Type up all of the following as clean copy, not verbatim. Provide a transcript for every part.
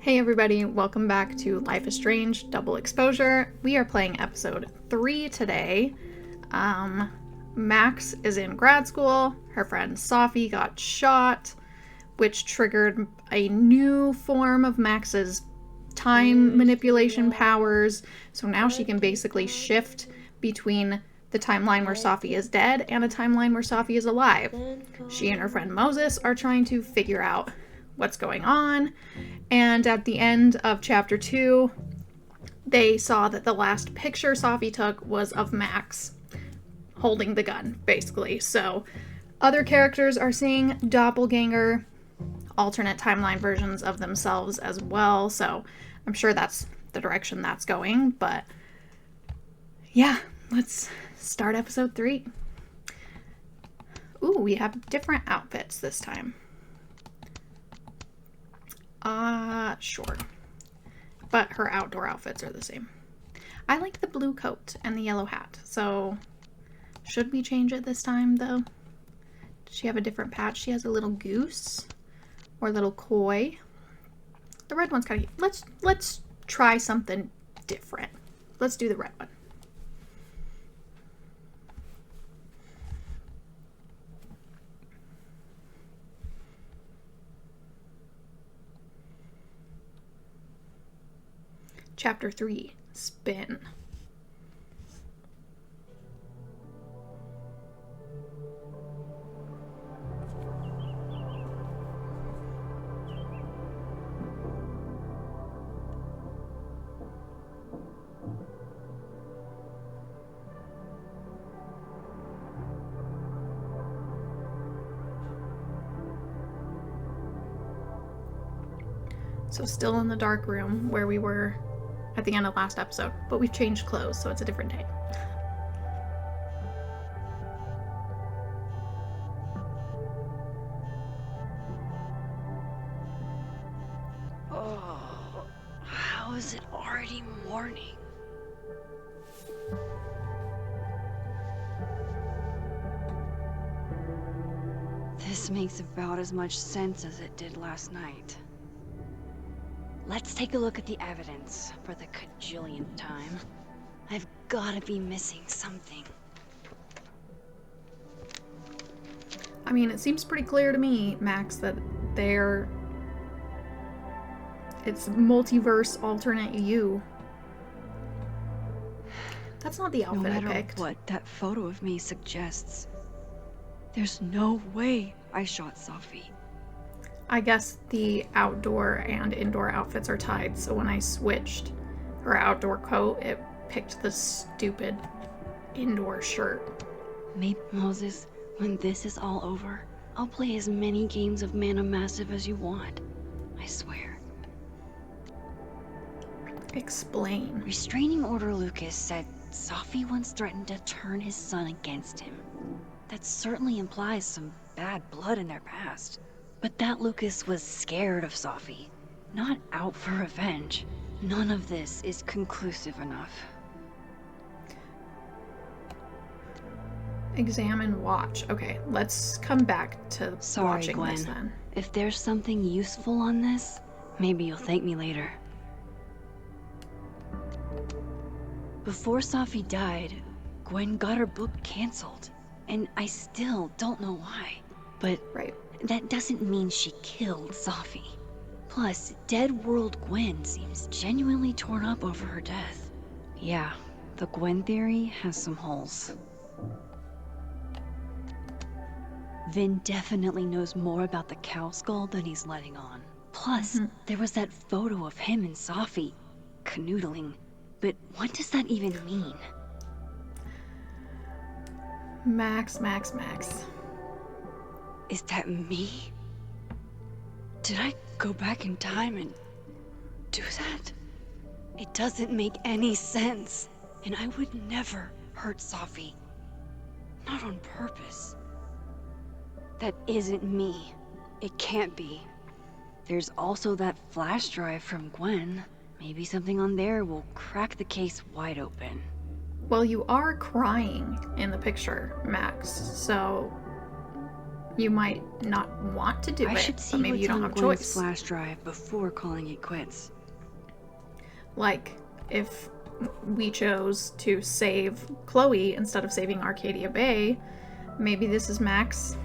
Hey everybody, welcome back to Life is Strange Double Exposure. We are playing episode 3 today. Max is in grad school. Her friend Sophie got shot, which triggered a new form of Max's time manipulation powers. So now she can basically shift between the timeline where Sophie is dead and a timeline where Sophie is alive. She and her friend Moses are trying to figure out what's going on. And at the end of chapter 2, they saw that the last picture Sophie took was of Max holding the gun, basically. So other characters are seeing doppelganger, alternate timeline versions of themselves as well. So I'm sure that's the direction that's going. But yeah, let's start episode 3. Ooh, we have different outfits this time. Sure. But her outdoor outfits are the same. I like the blue coat and the yellow hat, so should we change it this time, though? Does she have a different patch? She has a little goose or a little koi. The red one's kind of... Let's try something different. Let's do the red one. Chapter 3, Spin. So still in the dark room where we were at the end of last episode, but we've changed clothes, so it's a different day. Oh, how is it already morning? This makes about as much sense as it did last night. Let's take a look at the evidence for the cajillionth time. I've gotta be missing something. I mean, it seems pretty clear to me, Max, that it's multiverse alternate you. That's not the outfit I picked. No matter what that photo of me suggests, there's no way I shot Sophie. I guess the outdoor and indoor outfits are tied, so when I switched her outdoor coat, it picked the stupid indoor shirt. Maybe, Moses, when this is all over, I'll play as many games of Mana Massive as you want. I swear. Explain. Restraining Order Lucas said Sophie once threatened to turn his son against him. That certainly implies some bad blood in their past. But that Lucas was scared of Sophie, not out for revenge. None of this is conclusive enough. Examine watch. Okay, let's come back to watching Gwen. this then. If there's something useful on this, maybe you'll thank me later. Before Sophie died, Gwen got her book canceled, and I still don't know why. But Right. that doesn't mean she killed Sophie. Plus, Dead World Gwen seems genuinely torn up over her death. Yeah, the Gwen theory has some holes. Vin definitely knows more about the cow skull than he's letting on. Plus, there was that photo of him and Sophie canoodling. But what does that even mean? Max. Is that me? Did I go back in time and do that? It doesn't make any sense. And I would never hurt Sophie. Not on purpose. That isn't me. It can't be. There's also that flash drive from Gwen. Maybe something on there will crack the case wide open. Well, you are crying in the picture, Max, so you might not want to do I it, should see but maybe what's you don't on have a Gwen's choice. flash drive before calling it quits. Like, if we chose to save Chloe instead of saving Arcadia Bay, maybe this is Max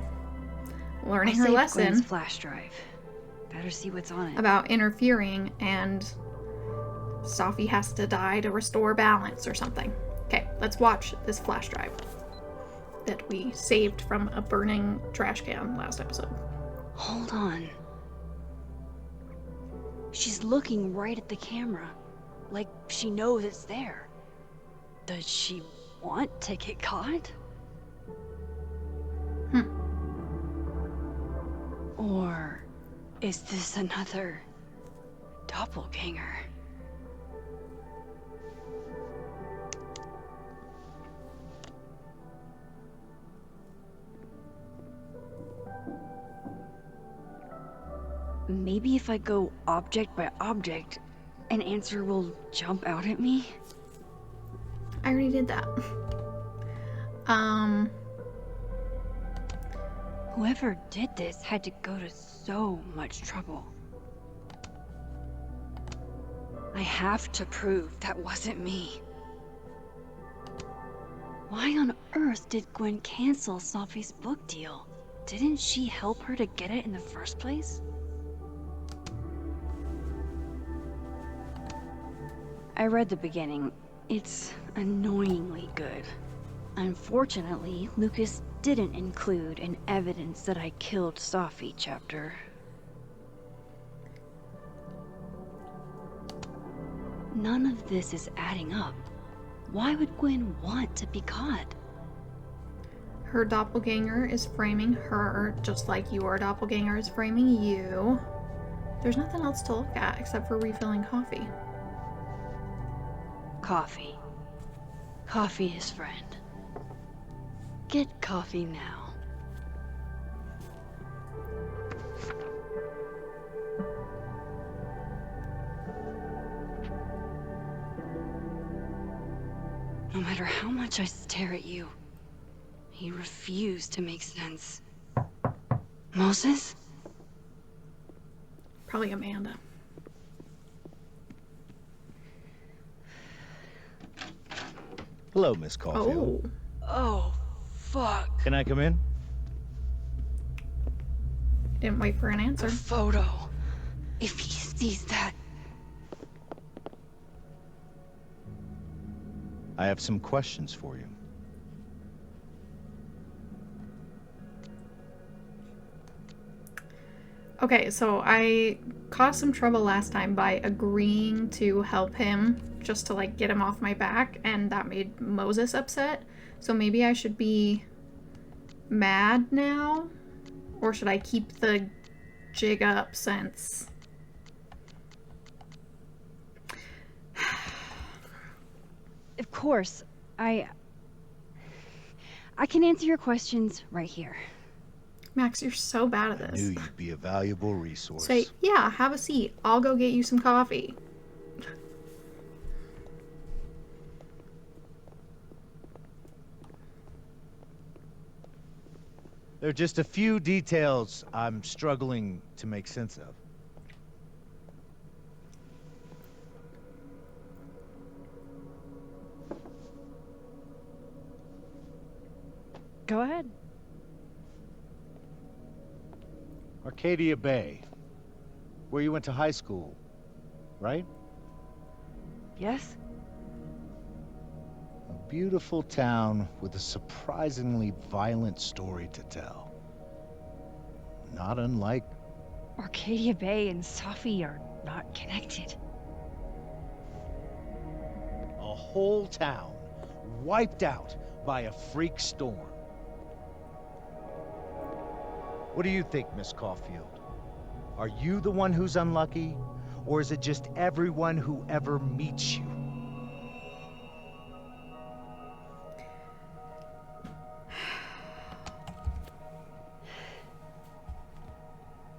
learning her Gwen's lesson flash drive. Better see what's on it. about interfering, and Safi has to die to restore balance or something. Okay, let's watch this flash drive that we saved from a burning trash can last episode. Hold on. She's looking right at the camera, like she knows it's there. Does she want to get caught? Or is this another doppelganger? Maybe if I go object by object, an answer will jump out at me? I already did that. Whoever did this had to go to so much trouble. I have to prove that wasn't me. Why on earth did Gwen cancel Safi's book deal? Didn't she help her to get it in the first place? I read the beginning. It's annoyingly good. Unfortunately, Lucas didn't include an evidence that I killed Safi chapter. None of this is adding up. Why would Gwen want to be caught? Her doppelganger is framing her, just like your doppelganger is framing you. There's nothing else to look at except for refilling coffee. Coffee. Coffee is friend. Get coffee now. No matter how much I stare at you, you refuse to make sense. Moses? Probably Amanda. Hello, Miss Caulfield. Oh, Oh, fuck. Can I come in? didn't wait for an answer. The photo. If he sees that. I have some questions for you. Okay, so I caused some trouble last time by agreeing to help him just to like get him off my back, and that made Moses upset. So maybe I should be mad now? Or should I keep the jig up since... Of course, I can answer your questions right here. Max, you're so bad at I this. knew you'd be a valuable resource. Say, yeah, have a seat. I'll go get you some coffee. There are just a few details I'm struggling to make sense of. Go ahead. Arcadia Bay, where you went to high school, right? Yes? A beautiful town with a surprisingly violent story to tell. Not unlike... Arcadia Bay and Safi are not connected. a whole town wiped out by a freak storm. What do you think, Miss Caulfield? Are you the one who's unlucky, or is it just everyone who ever meets you?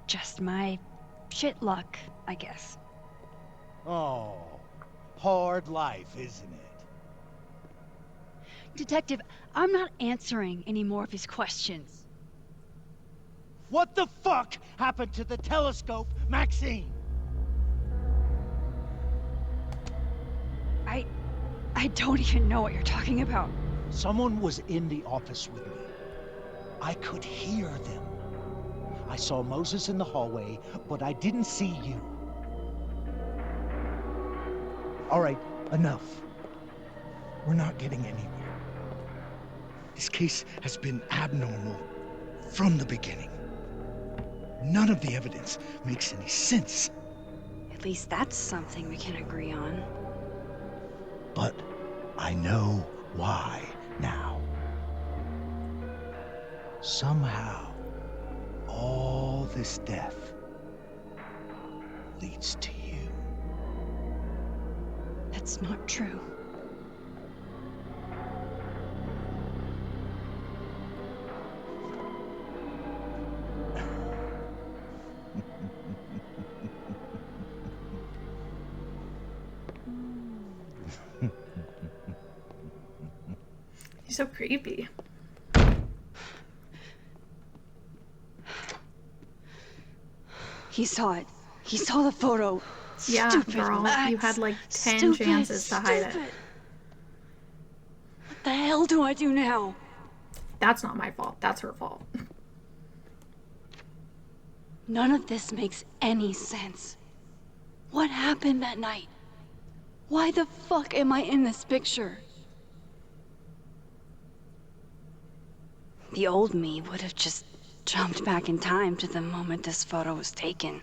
Just my shit luck, I guess. Oh, hard life, isn't it? Detective, I'm not answering any more of his questions. What the fuck happened to the telescope, Maxine? I don't even know what you're talking about. Someone was in the office with me. I could hear them. I saw Moses in the hallway, but I didn't see you. All right, enough. We're not getting anywhere. This case has been abnormal from the beginning. None of the evidence makes any sense. At least that's something we can agree on. But I know why now. Somehow, all this death leads to you. That's not true. He's so creepy. He saw it. He saw the photo. Yeah, Stupid girl. Max. You had like 10 Stupid, chances to hide it. stupid. What the hell do I do now? That's not my fault. That's her fault. None of this makes any sense. What happened that night? Why the fuck am I in this picture? The old me would have just jumped back in time to the moment this photo was taken.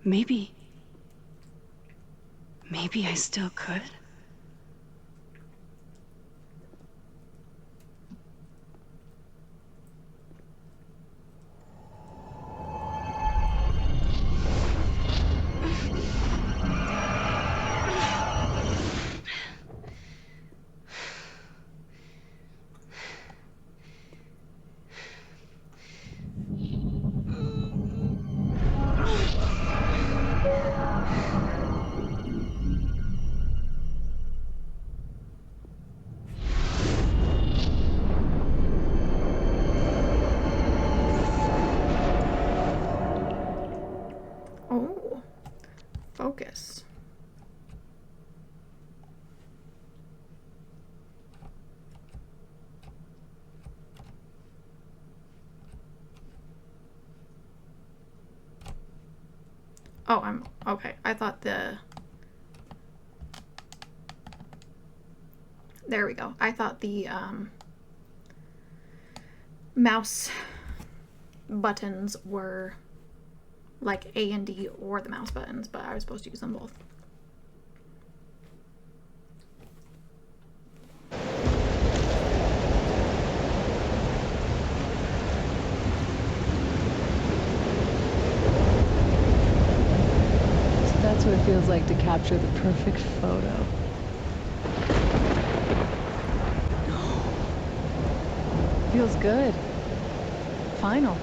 Maybe I still could. Oh. Focus. Oh, I'm okay. I thought the... There we go. I thought the mouse buttons were like A and D or the mouse buttons, but I was supposed to use them both. So that's what it feels like to capture the perfect photo. Feels good. Final.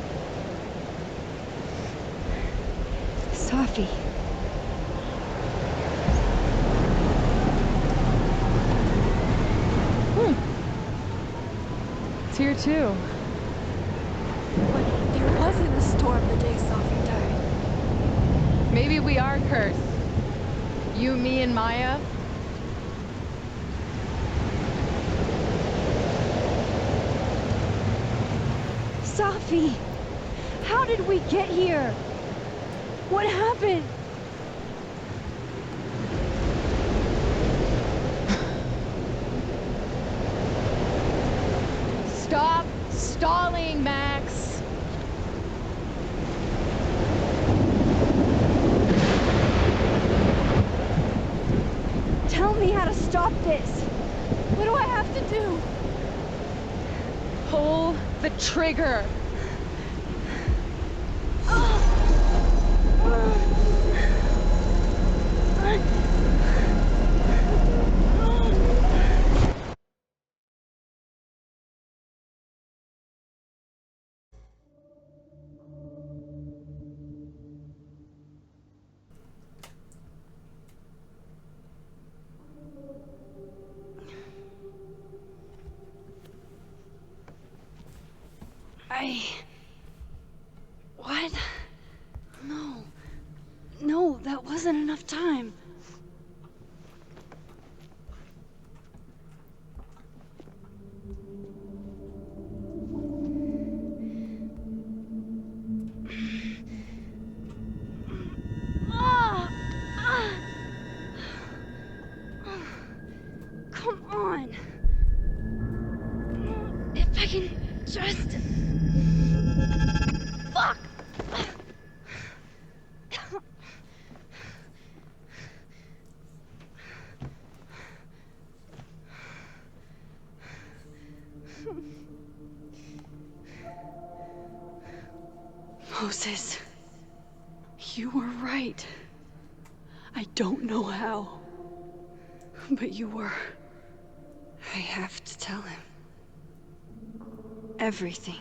Safi. It's here too. But there wasn't a storm the day Safi died. Maybe we are cursed. You, me, and Maya. Safi! How did we get here? What happened? Stop stalling, Max. Tell me how to stop this. What do I have to do? Pull the trigger. What? No. No, that wasn't enough time. Come on. If I can just... Fuck! Moses, you were right. I don't know how, but you were. I have to tell him everything.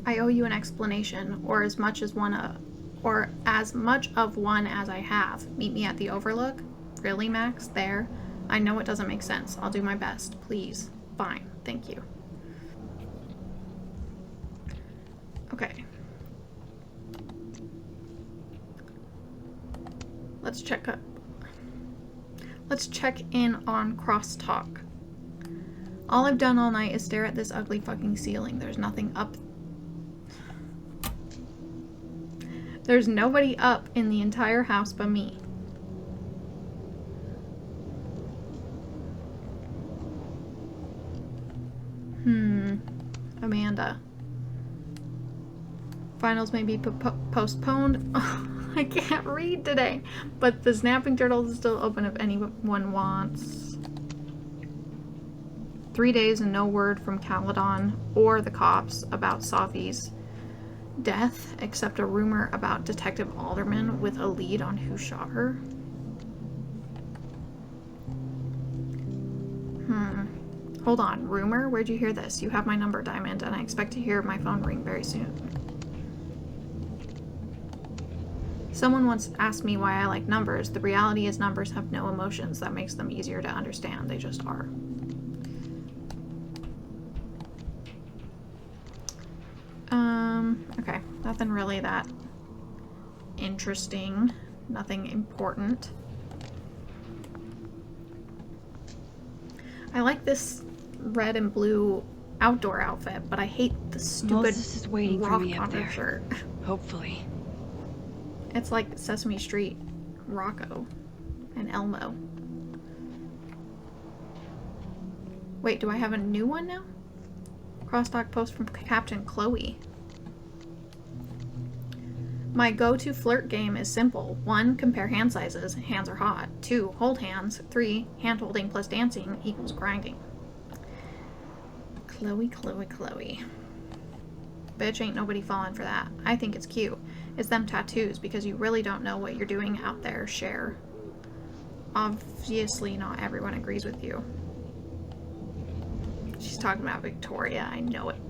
I owe you an explanation, or as much of one as I have. Meet me at the Overlook? Really, Max? There? I know it doesn't make sense. I'll do my best. Please. Fine. Thank you. Okay. Let's check in on crosstalk. All I've done all night is stare at this ugly fucking ceiling. There's nothing up. There's nobody up in the entire house but me. Amanda. Finals may be postponed. I can't read today. But the Snapping Turtle is still open if anyone wants. 3 days and no word from Caledon or the cops about Safi's death, except a rumor about Detective Alderman with a lead on who shot her. Hold on, rumor? Where'd you hear this? You have my number, Diamond, and I expect to hear my phone ring very soon. Someone once asked me why I like numbers. The reality is numbers have no emotions. That makes them easier to understand. They just are. Okay. Nothing really that interesting. Nothing important. I like this red and blue outdoor outfit, but I hate the stupid Moses is waiting for rock me up on her there. shirt. Hopefully. It's like Sesame Street, Rocco, and Elmo. Wait, do I have a new one now? Crosstalk post from Captain Chloe. My go-to flirt game is simple. 1, compare hand sizes. Hands are hot. 2, hold hands. 3, hand holding plus dancing equals grinding. Chloe, Chloe, Chloe. Bitch, ain't nobody falling for that. I think it's cute. It's them tattoos, because you really don't know what you're doing out there, Cher. Obviously not everyone agrees with you. She's talking about Victoria, I know it.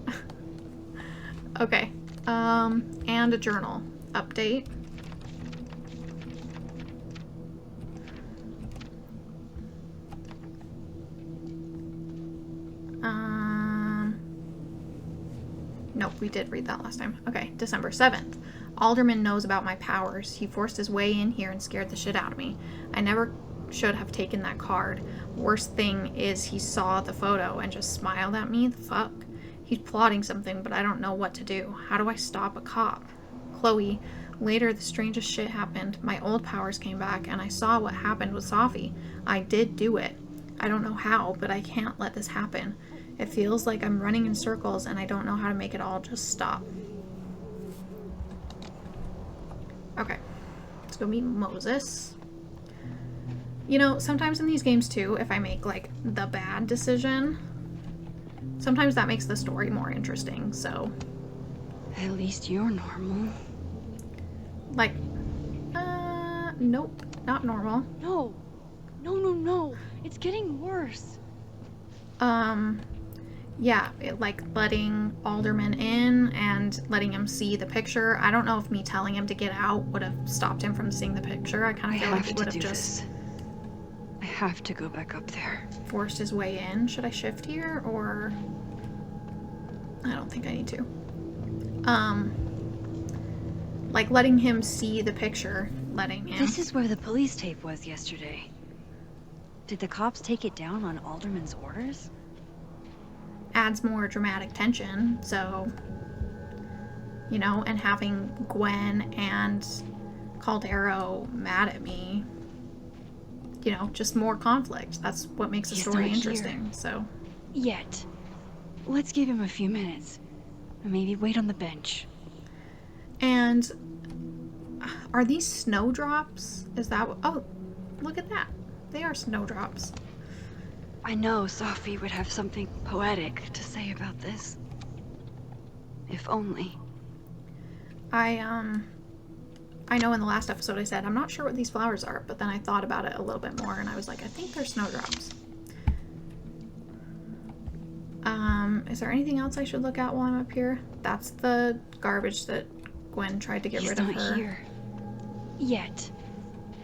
Okay, and a journal. Update. Nope, we did read that last time. Okay, December 7th. Alderman knows about my powers. He forced his way in here and scared the shit out of me. I never should have taken that card. Worst thing is he saw the photo and just smiled at me. The fuck? He's plotting something, but I don't know what to do. How do I stop a cop? Chloe, later the strangest shit happened. My old powers came back and I saw what happened with Safi. I did do it. I don't know how, but I can't let this happen. It feels like I'm running in circles and I don't know how to make it all just stop. Okay, let's go meet Moses. You know, sometimes in these games too, if I make like the bad decision, Sometimes that makes the story more interesting, so... At least you're normal. Like, nope, not normal. No. No. It's getting worse. Yeah, like letting Alderman in and letting him see the picture. I don't know if me telling him to get out would have stopped him from seeing the picture. I kind of feel like he would have just I have to go back up there. forced his way in. Should I shift here, or... I don't think I need to. Like letting him see the picture, letting him... This is where the police tape was yesterday. Did the cops take it down on Alderman's orders? adds more dramatic tension, so... You know, and having Gwen and Caldero mad at me, you know, just more conflict. That's what makes the He's story not interesting, here. so... Yet. Let's give him a few minutes. And maybe wait on the bench. And are these snowdrops? Is that what... Oh, look at that. They are snowdrops. I know Sophie would have something poetic to say about this. If only. I know in the last episode I said, I'm not sure what these flowers are, but then I thought about it a little bit more and I was like, I think they're snowdrops. Is there anything else I should look at while I'm up here? That's the garbage that Gwen tried to get He's rid of not her. here. Yet.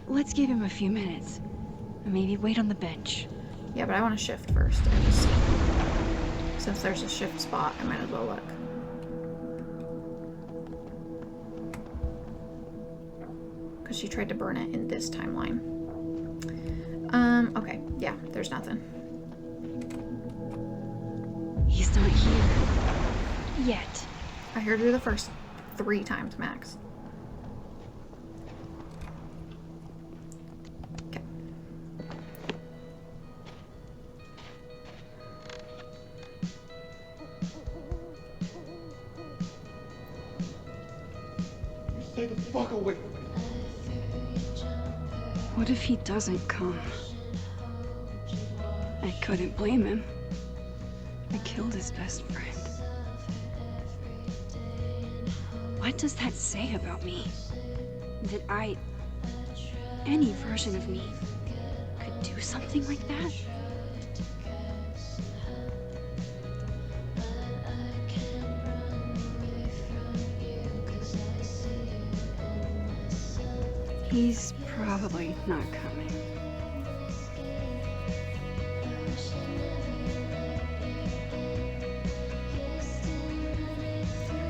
Let's give him a few minutes. And maybe wait on the bench. Yeah, but I want to shift first and just... Since there's a shift spot, I might as well look. Because she tried to burn it in this timeline. Okay. Yeah, there's nothing. He's not here. Yet. I heard her the first 3 times max. Okay. Stay the fuck away from me. What if he doesn't come? I couldn't blame him. I killed his best friend. What does that say about me? That any version of me, could do something like that? He's probably not coming.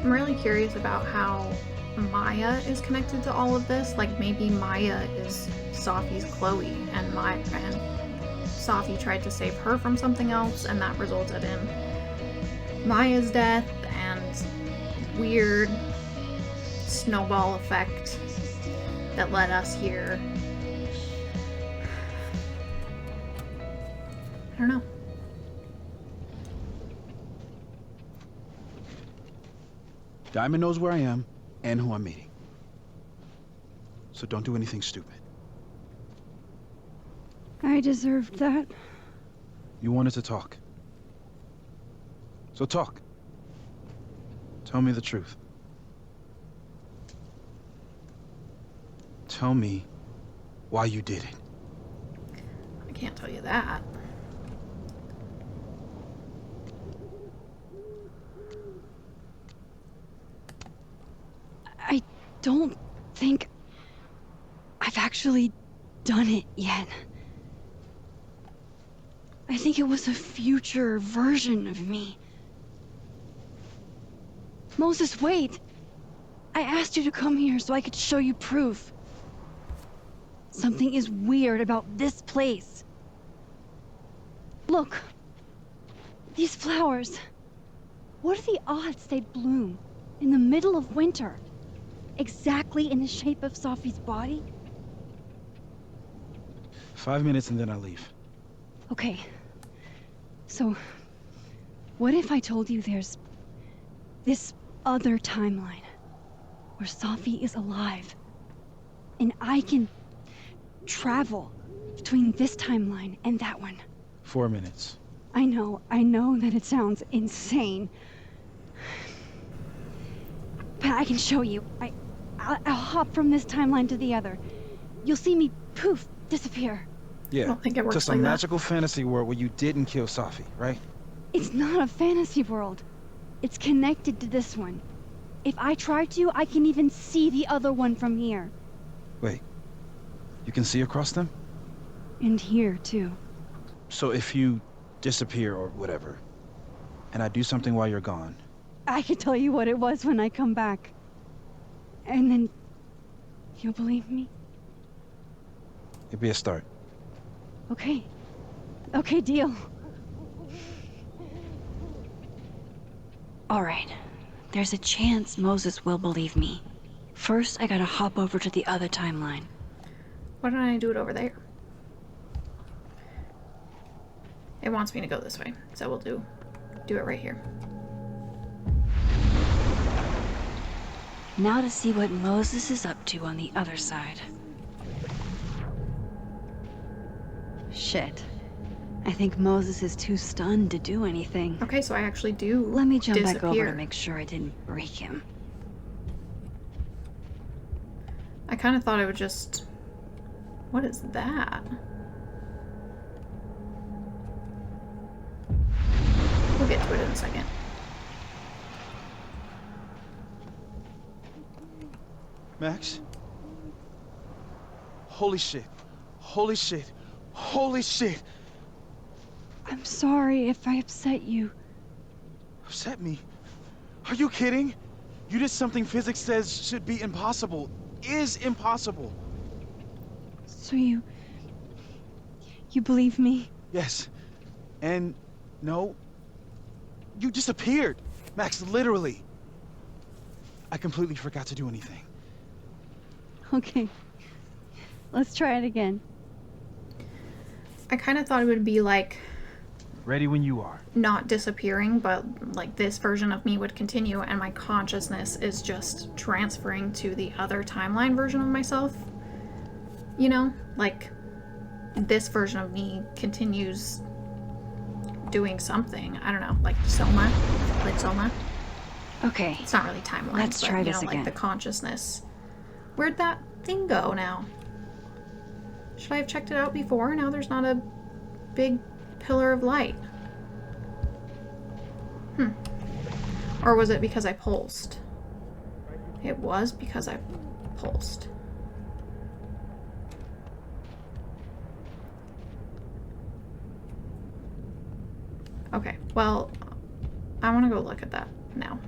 I'm really curious about how Maya is connected to all of this. Like, maybe Maya is Sophie's Chloe, and Sophie tried to save her from something else, and that resulted in Maya's death and weird snowball effect that led us here. I don't know. Diamond knows where I am and who I'm meeting. So don't do anything stupid. I deserved that. You wanted to talk. So talk. Tell me the truth. Tell me why you did it. I can't tell you that. I don't think I've actually done it yet. I think it was a future version of me. Moses, wait! I asked you to come here so I could show you proof. Something is weird about this place. Look. These flowers. What are the odds they bloom in the middle of winter? Exactly in the shape of Sophie's body? 5 minutes and then I leave. Okay. So, what if I told you there's this other timeline where Sophie is alive and I can travel between this timeline and that one? 4 minutes. I know that it sounds insane. But I can show you. I'll hop from this timeline to the other. You'll see me, poof, disappear. I Yeah, don't think it works to some like that. magical fantasy world where you didn't kill Safi, right? It's not a fantasy world. It's connected to this one. If I try to, I can even see the other one from here. Wait, you can see across them? And here, too. So if you disappear or whatever, and I do something while you're gone, I can tell you what it was when I come back. And then... you'll believe me? it'd be a start. Okay. Okay, deal. Alright. There's a chance Moses will believe me. First, I gotta hop over to the other timeline. Why don't I do it over there? It wants me to go this way, so we'll do it right here. Now to see what Moses is up to on the other side. Shit. I think Moses is too stunned to do anything. Okay, so I actually do Let me jump back over disappear. to make sure I didn't break him. I kind of thought I would just... What is that? We'll get to it in a second. Max? Holy shit. Holy shit. Holy shit. I'm sorry if I upset you. Upset me? Are you kidding? You did something physics says should be impossible. Is impossible. So you believe me? Yes. And no. You disappeared. Max, literally. I completely forgot to do anything. Okay. Let's try it again. I kind of thought it would be like Ready when you are. not disappearing, but like this version of me would continue and my consciousness is just transferring to the other timeline version of myself. You know? Like this version of me continues doing something. I don't know, like Soma. Like Soma. Okay. It's not really timeline. Let's but, try you this know, like again. the consciousness. Where'd that thing go now? Should I have checked it out before? Now there's not a big pillar of light. Or was it because I pulsed? It was because I pulsed. Okay, well, I want to go look at that now.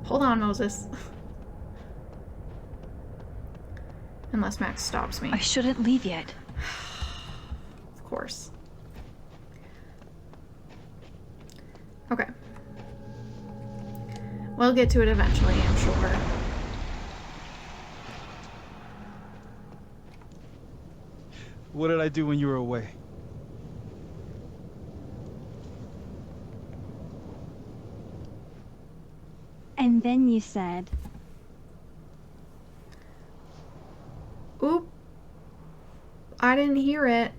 Hold on, Moses. Unless Max stops me. I shouldn't leave yet. Of course. Okay. We'll get to it eventually, I'm sure. What did I do when you were away? And then you said, Oop. I didn't hear it.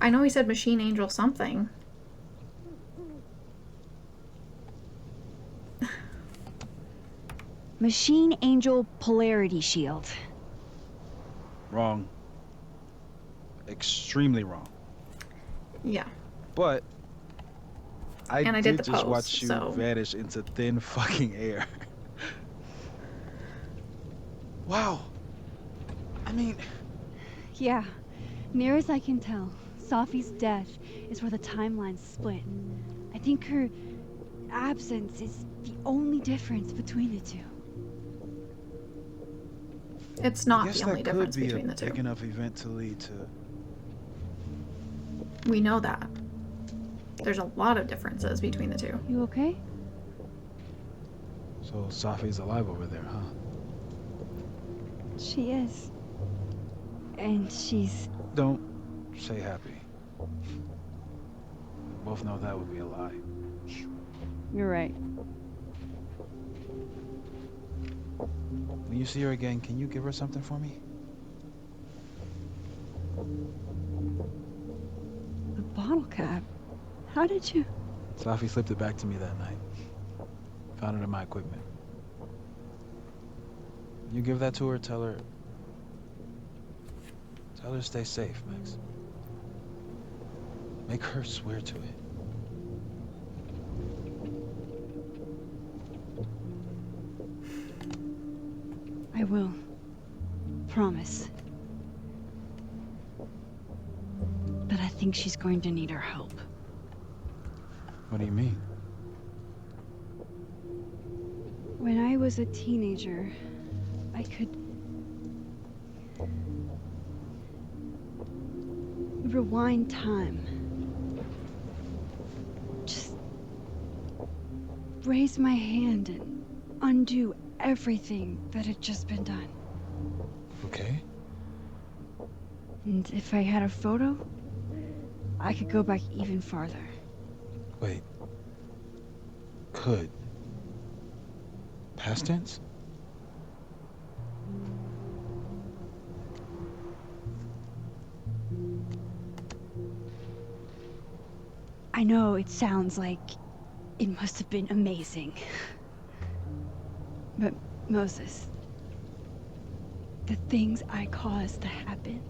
I know he said machine angel something. Machine Angel Polarity Shield. Wrong. Extremely wrong. Yeah. But And I did the just pose, watch you so- vanish into thin fucking air. Wow. I mean, Yeah. Near as I can tell, Safi's death is where the timelines split. I think her absence is the only difference between the two. It's I not guess the only that could difference be between a the big two. enough event to lead to. We know that. There's a lot of differences between the two. You okay? So Safi's alive over there, huh? She is. And she's... Don't say happy. We both know that would be a lie. You're right. When you see her again, can you give her something for me? The bottle Cab. How did you? Safi slipped it back to me that night. Found it in my equipment. You give that to her, tell her to stay safe, Max. Make her swear to it. I will. Promise. But I think she's going to need our help. What do you mean? When I was a teenager, I could rewind time. Just raise my hand and undo everything that had just been done. Okay. And if I had a photo, I could go back even farther. Wait. Could. Past tense? I know it sounds like it must have been amazing. But Moses, the things I caused to happen,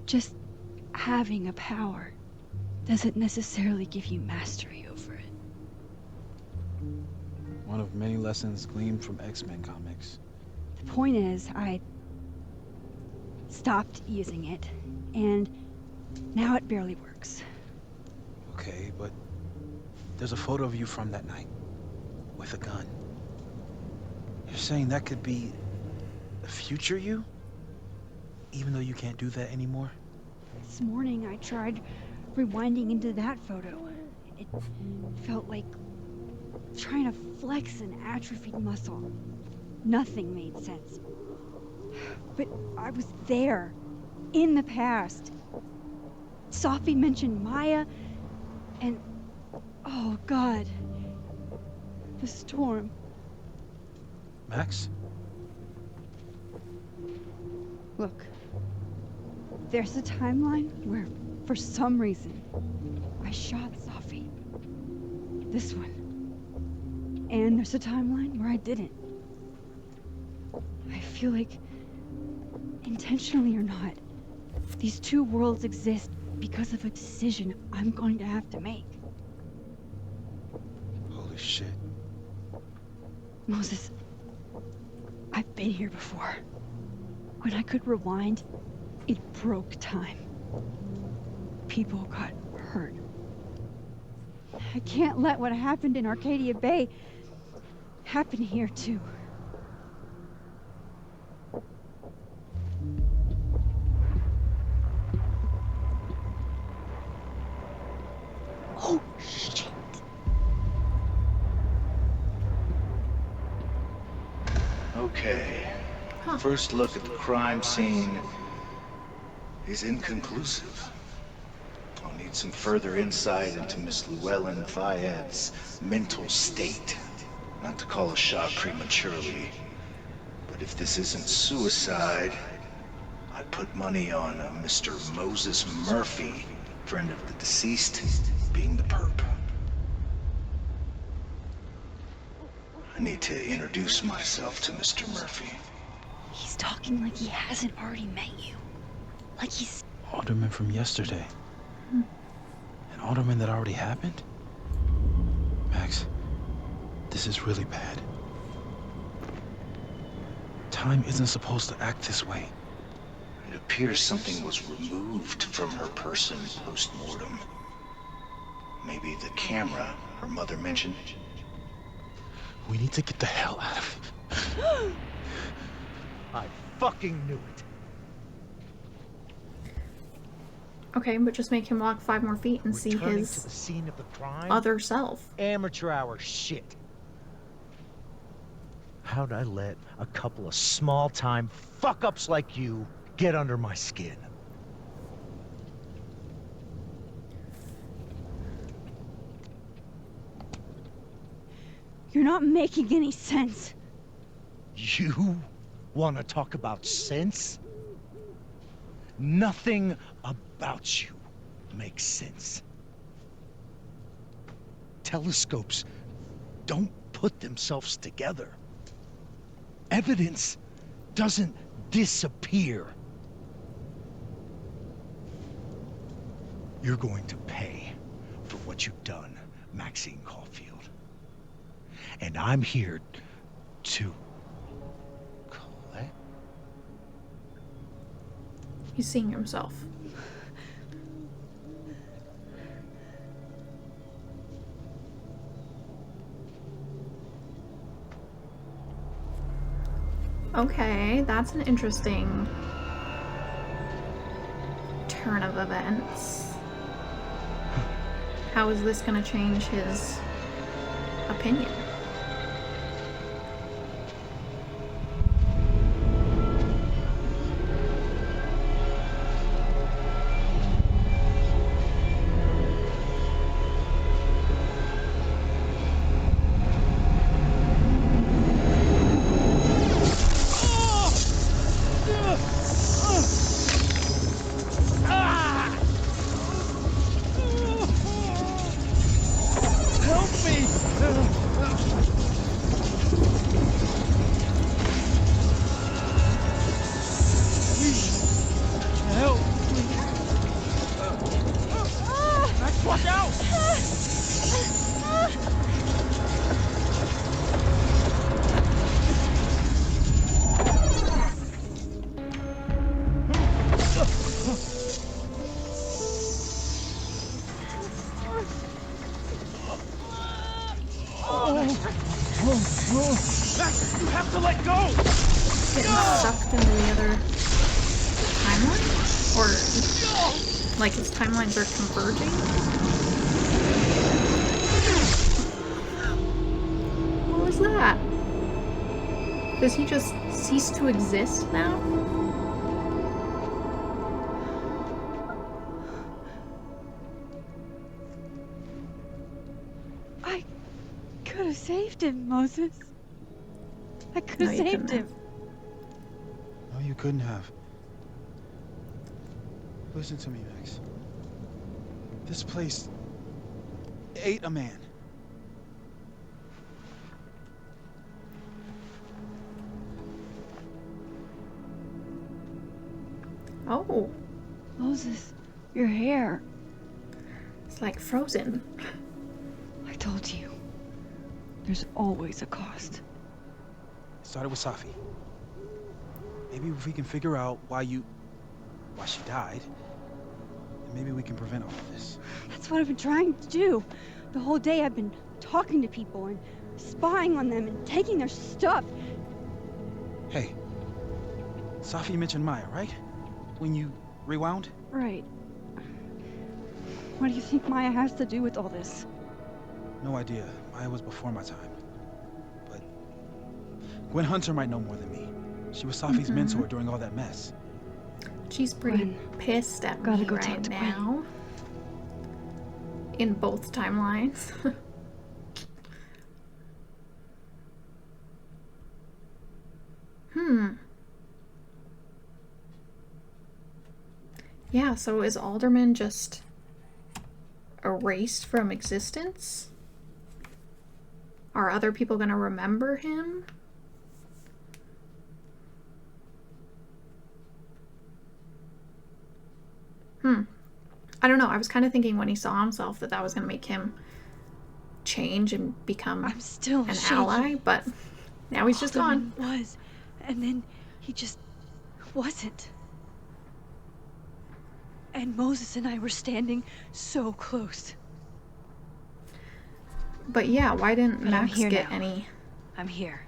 just having a power doesn't necessarily give you mastery over it. One of many lessons gleaned from X-Men comics. The point is, I stopped using it, and now it barely works. Okay, but there's a photo of you from that night. With a gun. You're saying that could be the future you? Even though you can't do that anymore? This morning I tried rewinding into that photo. It felt like trying to flex an atrophied muscle. Nothing made sense. But I was there, in the past. Safi mentioned Maya, and oh God, the storm. Max? Look, there's a timeline where, for some reason, I shot Safi. This one. And there's a timeline where I didn't. I feel like, intentionally or not, these two worlds exist because of a decision I'm going to have to make. Holy shit. Moses, I've been here before. When I could rewind, it broke time. People got hurt. I can't let what happened in Arcadia Bay happen here too. Oh, shit. Okay. Huh. First look at the crime scene is inconclusive. I'll need some further insight into Miss Llewellyn Fayette's mental state. Not to call a shot prematurely, but if this isn't suicide, I'd put money on a Mr. Moses Murphy, friend of the deceased, being the perp. I need to introduce myself to Mr. Murphy. He's talking like he hasn't already met you. Like he's... Alderman from yesterday. An alderman that already happened? Max, this is really bad. Time isn't supposed to act this way. It appears something was removed from her person post-mortem. Maybe the camera her mother mentioned. We need to get the hell out of here. I fucking knew it. Okay, but just make him walk 5 more feet and see Returning his to the scene of the crime? other self. Amateur hour shit. How'd I let a couple of small-time fuck-ups like you get under my skin? You're not making any sense. You want to talk about sense? Nothing about you makes sense. Telescopes don't put themselves together. Evidence doesn't disappear. You're going to pay for what you've done, Maxine Caulfield. And I'm here to collect. He's seeing himself. Okay, that's an interesting turn of events. How is this going to change his opinion? Help me! Help! Max, watch out! Max, you have to let go! Getting sucked into the other timeline? Or, like, his timelines are converging? What was that? Does he just cease to exist now? I could have saved him, Moses. I could No, have you saved couldn't him. No, you couldn't have. Listen to me, Max. This place ate a man. Oh, Moses, your hair. it's like frozen. I told you. There's always a cost. It started with Safi. Maybe if we can figure out why she died, then maybe we can prevent all of this. That's what I've been trying to do. The whole day I've been talking to people and spying on them and taking their stuff. Hey, Safi mentioned Maya, right? When you rewound? Right. What do you think Maya has to do with all this? No idea. Maya was before my time. But Gwen Hunter might know more than me. She was Safi's mentor during all that mess. She's pretty Gwen. pissed at Gotta me go talk right to Gwen. now. In both timelines. Yeah, so is Alderman just erased from existence? Are other people gonna remember him? I don't know. I was kind of thinking when he saw himself that was gonna make him change and become I'm still an shaky. ally, but now he's just gone. Alderman was, and then he just wasn't. And Moses and I were standing so close. But yeah, why didn't But I'm Max here get now. any I'm here.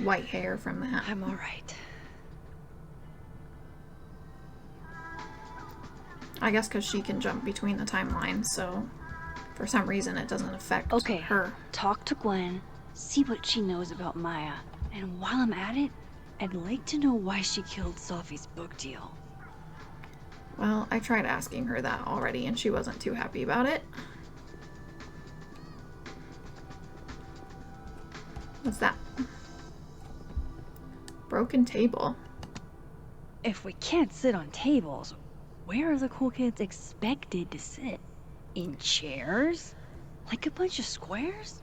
white hair from that? I'm all right. I guess because she can jump between the timelines, so for some reason it doesn't affect Okay. her. Talk to Gwen, see what she knows about Maya, and while I'm at it, I'd like to know why she killed Sophie's book deal. Well, I tried asking her that already, and she wasn't too happy about it. What's that? Broken table. If we can't sit on tables, where are the cool kids expected to sit? In chairs? Like a bunch of squares?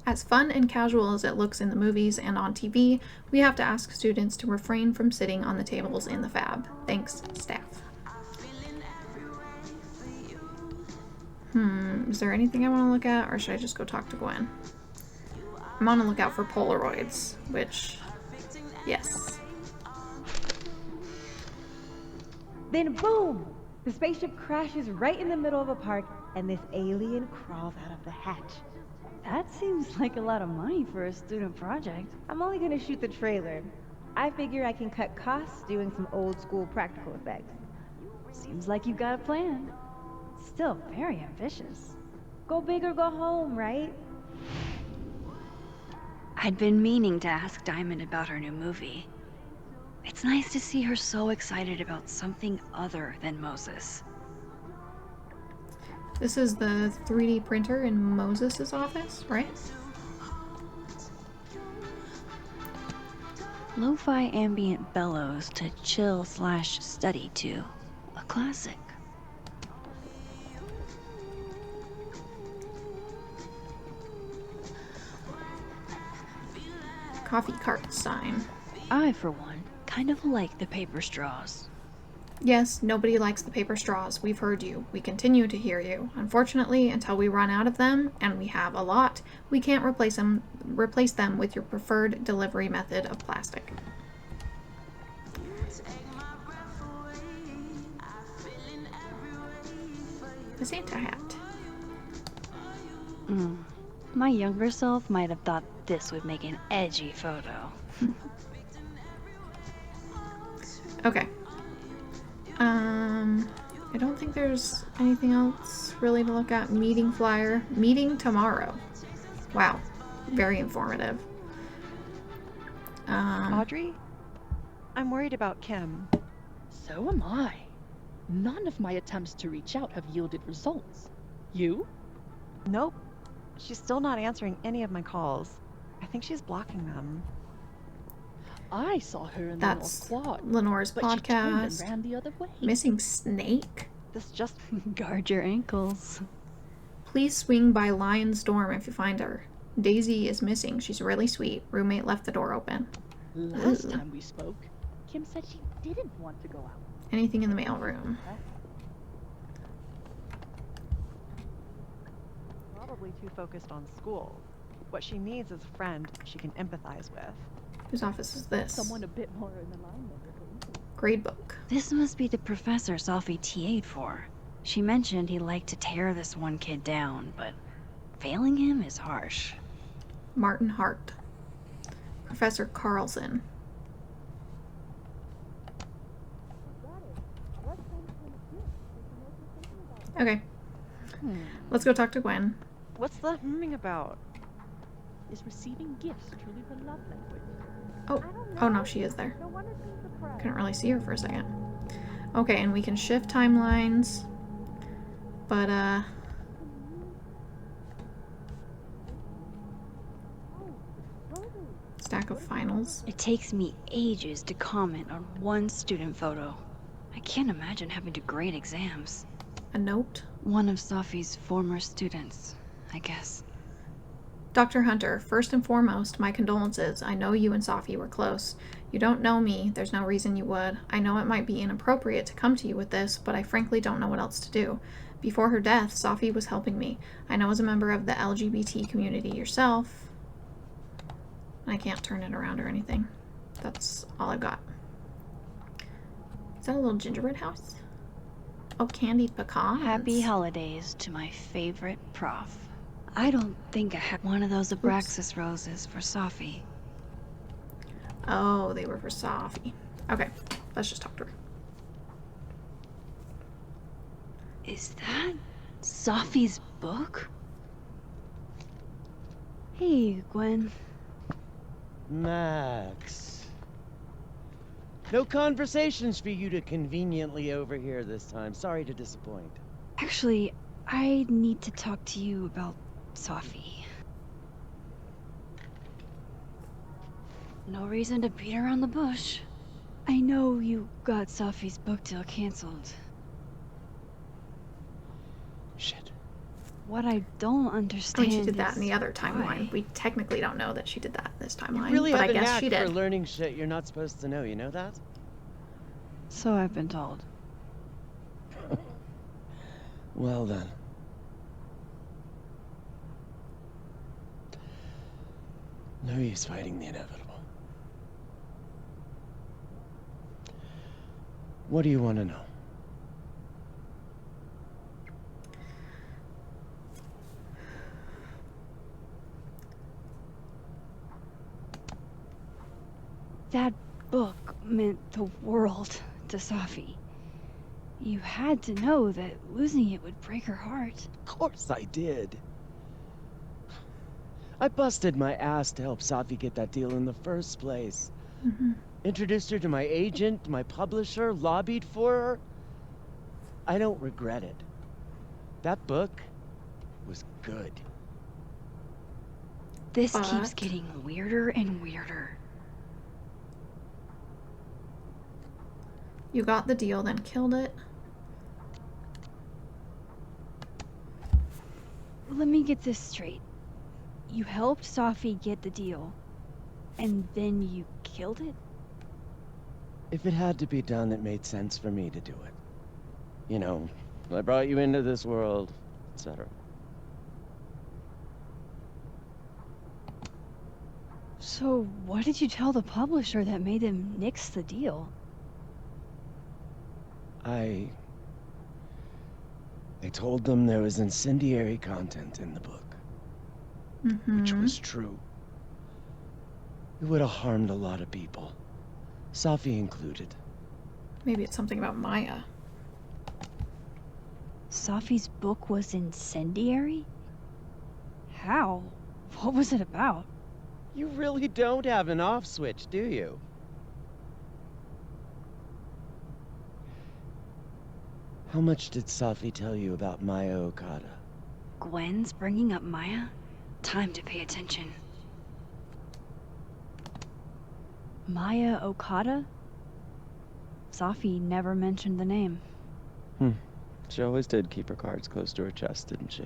As fun and casual as it looks in the movies and on TV, we have to ask students to refrain from sitting on the tables in the fab. Thanks, staff. Is there anything I want to look at, or should I just go talk to Gwen? I'm on the lookout for Polaroids, which, yes. Then boom! The spaceship crashes right in the middle of a park, and this alien crawls out of the hatch. That seems like a lot of money for a student project. I'm only gonna shoot the trailer. I figure I can cut costs doing some old school practical effects. Seems like you got a plan. Still very ambitious. Go big or go home, right? I'd been meaning to ask Diamond about her new movie. It's nice to see her so excited about something other than Moses. This is the 3D printer in Moses' office, right? Lo-fi ambient bellows to chill/study to. A classic. Coffee cart sign. I, for one, kind of like the paper straws. Yes, nobody likes the paper straws. We've heard you. We continue to hear you. Unfortunately, until we run out of them, and we have a lot, we can't replace them with your preferred delivery method of plastic. The Santa hat. My younger self might have thought this would make an edgy photo. Okay. I don't think there's anything else really to look at. Meeting flyer. Meeting tomorrow. Wow. Very informative. Audrey? I'm worried about Kim. So am I. None of my attempts to reach out have yielded results. You? Nope. She's still not answering any of my calls. I think she's blocking them. I saw her in That's the North Quad, Lenore's but she turned and podcast. ran the other way. Missing snake? This just... Guard your ankles. Please swing by Lion's Dorm if you find her. Daisy is missing. She's really sweet. Roommate left the door open. Last Ugh. time we spoke, Kim said she didn't want to go out. Anything in the mailroom? probably too focused on school. What she needs is a friend she can empathize with. Whose office is this? Someone a bit more in alignment with her. Gradebook. This must be the professor Sophie TA'd for. She mentioned he liked to tear this one kid down, but failing him is harsh. Martin Hart. Professor Carlson. Okay. Let's go talk to Gwen. What's the humming about? Is receiving gifts truly the love language? Oh no, she is there. Couldn't really see her for a second. Okay, and we can shift timelines. But, stack of finals. It takes me ages to comment on one student photo. I can't imagine having to grade exams. A note. One of Sophie's former students, I guess. Dr. Hunter, first and foremost, my condolences. I know you and Sophie were close. You don't know me. There's no reason you would. I know it might be inappropriate to come to you with this, but I frankly don't know what else to do. Before her death, Sophie was helping me. I know as a member of the LGBT community yourself. I can't turn it around or anything. That's all I've got. Is that a little gingerbread house? Oh, candied pecans. Happy holidays to my favorite prof. I don't think I had one of those Abraxas roses for Sophie. Oh, they were for Sophie. Okay, let's just talk to her. Is that Sophie's book? Hey, Gwen. Max. No conversations for you to conveniently overhear this time. Sorry to disappoint. Actually, I need to talk to you about Sophie. No reason to beat around the bush. I know you got Safi's book deal canceled. Shit. What I don't I understand mean, she did that in is the other timeline. why. We technically don't know that she did that this timeline, You really but have I a guess knack she for did. learning shit you're not supposed to know, you know that? So I've been told. Well then. No use fighting the inevitable. What do you want to know? That book meant the world to Safi. You had to know that losing it would break her heart. Of course I did. I busted my ass to help Safi get that deal in the first place. Mhm. Introduced her to my agent, my publisher, lobbied for her. I don't regret it. That book was good. This keeps But- getting weirder and weirder. You got the deal, then killed it. Let me get this straight. You helped Safi get the deal, and then you killed it? If it had to be done, it made sense for me to do it. You know, I brought you into this world, etc. So what did you tell the publisher that made them nix the deal? I told them there was incendiary content in the book, which Mhm. was true. It would have harmed a lot of people, Safi included. Maybe it's something about Maya. Safi's book was incendiary? How? What was it about? You really don't have an off switch, do you? How much did Safi tell you about Maya Okada? Gwen's bringing up Maya? Time to pay attention. Maya Okada? Safi never mentioned the name. She always did keep her cards close to her chest, didn't she?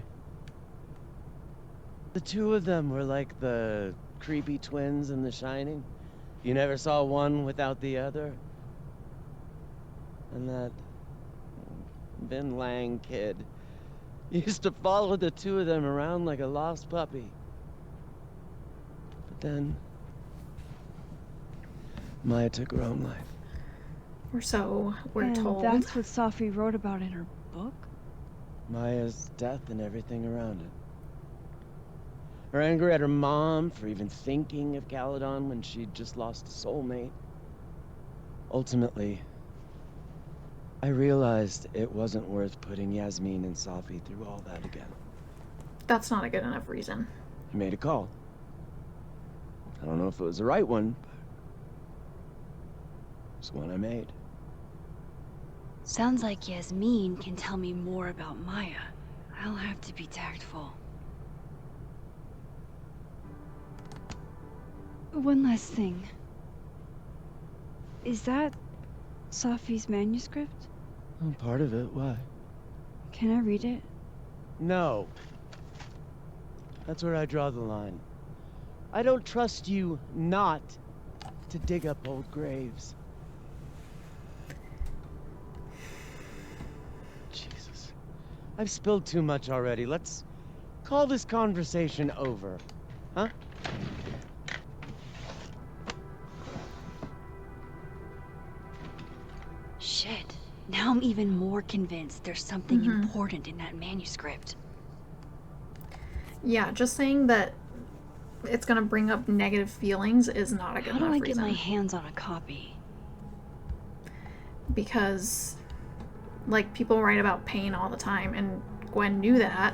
The two of them were like the creepy twins in The Shining. You never saw one without the other. And that Vin Lang kid used to follow the two of them around like a lost puppy. But then Maya took her own life. Or so we're And told. that's what Safi wrote about in her book? Maya's death and everything around it. Her anger at her mom for even thinking of Caledon when she'd just lost a soulmate. Ultimately, I realized it wasn't worth putting Yasmin and Safi through all that again. That's not a good enough reason. I made a call. I don't know if it was the right one, but it's one I made. Sounds like Yasmin can tell me more about Maya. I'll have to be tactful. One last thing. Is that Safi's manuscript? Oh, part of it, why? Can I read it? No. That's where I draw the line. I don't trust you not to dig up old graves. Jesus. I've spilled too much already. Let's call this conversation over. Huh? Shit. Now I'm even more convinced there's something Mhm. important in that manuscript. Yeah, just saying that it's gonna bring up negative feelings is not a good How do enough I get reason. my hands on a copy? Because, like, people write about pain all the time, and Gwen knew that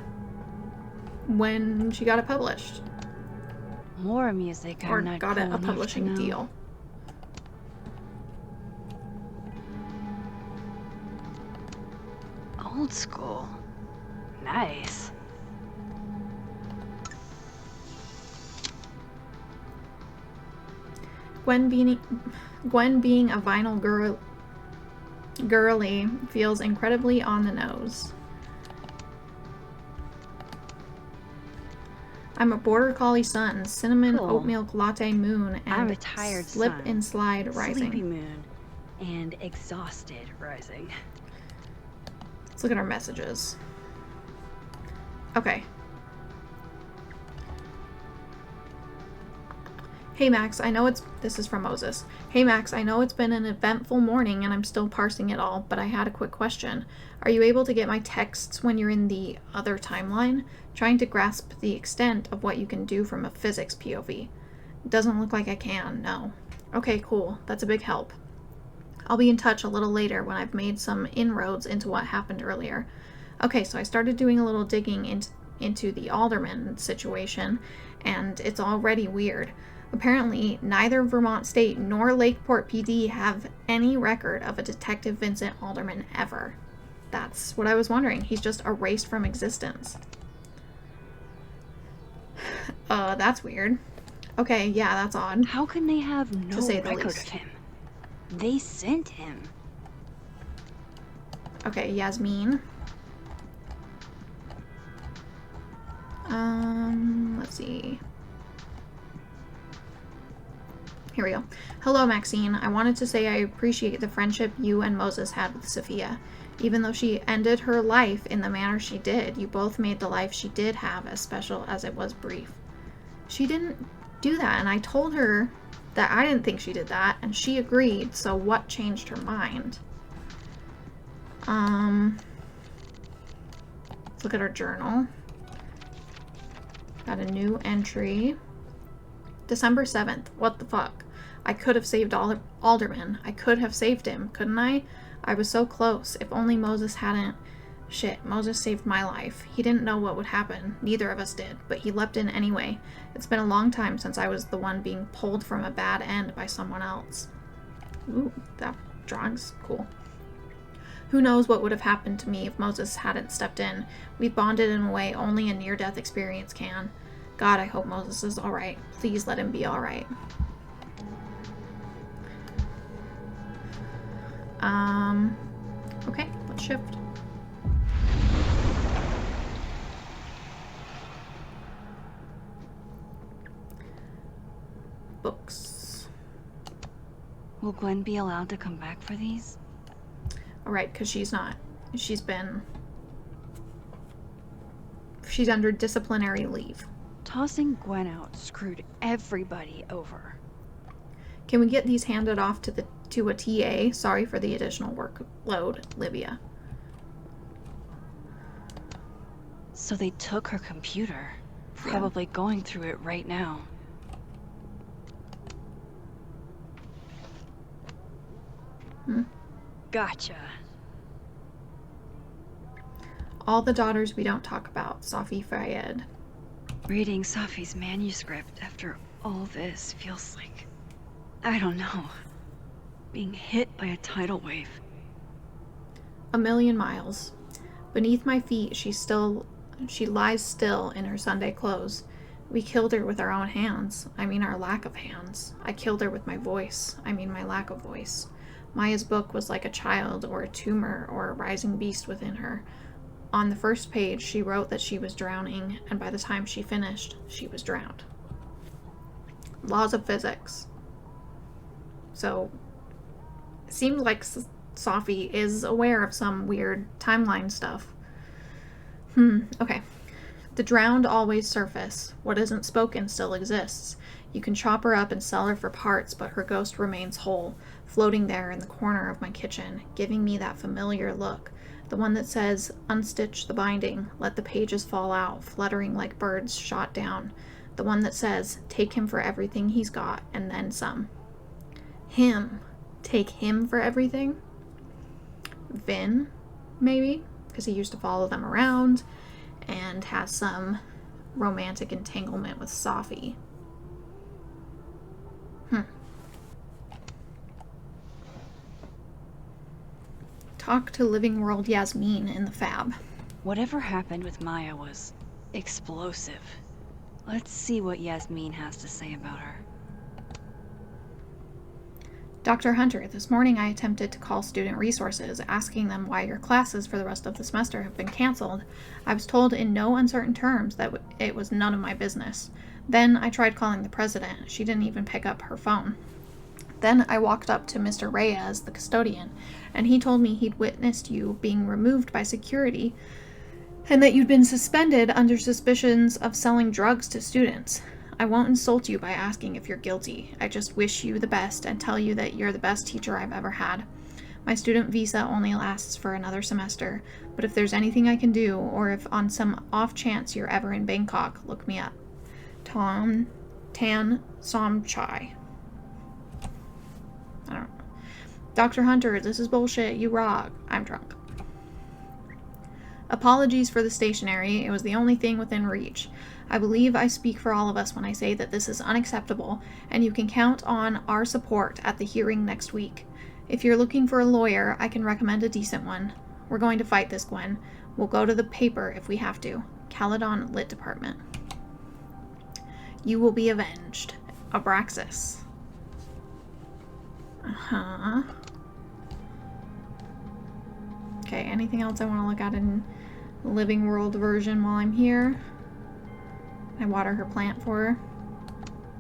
when she got it published. More music Or I'm not got cool a enough to publishing know. deal. Old school. Nice. Gwen being a vinyl girly feels incredibly on the nose. I'm a border collie sun, cinnamon Cool. oat milk latte moon, and I'm a tired slip sun, and slide rising. sleepy moon, and exhausted rising. Let's look at our messages. Okay. Hey Max, I know this is from Moses. Hey Max, I know it's been an eventful morning and I'm still parsing it all, but I had a quick question. Are you able to get my texts when you're in the other timeline? Trying to grasp the extent of what you can do from a physics POV. It doesn't look like I can, no. Okay, cool. That's a big help. I'll be in touch a little later when I've made some inroads into what happened earlier. Okay, so I started doing a little digging into the Alderman situation, and it's already weird. Apparently, neither Vermont State nor Lakeport PD have any record of a Detective Vincent Alderman ever. That's what I was wondering. He's just erased from existence. That's weird. Okay, yeah, that's odd. How can they have no To say the record least. of him? They sent him. Okay, Yasmin. Let's see. Here we go. Hello, Maxine. I wanted to say I appreciate the friendship you and Moses had with Sophia. Even though she ended her life in the manner she did, you both made the life she did have as special as it was brief. She didn't do that, and I told her that I didn't think she did that, and she agreed, so what changed her mind? Let's look at our journal. Got a new entry. December 7th. What the fuck? I could have saved Alderman. I could have saved him, couldn't I? I was so close. If only Moses hadn't... Shit, Moses saved my life. He didn't know what would happen. Neither of us did, but he leapt in anyway. It's been a long time since I was the one being pulled from a bad end by someone else. Ooh, that drawing's cool. Who knows what would have happened to me if Moses hadn't stepped in. We bonded in a way only a near-death experience can. God, I hope Moses is alright. Please let him be alright. Okay, let's shift. Books. Will Gwen be allowed to come back for these? Alright, because she's not. She's under disciplinary leave. Tossing Gwen out screwed everybody over. Can we get these handed off to a TA? Sorry for the additional workload, Livia. So they took her computer. Probably going through it right now. Gotcha. All the daughters we don't talk about, Safi Fayed. Reading Safi's manuscript after all this feels like... I don't know. Being hit by a tidal wave. A million miles. Beneath my feet, she lies still in her Sunday clothes. We killed her with our own hands. I mean our lack of hands. I killed her with my voice. I mean my lack of voice. Maya's book was like a child or a tumor or a rising beast within her. On the first page, she wrote that she was drowning, and by the time she finished, she was drowned. Laws of physics. So, it seems like Safi is aware of some weird timeline stuff. Okay. The drowned always surface. What isn't spoken still exists. You can chop her up and sell her for parts, but her ghost remains whole, floating there in the corner of my kitchen, giving me that familiar look. The one that says, unstitch the binding, let the pages fall out, fluttering like birds shot down. The one that says, take him for everything he's got, and then some. Him. Take him for everything? Vin, maybe? Because he used to follow them around, and has some romantic entanglement with Safi. Talk to Living World Yasmin in the Fab. Whatever happened with Maya was explosive. Let's see what Yasmin has to say about her. Dr. Hunter, this morning I attempted to call Student Resources, asking them why your classes for the rest of the semester have been canceled. I was told in no uncertain terms that it was none of my business. Then I tried calling the president. She didn't even pick up her phone. Then I walked up to Mr. Reyes, the custodian, and he told me he'd witnessed you being removed by security and that you'd been suspended under suspicions of selling drugs to students. I won't insult you by asking if you're guilty. I just wish you the best and tell you that you're the best teacher I've ever had. My student visa only lasts for another semester, but if there's anything I can do, or if on some off chance you're ever in Bangkok, look me up. Tom Tan Somchai. I don't know. Dr. Hunter, this is bullshit. You rock. I'm drunk. Apologies for the stationery. It was the only thing within reach. I believe I speak for all of us when I say that this is unacceptable, and you can count on our support at the hearing next week. If you're looking for a lawyer, I can recommend a decent one. We're going to fight this, Gwen. We'll go to the paper if we have to. Caledon Lit Department. You will be avenged. Abraxas. Uh-huh. Okay, anything else I want to look at in Living World version while I'm here? I water her plant for her.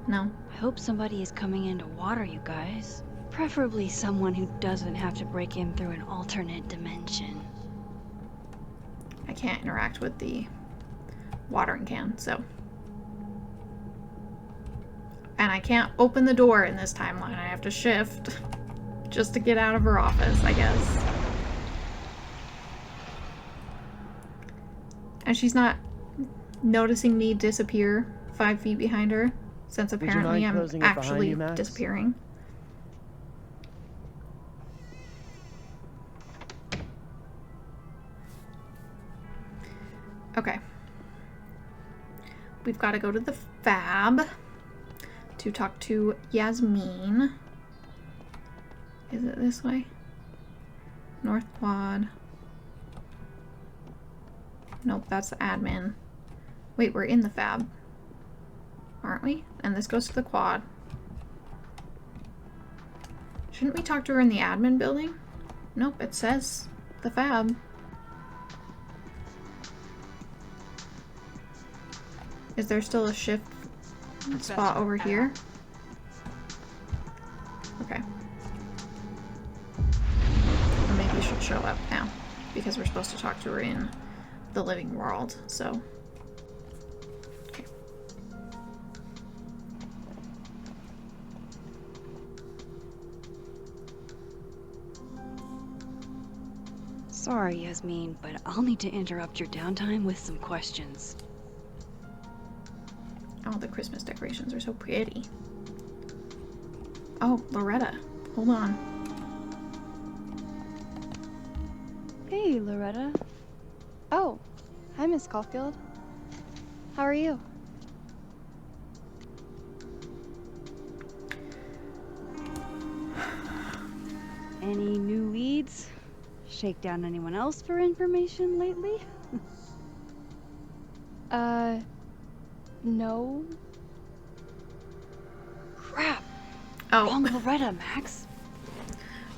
No. I hope somebody is coming in to water you guys. Preferably someone who doesn't have to break in through an alternate dimension. I can't interact with the watering can, so. And I can't open the door in this timeline. I have to shift just to get out of her office, I guess. And she's not noticing me disappear 5 feet behind her, since apparently I'm actually disappearing. Okay. We've got to go to the Fab to talk to Yasmin. Is it this way? North Quad. Nope, that's the admin. Wait, we're in the Fab, aren't we? And this goes to the Quad. Shouldn't we talk to her in the admin building? Nope, it says the Fab. Is there still a shift spot over here? Okay. Or maybe she'll show up now, because we're supposed to talk to her in the living world, so. Okay. Sorry, Yasmin, but I'll need to interrupt your downtime with some questions. Oh, the Christmas decorations are so pretty. Oh, Loretta. Hold on. Hey, Loretta. Oh, hi, Miss Caulfield. How are you? Any new leads? Shake down anyone else for information lately? No. Crap! Oh. Wrong Loretta, Max.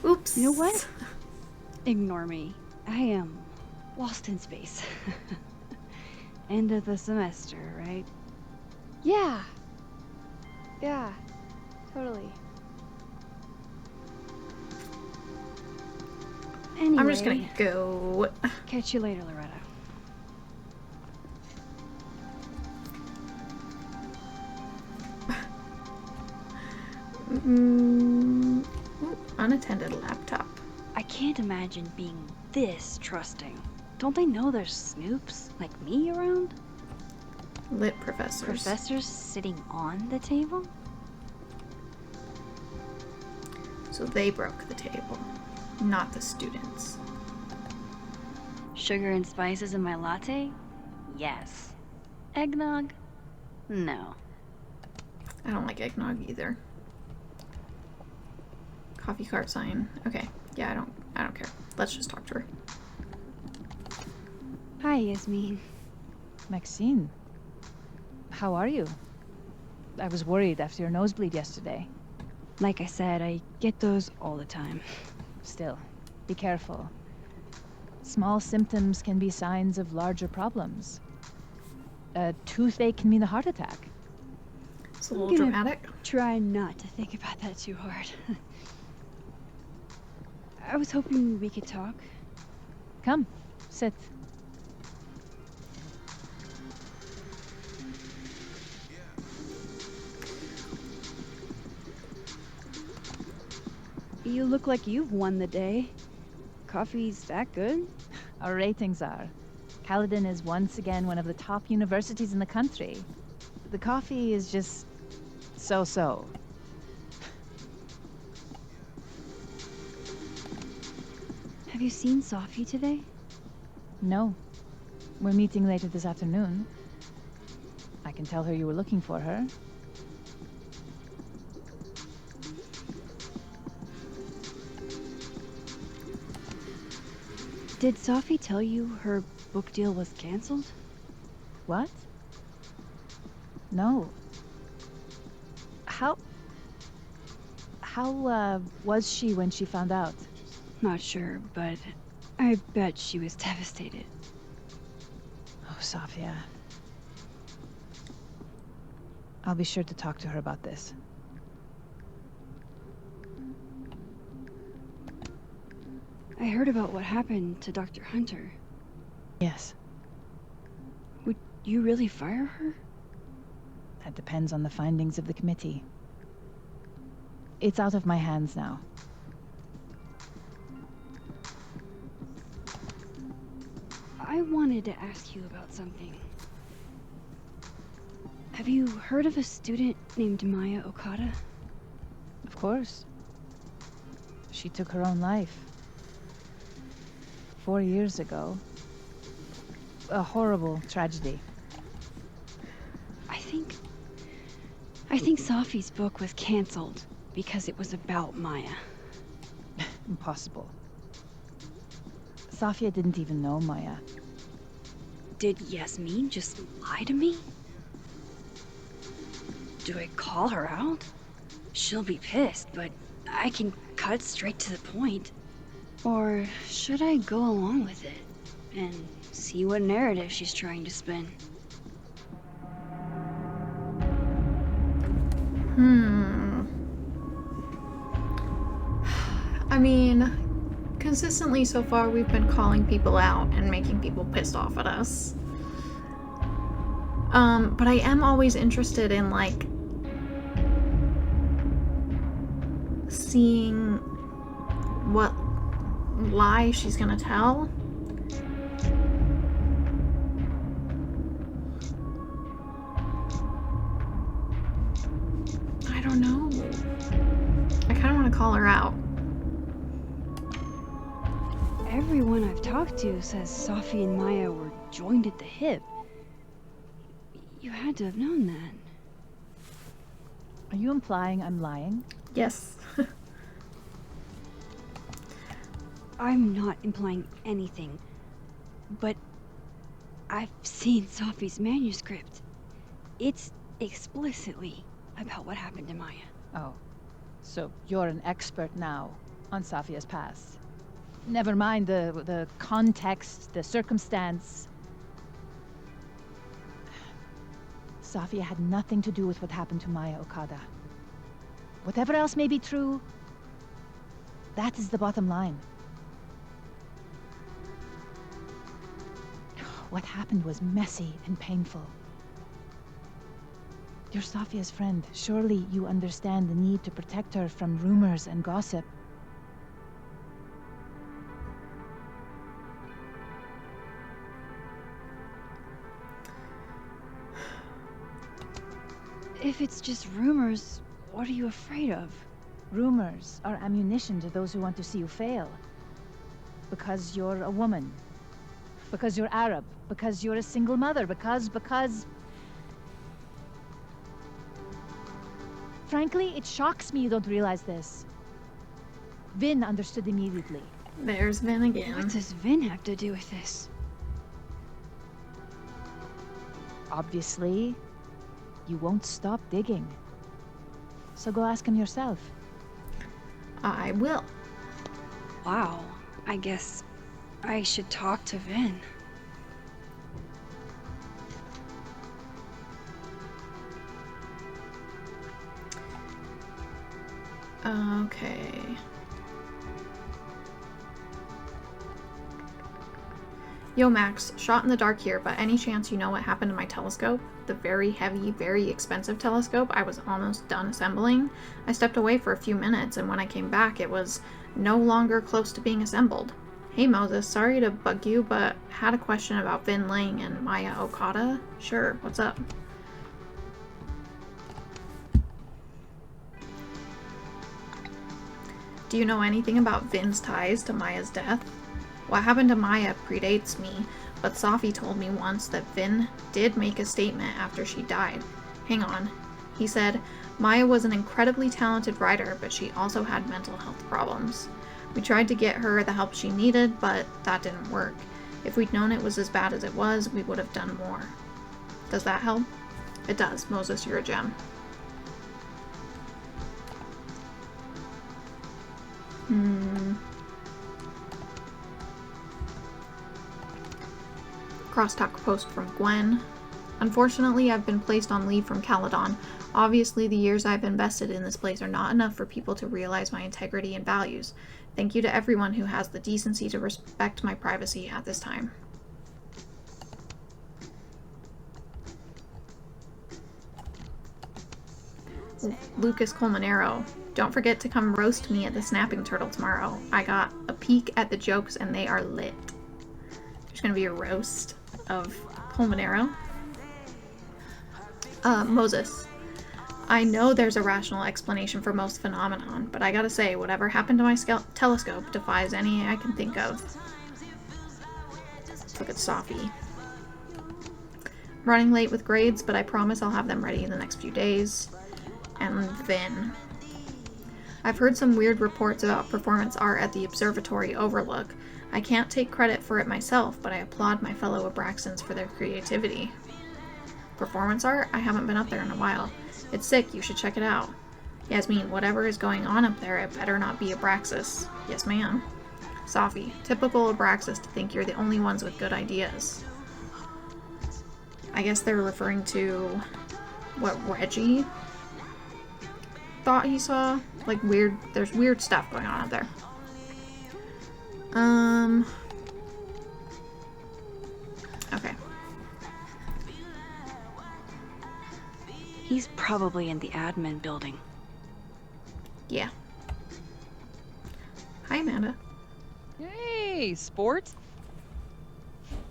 Oops. You know what? Ignore me. I am lost in space. End of the semester, right? Yeah. Yeah, totally. Anyway, I'm just gonna go. Catch you later, Loretta. Ooh, unattended laptop. I can't imagine being this trusting. Don't they know there's snoops like me around? Lit professors. Professors sitting on the table? So they broke the table, not the students. Sugar and spices in my latte? Yes. Eggnog? No. I don't like eggnog either. Coffee cart sign. Okay. Yeah, I don't care. Let's just talk to her. Hi, Yasmin. Maxine, how are you? I was worried after your nosebleed yesterday. Like I said, I get those all the time. Still, be careful. Small symptoms can be signs of larger problems. A toothache can mean a heart attack. It's a little dramatic. Try not to think about that too hard. I was hoping we could talk. Come, sit. You look like you've won the day. Coffee's that good? Our ratings are. Caledon is once again one of the top universities in the country. The coffee is just so-so. Have you seen Safi today? No. We're meeting later this afternoon. I can tell her you were looking for her. Did Safi tell you her book deal was canceled? What? No. How was she when she found out? Not sure, but I bet she was devastated. Oh, Safia. I'll be sure to talk to her about this. I heard about what happened to Dr. Hunter. Yes. Would you really fire her? That depends on the findings of the committee. It's out of my hands now. I wanted to ask you about something. Have you heard of a student named Maya Okada? Of course. She took her own life. 4 years ago. A horrible tragedy. I think Safi's book was canceled because it was about Maya. Impossible. Safia didn't even know Maya. Did Yasmin just lie to me? Do I call her out? She'll be pissed, but I can cut straight to the point. Or should I go along with it and see what narrative she's trying to spin? I mean, consistently so far we've been calling people out and making people pissed off at us. But I am always interested in, like, seeing what lie she's gonna tell. I don't know. I kind of want to call her out. Everyone I've talked to says Safi and Maya were joined at the hip. You had to have known that. Are you implying I'm lying? Yes. I'm not implying anything, but I've seen Safi's manuscript. It's explicitly about what happened to Maya. Oh, so you're an expert now on Safia's past. Never mind the context, the circumstance. Safia had nothing to do with what happened to Maya Okada. Whatever else may be true, that is the bottom line. What happened was messy and painful. You're Safia's friend. Surely you understand the need to protect her from rumors and gossip. If it's just rumors, what are you afraid of? Rumors are ammunition to those who want to see you fail. Because you're a woman. Because you're Arab. Because you're a single mother. Because... Frankly, it shocks me you don't realize this. Vin understood immediately. There's Vin again. What does Vin have to do with this? Obviously, you won't stop digging. So go ask him yourself. I will. Wow, I guess I should talk to Vin. Okay. Yo, Max, shot in the dark here, but any chance you know what happened to my telescope? The very heavy, very expensive telescope I was almost done assembling? I stepped away for a few minutes, and when I came back, it was no longer close to being assembled. Hey, Moses, sorry to bug you, but had a question about Vin Lang and Maya Okada? Sure, what's up? Do you know anything about Vin's ties to Maya's death? What happened to Maya predates me, but Safi told me once that Vin did make a statement after she died. Hang on. He said, Maya was an incredibly talented writer, but she also had mental health problems. We tried to get her the help she needed, but that didn't work. If we'd known it was as bad as it was, we would have done more. Does that help? It does. Moses, you're a gem. Crosstalk post from Gwen. Unfortunately, I've been placed on leave from Caledon. Obviously, the years I've invested in this place are not enough for people to realize my integrity and values. Thank you to everyone who has the decency to respect my privacy at this time. Lucas Colmanero. Don't forget to come roast me at the Snapping Turtle tomorrow. I got a peek at the jokes and they are lit. There's gonna be a roast of Colmanero. Moses. I know there's a rational explanation for most phenomenon, but I gotta say, whatever happened to my telescope defies any I can think of. Let's look at Safi. Running late with grades, but I promise I'll have them ready in the next few days. And Vin. I've heard some weird reports about performance art at the observatory overlook. I can't take credit for it myself, but I applaud my fellow Abraxans for their creativity. Performance art? I haven't been up there in a while. It's sick, you should check it out. Yasmin, whatever is going on up there, it better not be Abraxas. Yes, ma'am. Safi, typical Abraxas to think you're the only ones with good ideas. I guess they're referring to what Reggie thought he saw. Like weird, there's weird stuff going on up there. Okay. He's probably in the admin building. Yeah. Hi, Amanda. Hey, sport.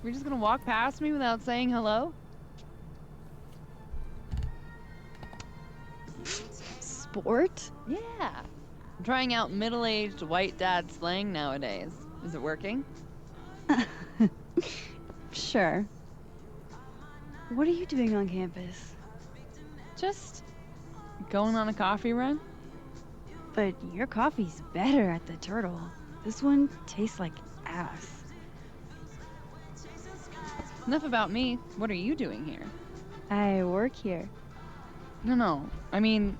You're just gonna walk past me without saying hello? Sport? Yeah. I'm trying out middle-aged white dad slang nowadays. Is it working? Sure. What are you doing on campus? Just going on a coffee run. But your coffee's better at the Turtle. This one tastes like ass. Enough about me. What are you doing here? I work here. No. I mean,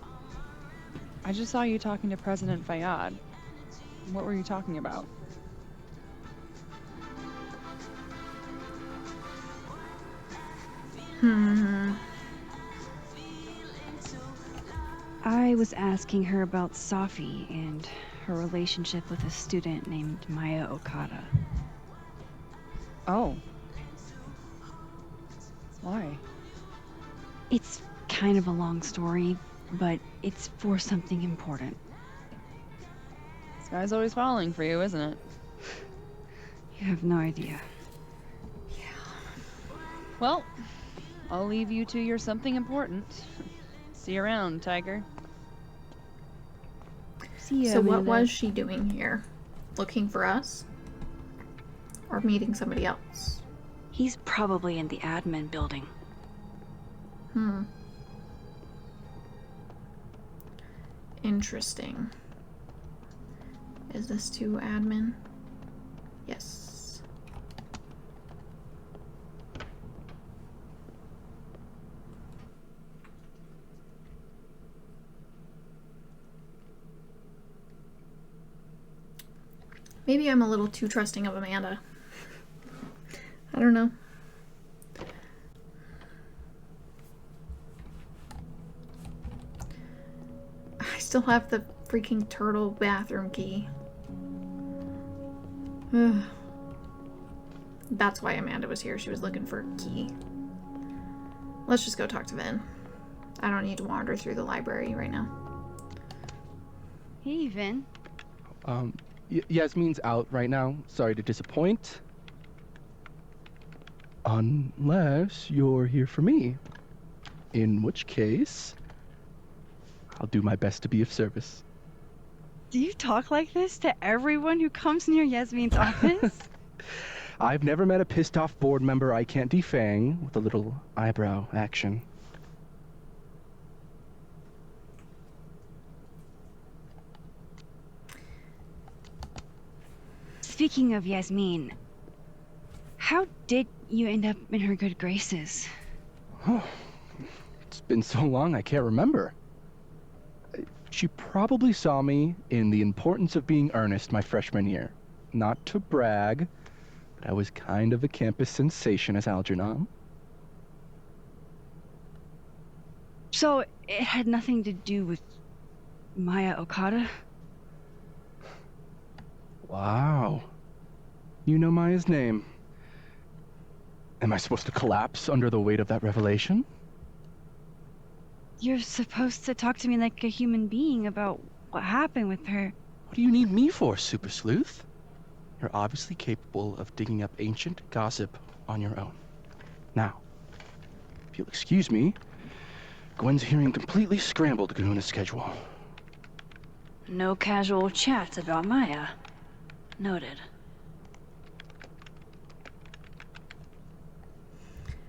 I just saw you talking to President Fayyad. What were you talking about? I was asking her about Safi and her relationship with a student named Maya Okada. Oh. Why? It's kind of a long story, but it's for something important. This guy's always falling for you, isn't it? You have no idea. Well, I'll leave you to your something important. See you around, Tiger. See ya, So what Amanda. was she doing here? Looking for us? Or meeting somebody else? He's probably in the admin building. Interesting. Is this to admin? Yes. Maybe I'm a little too trusting of Amanda. I don't know. I still have the freaking turtle bathroom key. Ugh. That's why Amanda was here. She was looking for a key. Let's just go talk to Vin. I don't need to wander through the library right now. Hey, Vin. Yasmin's out right now. Sorry to disappoint. Unless you're here for me. In which case, I'll do my best to be of service. Do you talk like this to everyone who comes near Yasmin's office? I've never met a pissed off board member I can't defang with a little eyebrow action. Speaking of Yasmin, how did you end up in her good graces? Oh, it's been so long I can't remember. She probably saw me in The Importance of Being Earnest my freshman year. Not to brag, but I was kind of a campus sensation as Algernon. So it had nothing to do with Maya Okada? Wow. You know Maya's name. Am I supposed to collapse under the weight of that revelation? You're supposed to talk to me like a human being about what happened with her. What do you need me for, Super Sleuth? You're obviously capable of digging up ancient gossip on your own. Now, if you'll excuse me, Gwen's hearing completely scrambled Kahuna's schedule. No casual chats about Maya. Noted.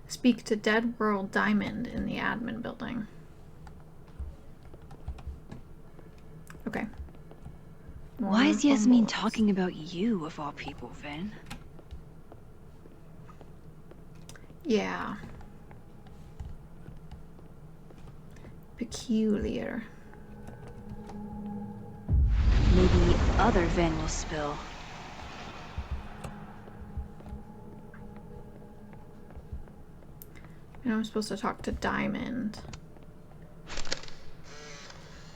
Speak to Dead World Diamond in the admin building. Okay. Why is Yasmin talking about you, of all people, Vin? Yeah. Peculiar. Maybe other Vin will spill. And I'm supposed to talk to Diamond.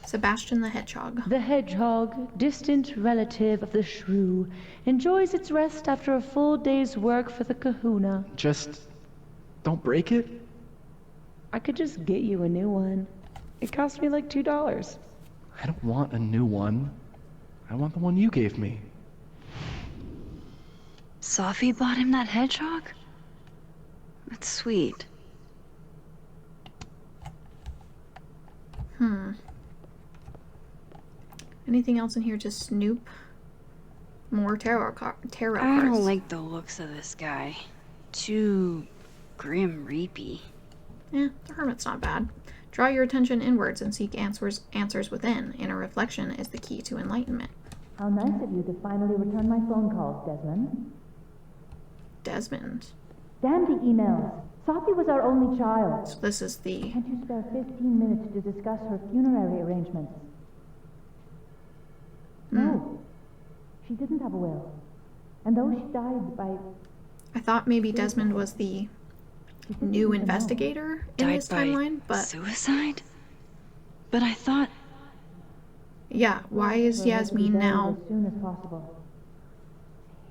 Sebastian the Hedgehog. The hedgehog, distant relative of the shrew, enjoys its rest after a full day's work for the kahuna. Just don't break it? I could just get you a new one. It cost me like $2. I don't want a new one. I want the one you gave me. Sophie bought him that hedgehog? That's sweet. Anything else in here to snoop? More tarot cards. I don't like the looks of this guy. Too grim reapy. Yeah, the Hermit's not bad. Draw your attention inwards and seek answers within. Inner reflection is the key to enlightenment. How nice of you to finally return my phone calls, Desmond. Desmond. Damn the emails. Sophie was our only child. So this is the... Can't you spare 15 minutes to discuss her funerary arrangements? No. She didn't have a will. And though she died by... I thought maybe Desmond was the new investigator in this timeline, but... Suicide? But I thought... Yeah, why is Yasmin now... As soon as possible.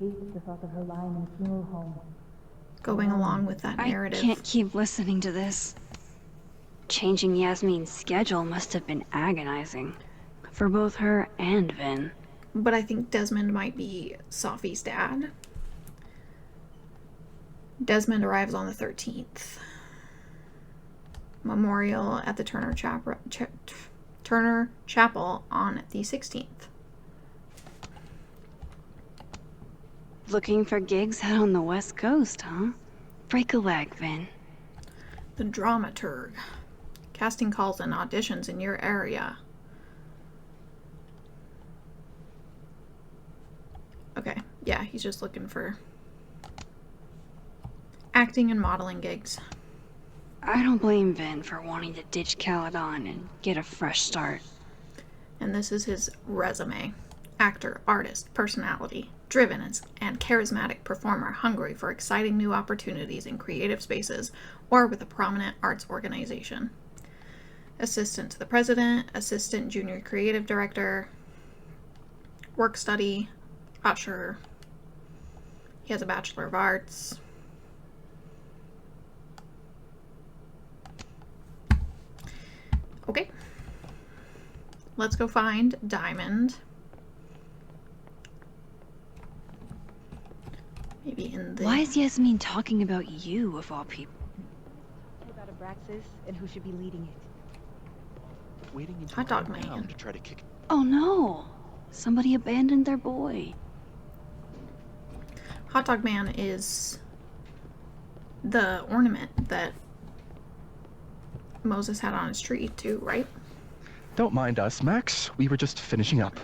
I hate the thought of her lying in a funeral home. Going along with that narrative. I can't keep listening to this. Changing Yasmin's schedule must have been agonizing. For both her and Vin. But I think Desmond might be Sophie's dad. Desmond arrives on the 13th. Memorial at the Turner Chapel on the 16th. Looking for gigs out on the West Coast, huh? Break a leg, Vin. The Dramaturg. Casting calls and auditions in your area. Okay, yeah, he's just looking for acting and modeling gigs. I don't blame Vin for wanting to ditch Caledon and get a fresh start. And this is his resume. actor, artist, personality, driven and charismatic performer, hungry for exciting new opportunities in creative spaces or with a prominent arts organization. Assistant to the president, assistant junior creative director, work study, usher. He has a Bachelor of Arts. Okay. Let's go find Diamond. Maybe in the... Why is Yasmin talking about you, of all people? About Abraxas and who should be leading it. Waiting until Hot dog I'm man. down to try to kick. Oh no! Somebody abandoned their boy. Hot Dog Man is the ornament that Moses had on his tree too, right? Don't mind us, Max. We were just finishing up.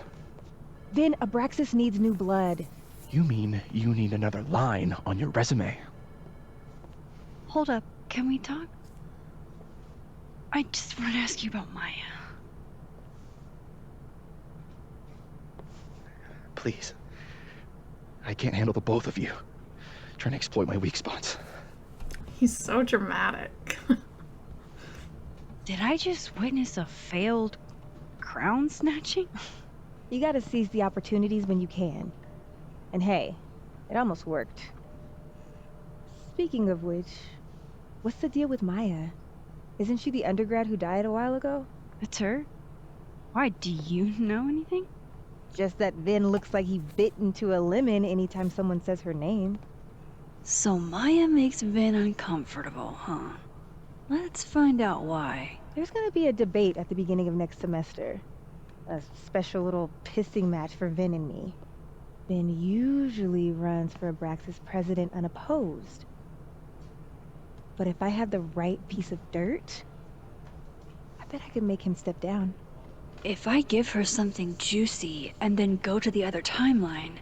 Then Abraxas needs new blood. You mean you need another line on your resume? Hold up, can we talk? I just wanted to ask you about Maya. Please. I can't handle the both of you. Trying to exploit my weak spots. He's so dramatic. Did I just witness a failed crown snatching? You gotta seize the opportunities when you can. And hey, it almost worked. Speaking of which, what's the deal with Maya? Isn't she the undergrad who died a while ago? It's her? Why, do you know anything? Just that Vin looks like he bit into a lemon anytime someone says her name. So Maya makes Vin uncomfortable, huh? Let's find out why. There's gonna be a debate at the beginning of next semester. A special little pissing match for Vin and me. Vin usually runs for Abraxas president unopposed. But if I had the right piece of dirt, I bet I could make him step down. If I give her something juicy and then go to the other timeline,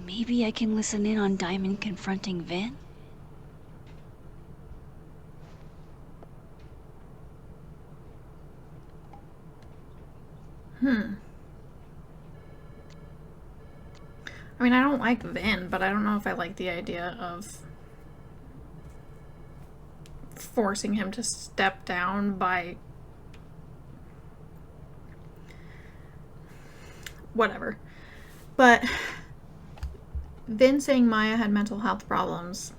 maybe I can listen in on Diamond confronting Vin? I mean, I don't like Vin, but I don't know if I like the idea of forcing him to step down by whatever. But Vin saying Maya had mental health problems,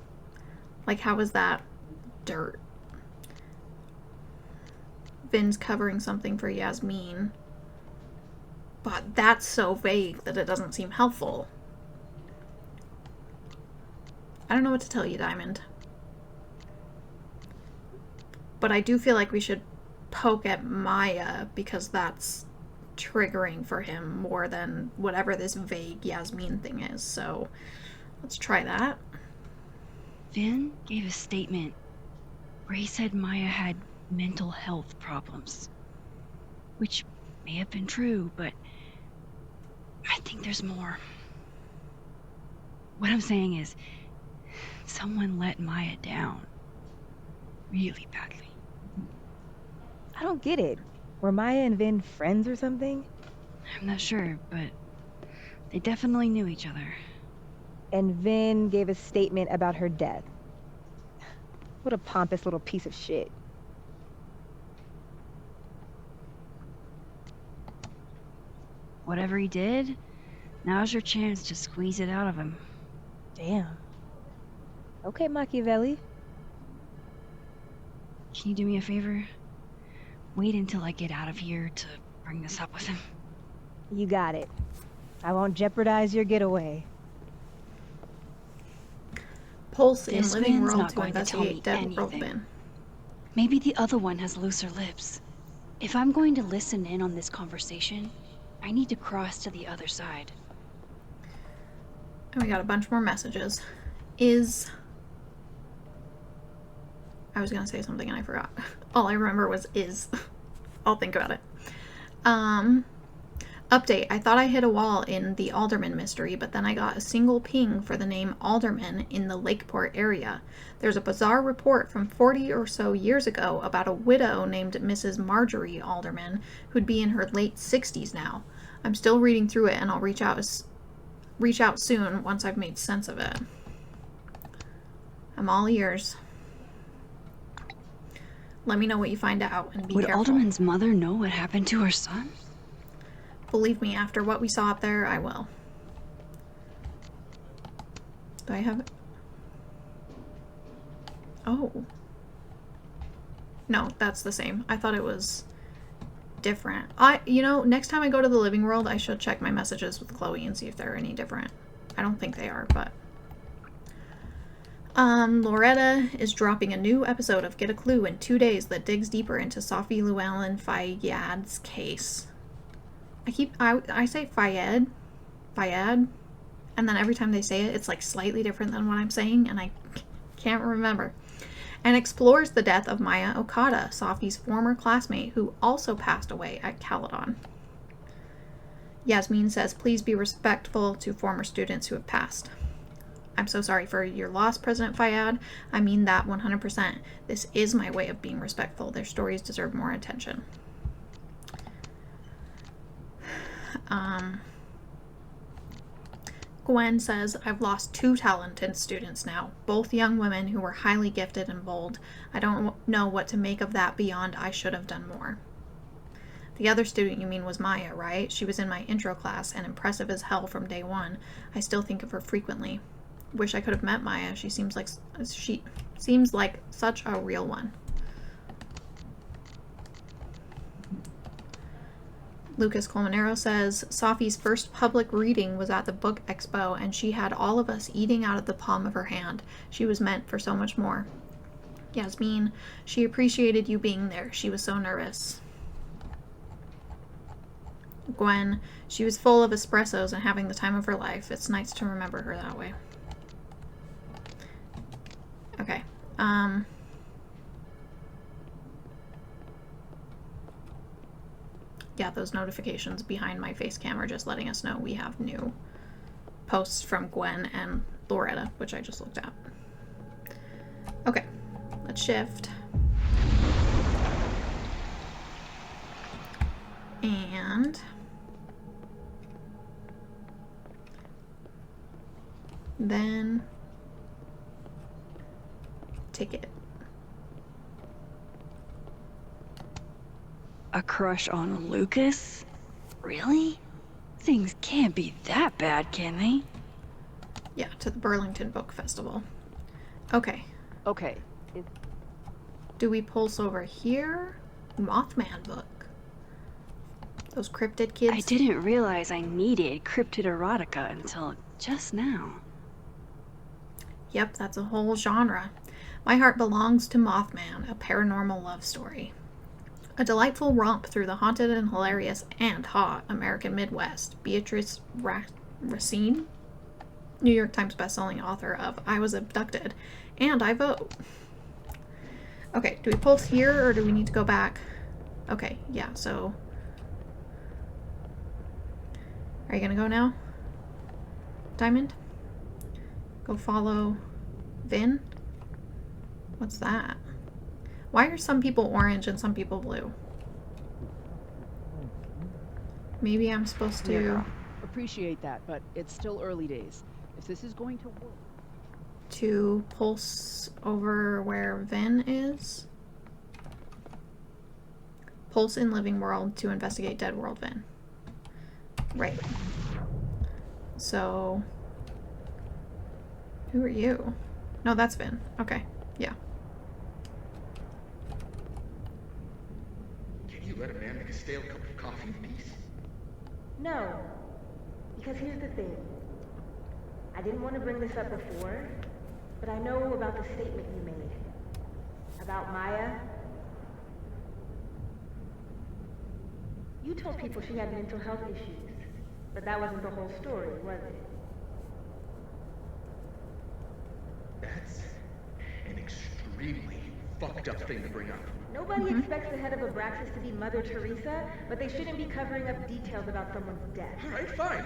like, how is that dirt? Vin's covering something for Yasmin, but that's so vague that it doesn't seem helpful. I don't know what to tell you, Diamond. But I do feel like we should poke at Maya because that's triggering for him more than whatever this vague Yasmin thing is. So let's try that. Vin gave a statement where he said Maya had mental health problems, which may have been true, but I think there's more. What I'm saying is, someone let Maya down really badly. I don't get it. Were Maya and Vin friends or something? I'm not sure, but they definitely knew each other. And Vin gave a statement about her death. What a pompous little piece of shit. Whatever he did, now's your chance to squeeze it out of him. Damn. Okay, Machiavelli. Can you do me a favor? Wait until I get out of here to bring this up with him. You got it. I won't jeopardize your getaway. Pulse in This living Vin's world not to going to tell me investigate dead world anything. Vin. Maybe the other one has looser lips. If I'm going to listen in on this conversation, I need to cross to the other side. And we got a bunch more messages. I was gonna say something and I forgot. All I remember was is. I'll think about it. Update. I thought I hit a wall in the Alderman mystery, but then I got a single ping for the name Alderman in the Lakeport area. There's a bizarre report from 40 or so years ago about a widow named Mrs. Marjorie Alderman, who'd be in her late 60s now. I'm still reading through it, and I'll reach out soon once I've made sense of it. I'm all ears. Let me know what you find out, and be Would careful. Alderman's mother know what happened to her son? Believe me, after what we saw up there, I will. Do I have it? Oh. No, that's the same. I thought it was different. You know, next time I go to the living world, I should check my messages with Chloe and see if they're any different. I don't think they are, but... Loretta is dropping a new episode of Get a Clue in 2 days that digs deeper into Sophie Llewellyn Fayyad's case. I say Fayyad, and then every time they say it, it's like slightly different than what I'm saying, and I can't remember. And explores the death of Maya Okada, Sophie's former classmate, who also passed away at Caledon. Yasmin says, please be respectful to former students who have passed. I'm so sorry for your loss, President Fayyad. I mean that 100%. This is my way of being respectful. Their stories deserve more attention. Gwen says, I've lost 2 talented students now, both young women who were highly gifted and bold. I don't know what to make of that beyond I should have done more. The other student you mean was Maya, right? She was in my intro class and impressive as hell from day one. I still think of her frequently. Wish I could have met Maya. She seems like such a real one. Lucas Colmenero says, Sophie's first public reading was at the book expo, and she had all of us eating out of the palm of her hand. She was meant for so much more. Yasmin, she appreciated you being there. She was so nervous. Gwen, she was full of espressos and having the time of her life. It's nice to remember her that way. Okay. Yeah, those notifications behind my face cam are just letting us know we have new posts from Gwen and Loretta, which I just looked at. Okay, let's shift. And then ticket. A crush on Lucas? Really? Things can't be that bad, can they? Yeah, to the Burlington Book Festival. Okay. Okay. Do we pulse over here? Mothman book. Those cryptid kids. I didn't realize I needed cryptid erotica until just now. Yep, that's a whole genre. My Heart Belongs to Mothman, a paranormal love story. A delightful romp through the haunted and hilarious and hot American Midwest. Beatrice Racine, New York Times bestselling author of I Was Abducted and I Vote. Okay, do we pulse here or do we need to go back? Okay, yeah, so... Are you gonna go now? Diamond? Go follow Vin? What's that? Why are some people orange and some people blue? Maybe I'm supposed to... Yeah, girl. Appreciate that, but it's still early days. If this is going to work... To pulse over where Vin is? Pulse in Living World to investigate Dead World Vin. Right. So... Who are you? No, that's Vin. Okay. Yeah. Can you let a man make a stale cup of coffee in peace? No. Because here's the thing. I didn't want to bring this up before, but I know about the statement you made. About Maya. You told people she had mental health issues, but that wasn't the whole story, was it? That's an extremely fucked up thing to bring up. Nobody expects the head of Abraxas to be Mother Teresa, but they shouldn't be covering up details about someone's death. Alright, fine.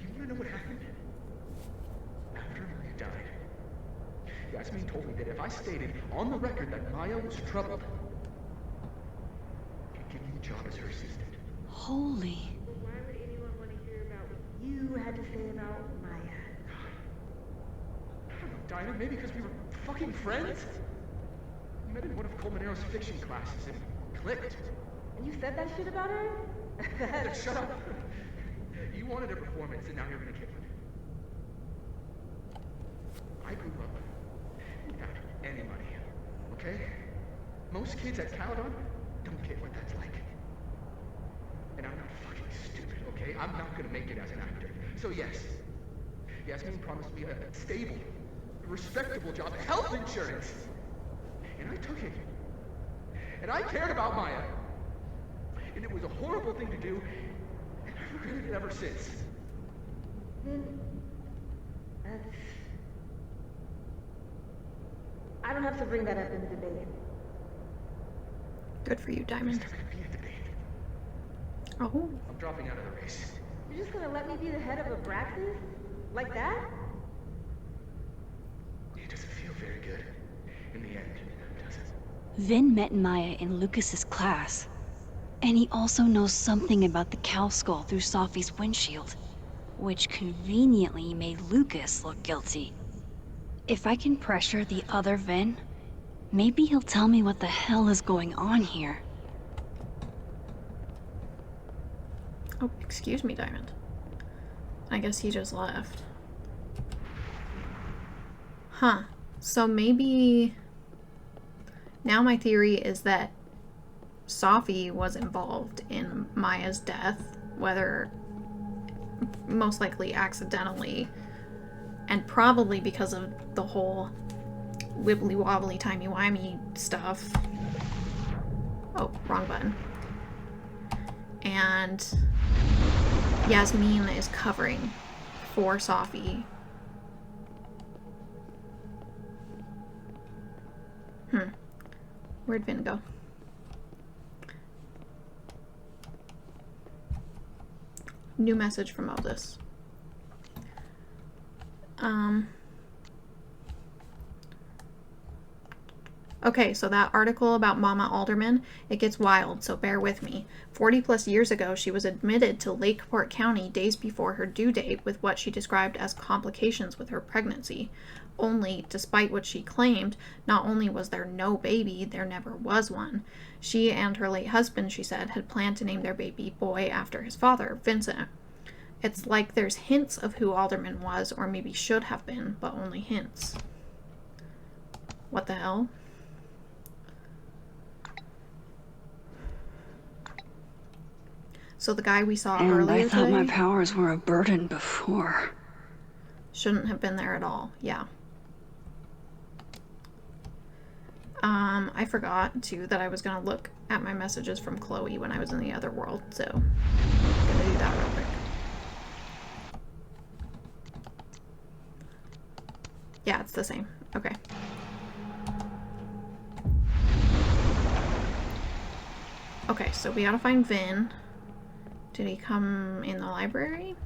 You wanna know what happened? After Maria died, Yasmin told me that if I stated on the record that Maya was troubled, he'd give me the job as her assistant. Holy. you had to say about Maya? I don't know, Diamond, maybe because we were fucking friends? We met in one of Colmenaro's fiction classes and it clicked. And you said that shit about her? Shut up. You wanted a performance and now you're gonna give it. I grew up without any money, okay? Most kids at Caledon don't get what that's like. And I'm not fucking stupid, okay? I'm not gonna make it as an actor. So yes, Yasmin promised me a stable, respectable job, health insurance. And I took it. And I cared about Maya. And it was a horrible thing to do, and I've regretted it ever since. I don't have to bring that up in the debate. Good for you, Diamond. Oh. I'm dropping out of the race. You're just gonna let me be the head of Abraxas? Like that? It doesn't feel very good. In the end, does it? Vin met Maya in Lucas's class. And he also knows something about the cow skull through Sophie's windshield, which conveniently made Lucas look guilty. If I can pressure the other Vin, maybe he'll tell me what the hell is going on here. Oh, excuse me, Diamond. I guess he just left. Huh. So maybe... Now my theory is that Sophie was involved in Maya's death, whether most likely accidentally, and probably because of the whole wibbly wobbly timey wimey stuff. Oh, wrong button. And Yasmin is covering for Sophie. Where'd Vin go? New message from Aldous. Okay, so that article about Mama Alderman, it gets wild, so bear with me. 40 plus years ago, she was admitted to Lakeport County days before her due date with what she described as complications with her pregnancy. Only, despite what she claimed, not only was there no baby, there never was one. She and her late husband, she said, had planned to name their baby boy after his father, Vincent. It's like there's hints of who Alderman was, or maybe should have been, but only hints. What the hell? So the guy we saw earlier I thought today my powers were a burden before. shouldn't have been there at all. Yeah. I forgot too that I was gonna look at my messages from Chloe when I was in the other world, so I'm gonna do that real quick. Yeah, it's the same. Okay. Okay, so we gotta find Vin. Did he come in the library?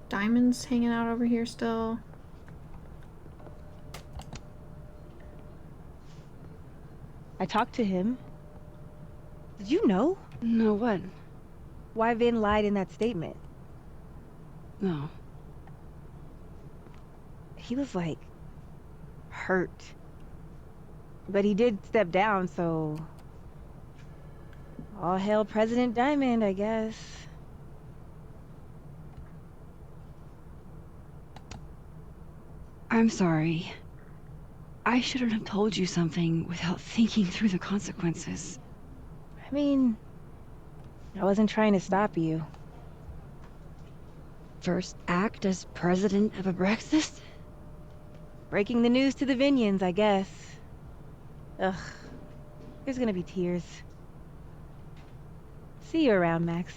Diamond's hanging out over here still. I talked to him. Did you know? No, what? Why Vin lied in that statement. No. He was like hurt. But he did step down, so all hail President Diamond, I guess. I'm sorry. I shouldn't have told you something without thinking through the consequences. I mean, I wasn't trying to stop you. First act as president of Abraxas? Breaking the news to the Vinians, I guess. Ugh. There's gonna be tears. See you around, Max.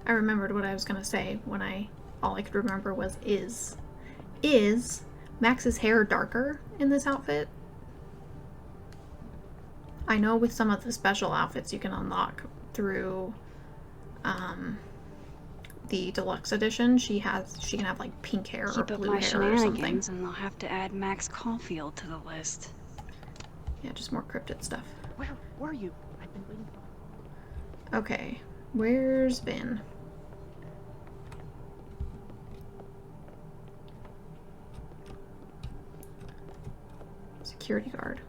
I remembered what I was gonna say when all I could remember was is. Is Max's hair darker in this outfit? I know with some of the special outfits you can unlock through the deluxe edition, she can have like pink hair or Keep up blue my hair or something. shenanigans, and they'll have to add Max Caulfield to the list. Yeah, just more cryptid stuff. Where were you? I've been waiting for you. Okay, where's Vin? Security guard.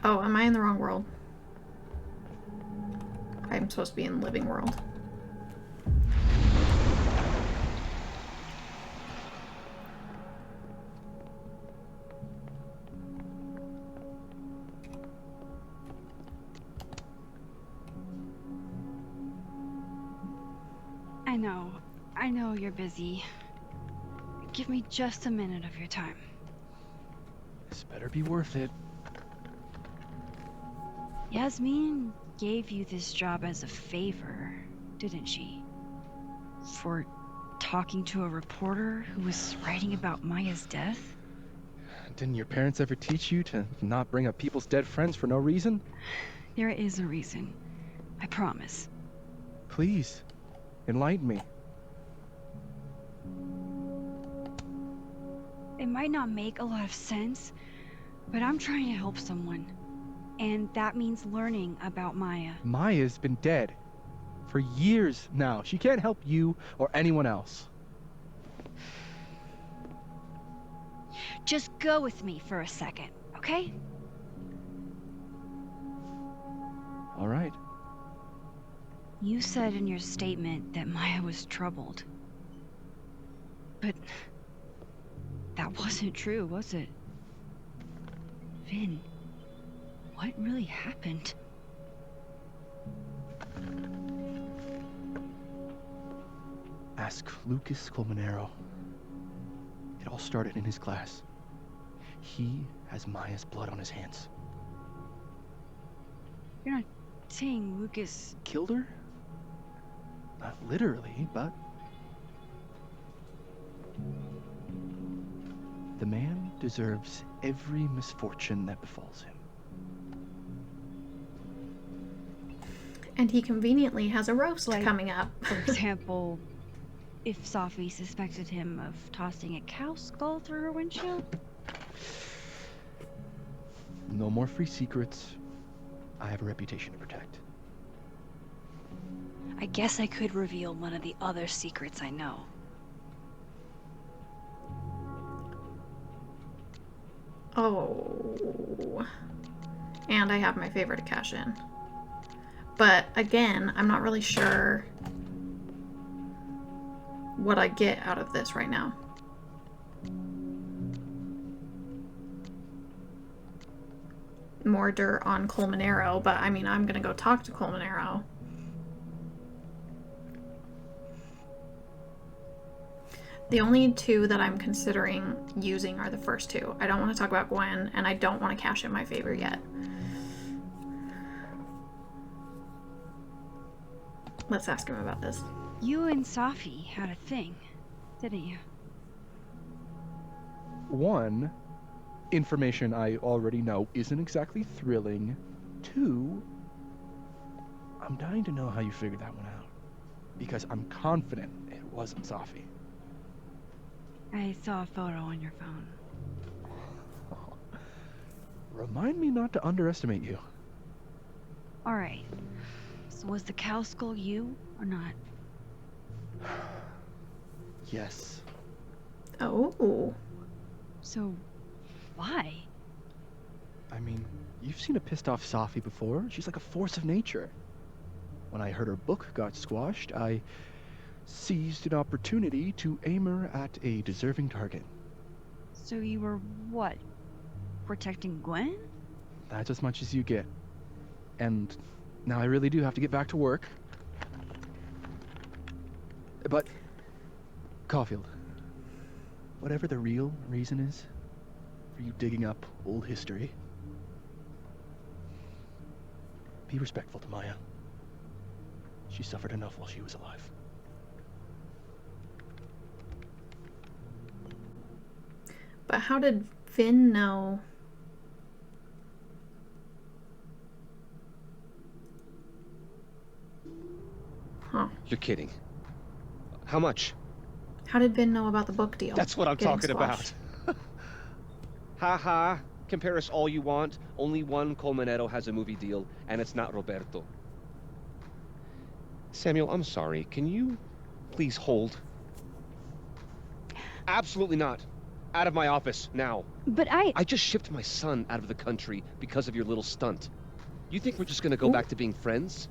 Oh, am I in the wrong world? I'm supposed to be in the living world. I know you're busy. Give me just a minute of your time. This better be worth it. Yasmin gave you this job as a favor, didn't she? For talking to a reporter who was writing about Maya's death? Didn't your parents ever teach you to not bring up people's dead friends for no reason? There is a reason. I promise. Please, enlighten me. It might not make a lot of sense, but I'm trying to help someone. And that means learning about Maya. Maya's been dead for years now. She can't help you or anyone else. Just go with me for a second, okay? All right. You said in your statement that Maya was troubled. But that wasn't true, was it? Vin, what really happened? Ask Lucas Colmenero. It all started in his class. He has Maya's blood on his hands. You're not saying Lucas Killed her? Not literally, but... The man deserves every misfortune that befalls him. And he conveniently has a roast coming up. For example, if Safi suspected him of tossing a cow skull through her windshield? No more free secrets. I have a reputation to protect. I guess I could reveal one of the other secrets I know. Oh. And I have my favorite to cash in. But again, I'm not really sure what I get out of this right now. More dirt on Colmenero, but I mean, I'm gonna go talk to Colmenero. The only two that I'm considering using are the first two. I don't want to talk about Gwen, and I don't want to cash in my favor yet. Let's ask him about this. You and Safi had a thing, didn't you? One, information I already know isn't exactly thrilling. Two, I'm dying to know how you figured that one out. Because I'm confident it wasn't Safi. I saw a photo on your phone. Remind me not to underestimate you. Alright. So was the cow skull you, or not? Yes. Oh. So, why? I mean, you've seen a pissed off Safi before. She's like a force of nature. When I heard her book got squashed, I seized an opportunity to aim her at a deserving target. So you were, what? Protecting Gwen? That's as much as you get. And now I really do have to get back to work. But, Caulfield, whatever the real reason is for you digging up old history, be respectful to Maya. She suffered enough while she was alive. But how did Finn know You're kidding. How much? How did Vin know about the book deal? That's what I'm getting talking squashed? about. Ha ha. Compare us all you want. Only one Colmenero has a movie deal, and it's not Roberto. Samuel, I'm sorry. Can you please hold? Absolutely not. Out of my office, now. But I just shipped my son out of the country because of your little stunt. You think we're just gonna go back to being friends?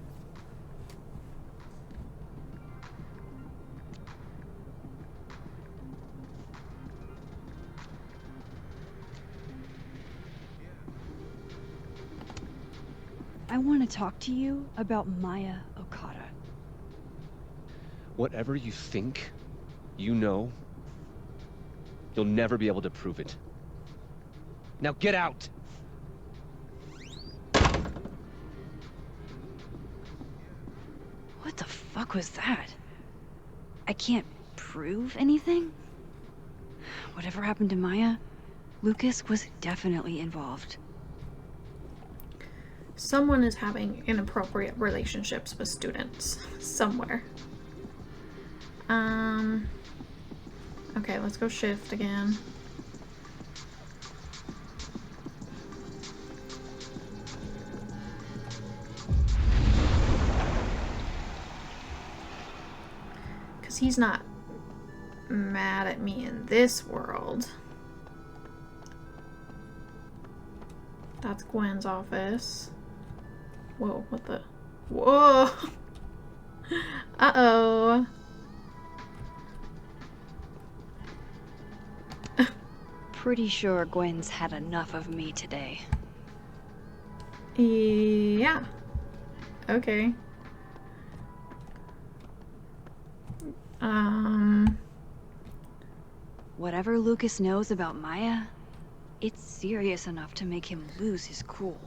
I want to talk to you about Maya Okada. Whatever you think, you know, you'll never be able to prove it. Now get out! What the fuck was that? I can't prove anything? Whatever happened to Maya, Lucas was definitely involved. Someone is having inappropriate relationships with students somewhere. Okay, let's go shift again. Because he's not mad at me in this world. That's Gwen's office. Whoa, what the? Whoa! Uh-oh. Pretty sure Gwen's had enough of me today. Yeah. Okay. Whatever Lucas knows about Maya, it's serious enough to make him lose his cool.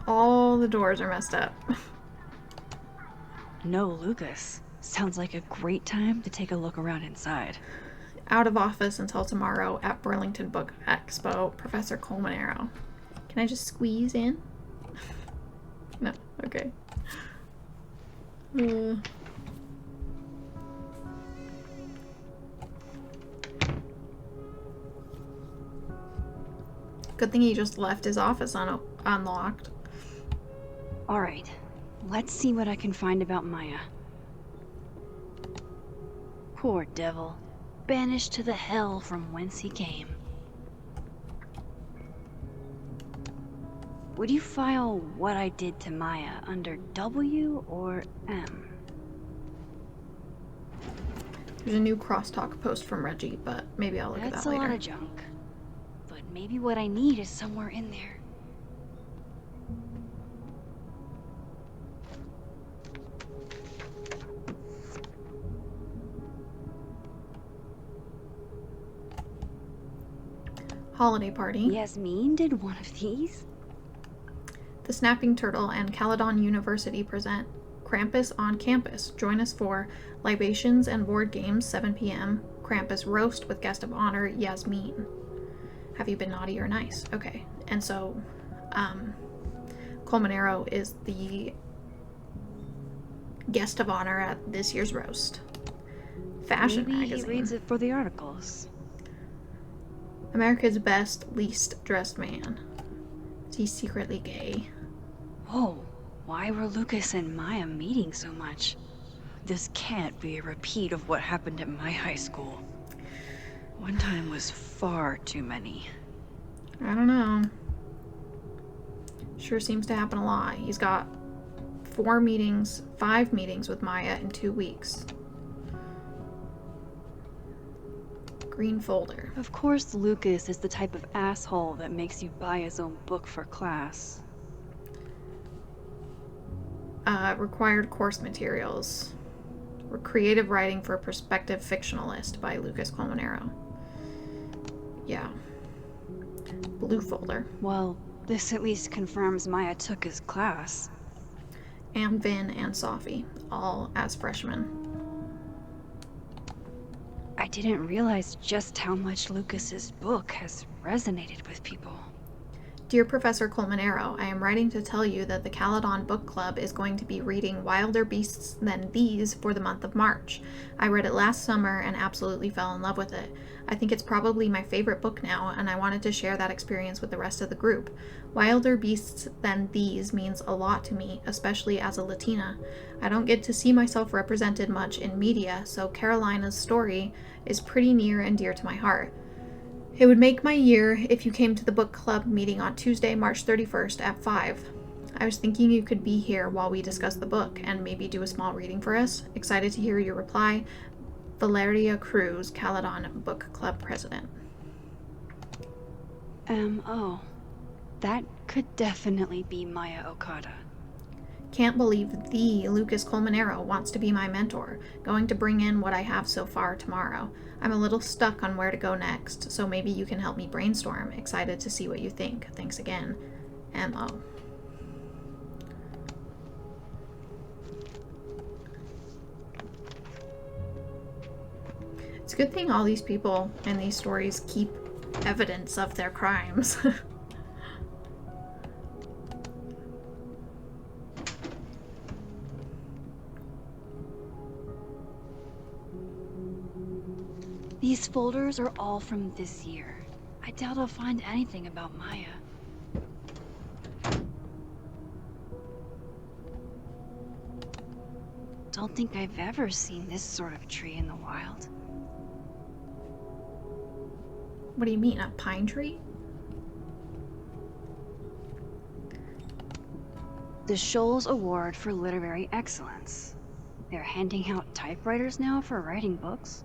All the doors are messed up. No, Lucas. Sounds like a great time to take a look around inside. Out of office until tomorrow at Burlington Book Expo, Professor Colmenero. Can I just squeeze in? No, okay. Good thing he just left his office unlocked. Alright, let's see what I can find about Maya. Poor devil. Banished to the hell from whence he came. Would you file what I did to Maya under W or M? There's a new crosstalk post from Reggie, but maybe I'll look at That's that later. a lot of junk. But maybe what I need is somewhere in there. Holiday party. Yasmin did one of these? The Snapping Turtle and Caledon University present Krampus on Campus. Join us for libations and board games, 7 p.m. Krampus roast with guest of honor Yasmin. Have you been naughty or nice? Okay. And so, Colmenero is the guest of honor at this year's roast. Fashion Maybe magazine. he reads it for the articles. America's best least dressed man. Is he secretly gay? Whoa, why were Lucas and Maya meeting so much? This can't be a repeat of what happened at my high school. One time was far too many. I don't know. Sure seems to happen a lot. He's got 5 meetings with Maya in 2 weeks. Green folder. Of course Lucas is the type of asshole that makes you buy his own book for class. Required course materials. Creative writing for a prospective fictionalist by Lucas Colmenero. Yeah. Blue folder. Well, this at least confirms Maya took his class. And Vin and Sophie, all as freshmen. I didn't realize just how much Lucas's book has resonated with people. Dear Professor Colmenero, I am writing to tell you that the Caledon Book Club is going to be reading Wilder Beasts Than These for the month of March. I read it last summer and absolutely fell in love with it. I think it's probably my favorite book now, and I wanted to share that experience with the rest of the group. Wilder Beasts Than These means a lot to me, especially as a Latina. I don't get to see myself represented much in media, so Carolina's story is pretty near and dear to my heart. It would make my year if you came to the book club meeting on Tuesday, March 31st at 5. I was thinking you could be here while we discuss the book and maybe do a small reading for us. Excited to hear your reply. Valeria Cruz, Caledon Book Club President. Oh. That could definitely be Maya Okada. Can't believe the Lucas Colmenero wants to be my mentor. Going to bring in what I have so far tomorrow. I'm a little stuck on where to go next, so maybe you can help me brainstorm. Excited to see what you think. Thanks again. M.O. It's a good thing all these people in these stories keep evidence of their crimes. These folders are all from this year. I doubt I'll find anything about Maya. Don't think I've ever seen this sort of tree in the wild. What do you mean, a pine tree? The Shoals Award for Literary Excellence. They're handing out typewriters now for writing books.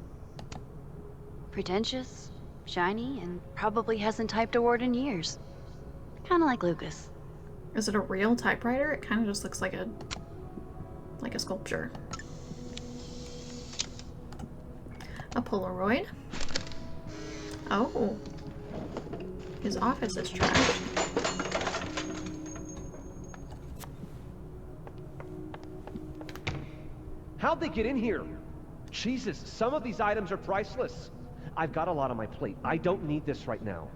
Pretentious, shiny, and probably hasn't typed a word in years. Kinda like Lucas. Is it a real typewriter? It kind of just looks like a sculpture. A Polaroid. Oh. His office is trashed. How'd they get in here? Jesus, some of these items are priceless. I've got a lot on my plate. I don't need this right now.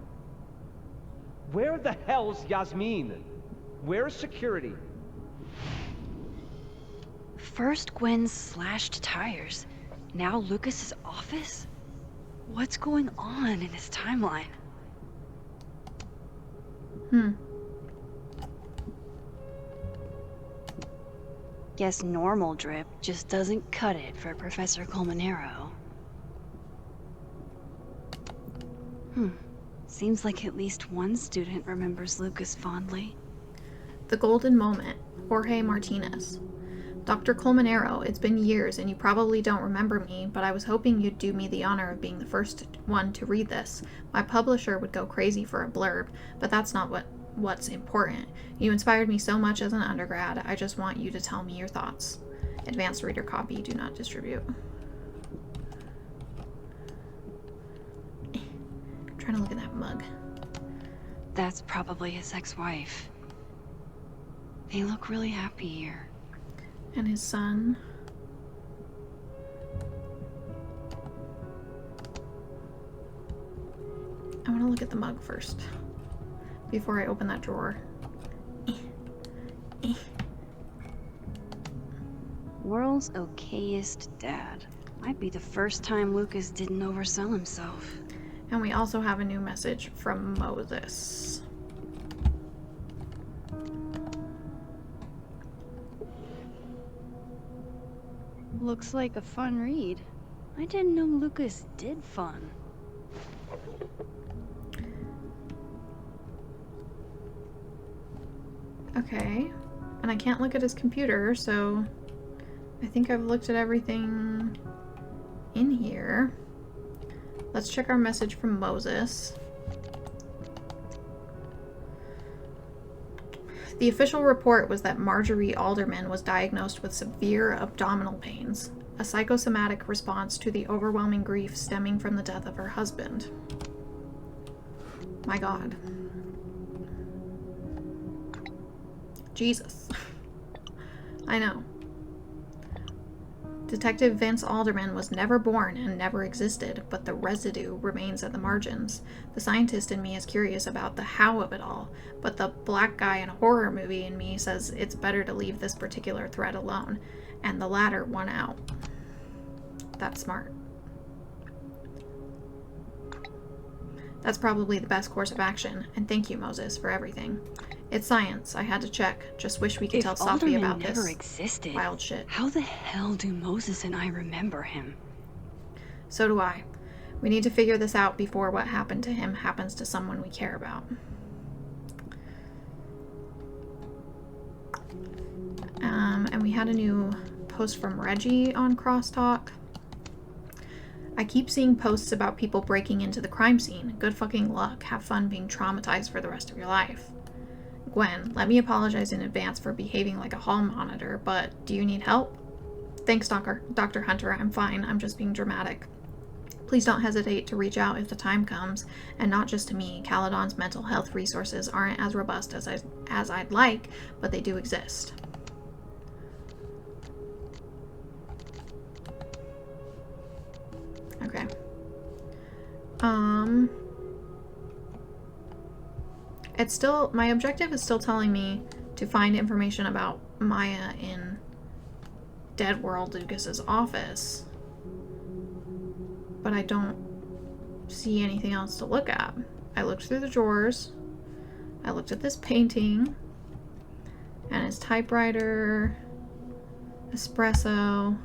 Where the hell's Yasmin? Where's security? First Gwen's slashed tires. Now Lucas's office? What's going on in his timeline? Guess normal drip just doesn't cut it for Professor Colmenero. Seems like at least one student remembers Lucas fondly. The Golden Moment, Jorge Martinez. Dr. Colmenero, it's been years and you probably don't remember me, but I was hoping you'd do me the honor of being the first one to read this. My publisher would go crazy for a blurb, but that's not what's important. You inspired me so much as an undergrad, I just want you to tell me your thoughts. Advanced reader copy, do not distribute. I'm trying to look at that mug. That's probably his ex-wife. They look really happy here. And his son. I want to look at the mug first before I open that drawer. World's okayest dad. Might be the first time Lucas didn't oversell himself. And we also have a new message from Moses. Looks like a fun read. I didn't know Lucas did fun. Okay. And I can't look at his computer, so I think I've looked at everything in here. Let's check our message from Moses. The official report was that Marjorie Alderman was diagnosed with severe abdominal pains, a psychosomatic response to the overwhelming grief stemming from the death of her husband. My God. Jesus. I know. Detective Vince Alderman was never born and never existed, but the residue remains at the margins. The scientist in me is curious about the how of it all, but the black guy in a horror movie in me says it's better to leave this particular thread alone, and the latter won out. That's smart. That's probably the best course of action, and thank you, Moses, for everything. It's science. I had to check. Just wish we could tell Sophie about this existed, wild shit. How the hell do Moses and I remember him? So do I. We need to figure this out before what happened to him happens to someone we care about. And we had a new post from Reggie on Crosstalk. I keep seeing posts about people breaking into the crime scene. Good fucking luck. Have fun being traumatized for the rest of your life. Gwen, let me apologize in advance for behaving like a hall monitor, but do you need help? Thanks, Dr. Hunter. I'm fine. I'm just being dramatic. Please don't hesitate to reach out if the time comes, and not just to me. Caledon's mental health resources aren't as robust as I'd like, but they do exist. Okay. It's still, my objective is still telling me to find information about Maya in Dead World Lucas's office. But I don't see anything else to look at. I looked through the drawers. I looked at this painting. And his typewriter. Espresso.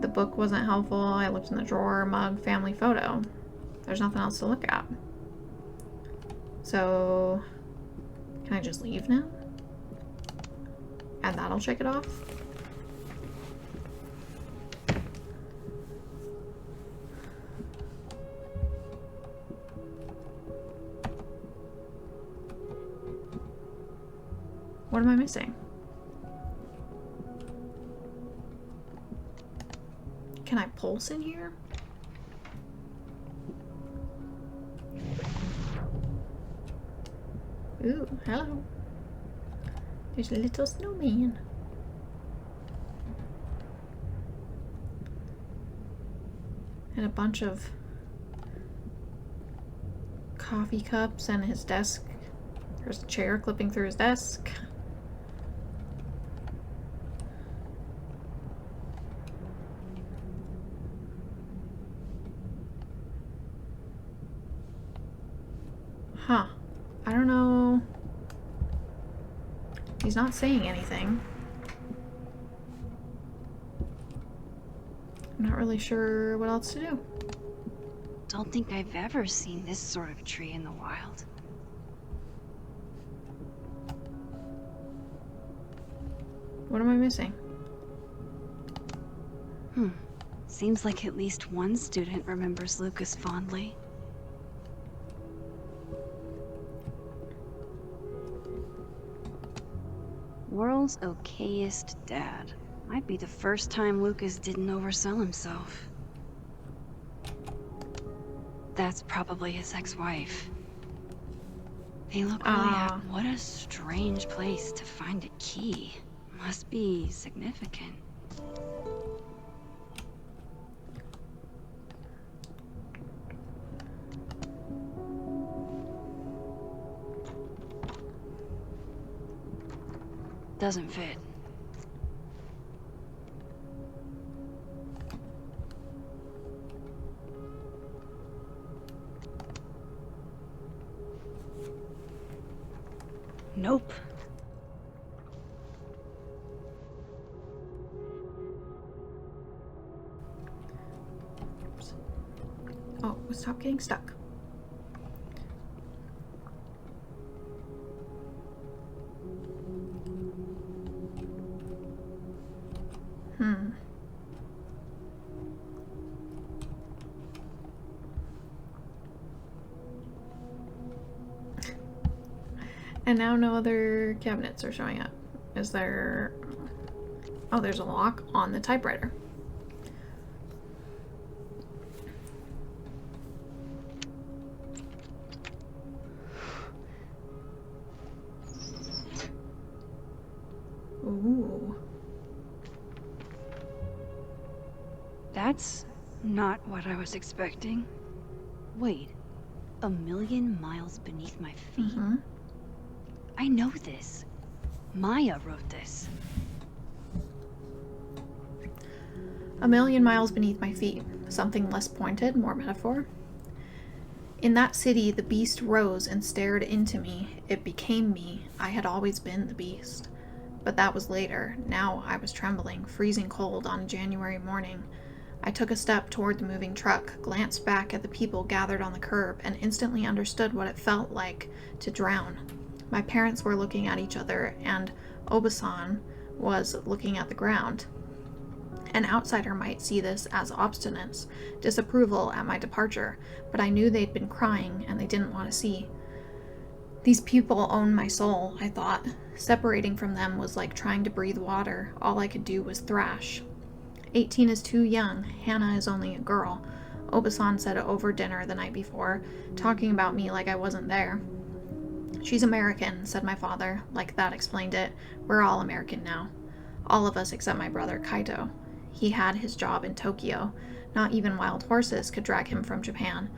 The book wasn't helpful. I looked in the drawer, mug, family photo. There's nothing else to look at. So, can I just leave now? And that'll check it off? What am I missing? Can I pulse in here? Ooh, hello. There's a little snowman. And a bunch of coffee cups and his desk. There's a chair clipping through his desk. Huh. I don't know. He's not saying anything. I'm not really sure what else to do. Don't think I've ever seen this sort of tree in the wild. What am I missing? Seems like at least one student remembers Lucas fondly. World's okayest dad. Might be the first time Lucas didn't oversell himself. That's probably his ex-wife. They look really happy. What a strange place to find a key. Must be significant. Doesn't fit. Nope. Oh, stop getting stuck. And now no other cabinets are showing up. Is there... Oh, there's a lock on the typewriter. Ooh. That's not what I was expecting. Wait, 1,000,000 miles beneath my feet? I know this. Maya wrote this. 1,000,000 miles beneath my feet. Something less pointed, more metaphor. In that city, the beast rose and stared into me. It became me. I had always been the beast. But that was later. Now I was trembling, freezing cold on a January morning. I took a step toward the moving truck, glanced back at the people gathered on the curb, and instantly understood what it felt like to drown. My parents were looking at each other, and Obasan was looking at the ground. An outsider might see this as obstinance, disapproval at my departure, but I knew they'd been crying and they didn't want to see. These people own my soul, I thought. Separating from them was like trying to breathe water. All I could do was thrash. 18 is too young. Hannah is only a girl. Obasan said it over dinner the night before, talking about me like I wasn't there. She's American, said my father. Like that explained it. We're all American now. All of us except my brother, Kaito. He had his job in Tokyo. Not even wild horses could drag him from Japan.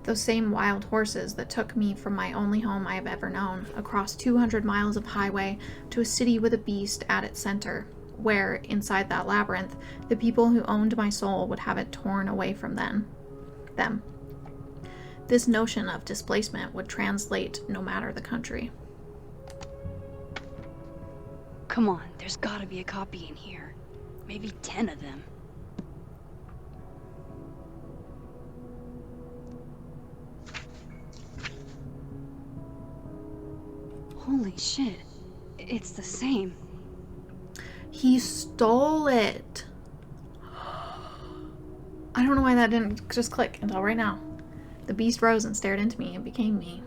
Those same wild horses that took me from my only home I have ever known, across 200 miles of highway to a city with a beast at its center, where, inside that labyrinth, the people who owned my soul would have it torn away from them. This notion of displacement would translate no matter the country. Come on, there's gotta be a copy in here. Maybe 10 of them. Holy shit. It's the same. He stole it. I don't know why that didn't just click until right now. The beast rose and stared into me and became me.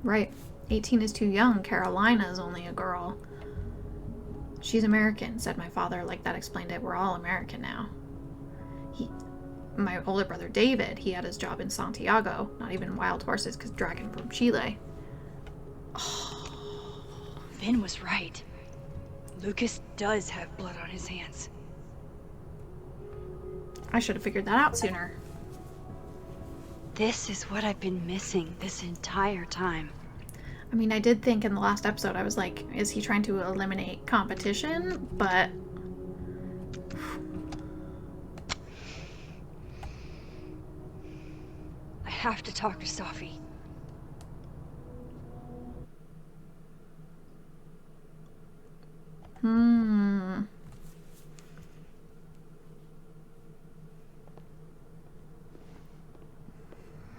Right. 18 is too young. Carolina is only a girl. She's American, said my father, like that explained it. We're all American now. My older brother David, he had his job in Santiago. Not even wild horses could drag him from Chile. Vin was right. Lucas does have blood on his hands. I should have figured that out sooner. This is what I've been missing this entire time. I mean, I did think in the last episode, I was like, is he trying to eliminate competition? But... I have to talk to Safi.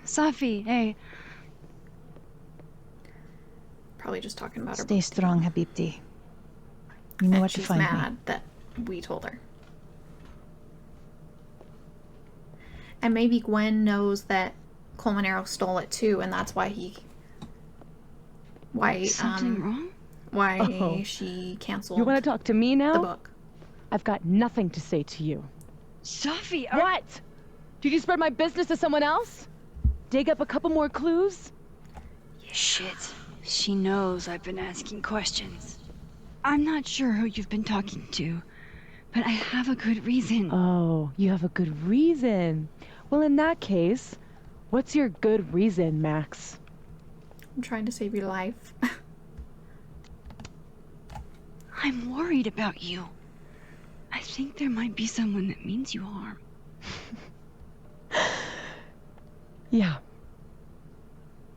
Safi, hey. Probably just talking about her. Stay strong, Habibti. You know what to find me. She's mad that we told her. And maybe Gwen knows that Colmenero stole it too, and that's why Something wrong? Oh. She canceled. You want to talk to me now? The book. I've got nothing to say to you. Safi, What? Did you spread my business to someone else? Dig up a couple more clues? Shit. She knows I've been asking questions. I'm not sure who you've been talking to, but I have a good reason. Oh, you have a good reason. Well, in that case, what's your good reason, Max? I'm trying to save your life. I'm worried about you. I think there might be someone that means you harm. Yeah.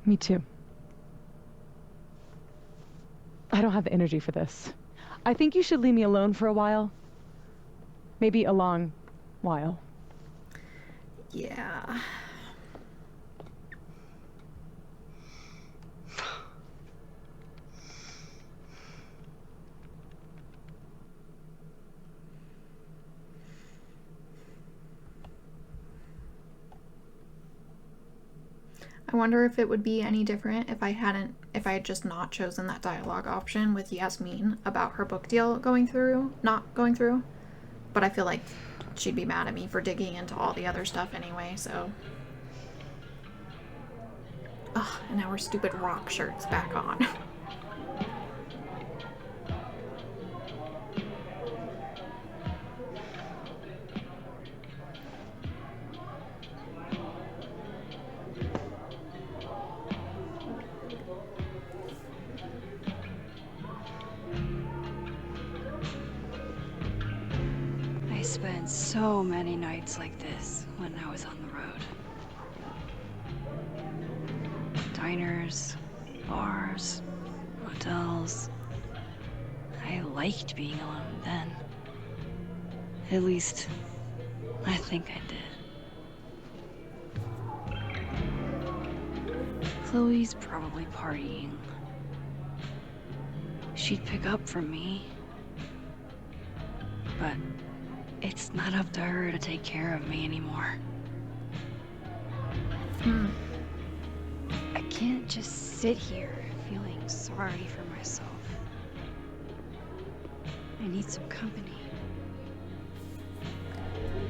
Me too. I don't have the energy for this. I think you should leave me alone for a while. Maybe a long while. Yeah. I wonder if it would be any different if I had just not chosen that dialogue option with Yasmin about her book deal not going through. But I feel like she'd be mad at me for digging into all the other stuff anyway, so. Ugh, and now our stupid rock shirt's back on. spent so many nights like this when I was on the road. Diners, bars, hotels. I liked being alone then. At least, I think I did. Chloe's probably partying. She'd pick up from me. But it's not up to her to take care of me anymore. I can't just sit here feeling sorry for myself. I need some company.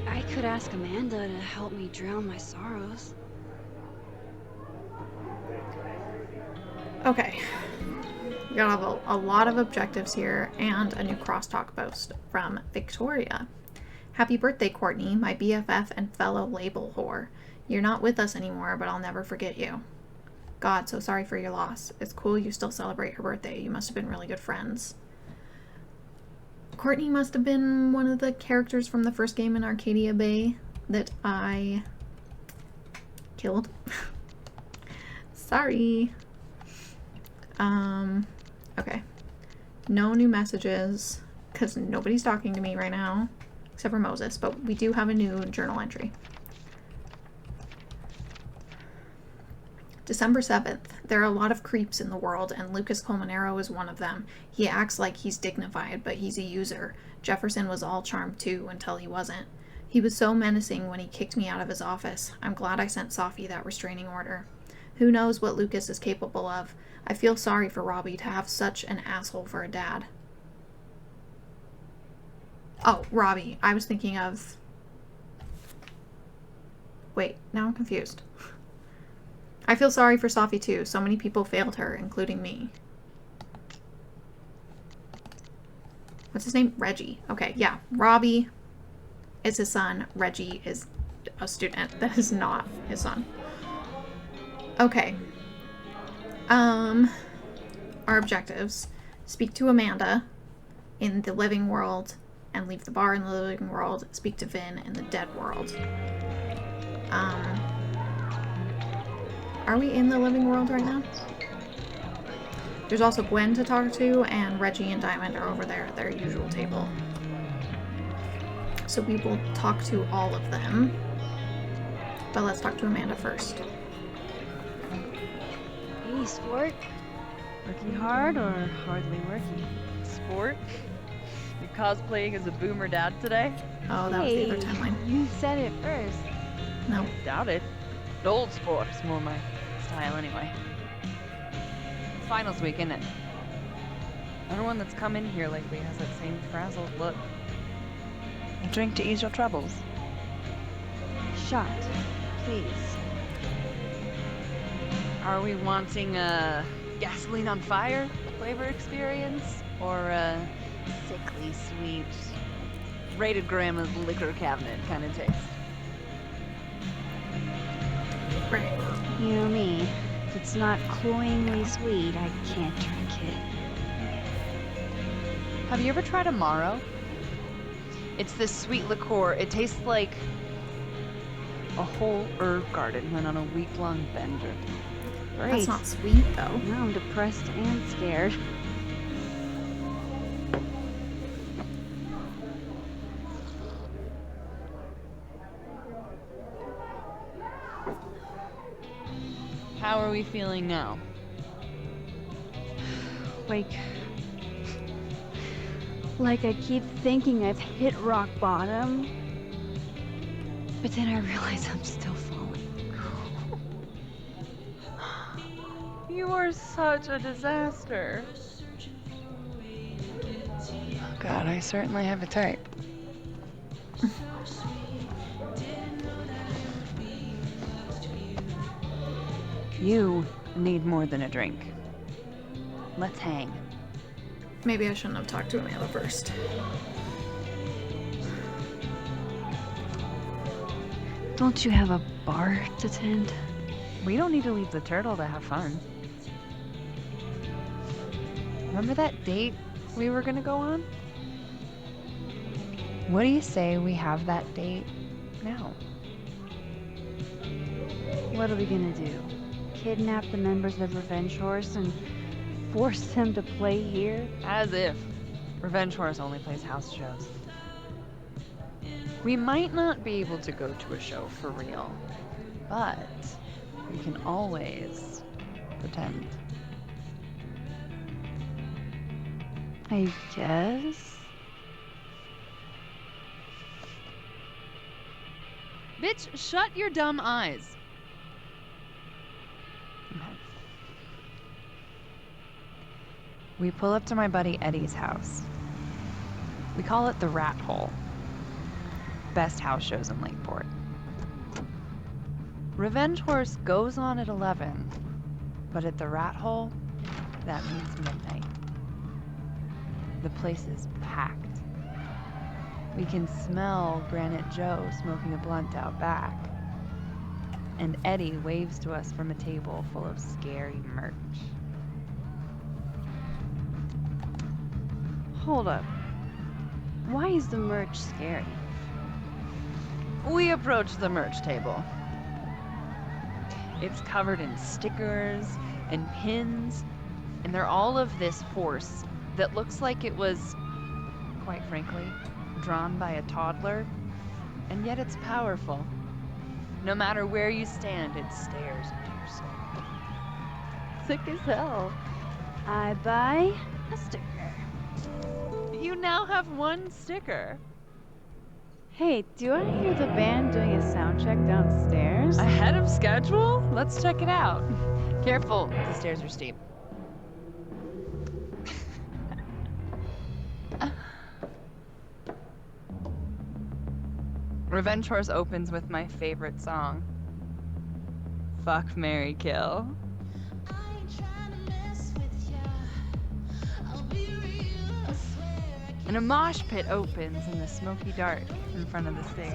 I could ask Amanda to help me drown my sorrows. Okay. We gotta have a lot of objectives here and a new crosstalk post from Victoria. Happy birthday, Courtney, my BFF and fellow label whore. You're not with us anymore, but I'll never forget you. God, so sorry for your loss. It's cool you still celebrate her birthday. You must have been really good friends. Courtney must have been one of the characters from the first game in Arcadia Bay that I killed. Sorry. Okay. No new messages, because nobody's talking to me right now, except for Moses, but we do have a new journal entry. December 7th. There are a lot of creeps in the world, and Lucas Colmenero is one of them. He acts like he's dignified, but he's a user. Jefferson was all charm too, until he wasn't. He was so menacing when he kicked me out of his office. I'm glad I sent Safi that restraining order. Who knows what Lucas is capable of? I feel sorry for Robbie to have such an asshole for a dad. Oh, Robbie. I was thinking of... Wait, now I'm confused. I feel sorry for Safi too. So many people failed her, including me. What's his name? Reggie. Okay, yeah. Robbie is his son. Reggie is a student. That is not his son. Okay. Our objectives. Speak to Amanda in the living world and leave the bar in the living world. Speak to Vin in the dead world. Are we in the living world right now? There's also Gwen to talk to, and Reggie and Diamond are over there at their usual table. So we will talk to all of them. But let's talk to Amanda first. Hey, sport. Working hard or hardly working? Sport? You cosplaying as a boomer dad today? Oh, that was the other timeline. You said it first. No. Doubt it. Old sport is more my style anyway. It's finals week, isn't it? Everyone that's come in here lately has that same frazzled look. A drink to ease your troubles. Shot, please. Are we wanting a gasoline on fire flavor experience? Or a sickly sweet, rated grandma's liquor cabinet kind of taste? Right. You know me. If it's not cloyingly sweet, I can't drink it. Have you ever tried Amaro? It's this sweet liqueur. It tastes like a whole herb garden went on a week-long bender. Great. That's not sweet, though. Now I'm depressed and scared. How are we feeling now? Like I keep thinking I've hit rock bottom. But then I realize I'm still falling. You are such a disaster. God, I certainly have a type. You need more than a drink. Let's hang. Maybe I shouldn't have talked to Amanda first. Don't you have a bar to tend? We don't need to leave the turtle to have fun. Remember that date we were gonna go on? What do you say we have that date now? What are we gonna do? Kidnap the members of Revenge Horse and force them to play here? As if. Revenge Horse only plays house shows. We might not be able to go to a show for real, but we can always pretend. I guess. Bitch, shut your dumb eyes. We pull up to my buddy Eddie's house. We call it the Rat Hole. Best house shows in Lakeport. Revenge Horse goes on at 11, but at the Rat Hole, that means midnight. The place is packed. We can smell Granite Joe smoking a blunt out back. And Eddie waves to us from a table full of scary merch. Hold up. Why is the merch scary? We approach the merch table. It's covered in stickers and pins, and they're all of this horse that looks like it was, quite frankly, drawn by a toddler, and yet it's powerful. No matter where you stand, it stares into your soul. Sick as hell. I buy a sticker. You now have one sticker. Hey, do I hear the band doing a sound check downstairs? Ahead of schedule? Let's check it out. Careful, the stairs are steep. Revenge Horse opens with my favorite song. Fuck, Marry, Kill. And a mosh pit opens in the smoky dark in front of the stage.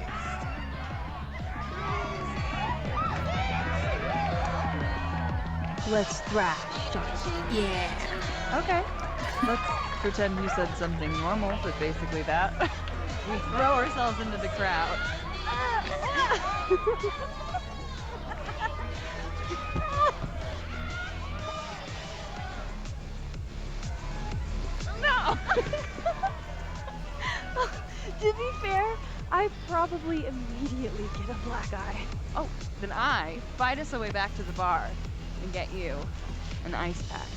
Let's thrash. Yeah. Okay. Let's pretend you said something normal, but basically that. We throw ourselves into the crowd. No! To be fair, I probably immediately get a black eye. Oh, then I fight us away back to the bar and get you an ice pack.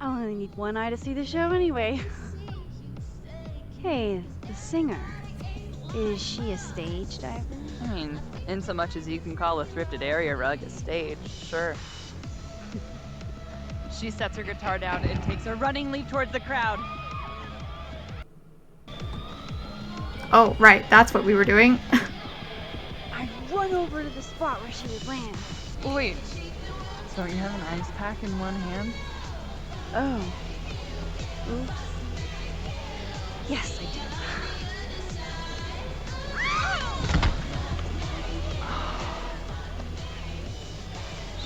I'll only need one eye to see the show anyway. Hey, the singer. Is she a stage diver? I mean, in so much as you can call a thrifted area rug a stage, sure. She sets her guitar down and takes a running leap towards the crowd. Oh, right, that's what we were doing. I run over to the spot where she would land. Wait, so you have an ice pack in one hand? Oh. Oops. Yes, I do.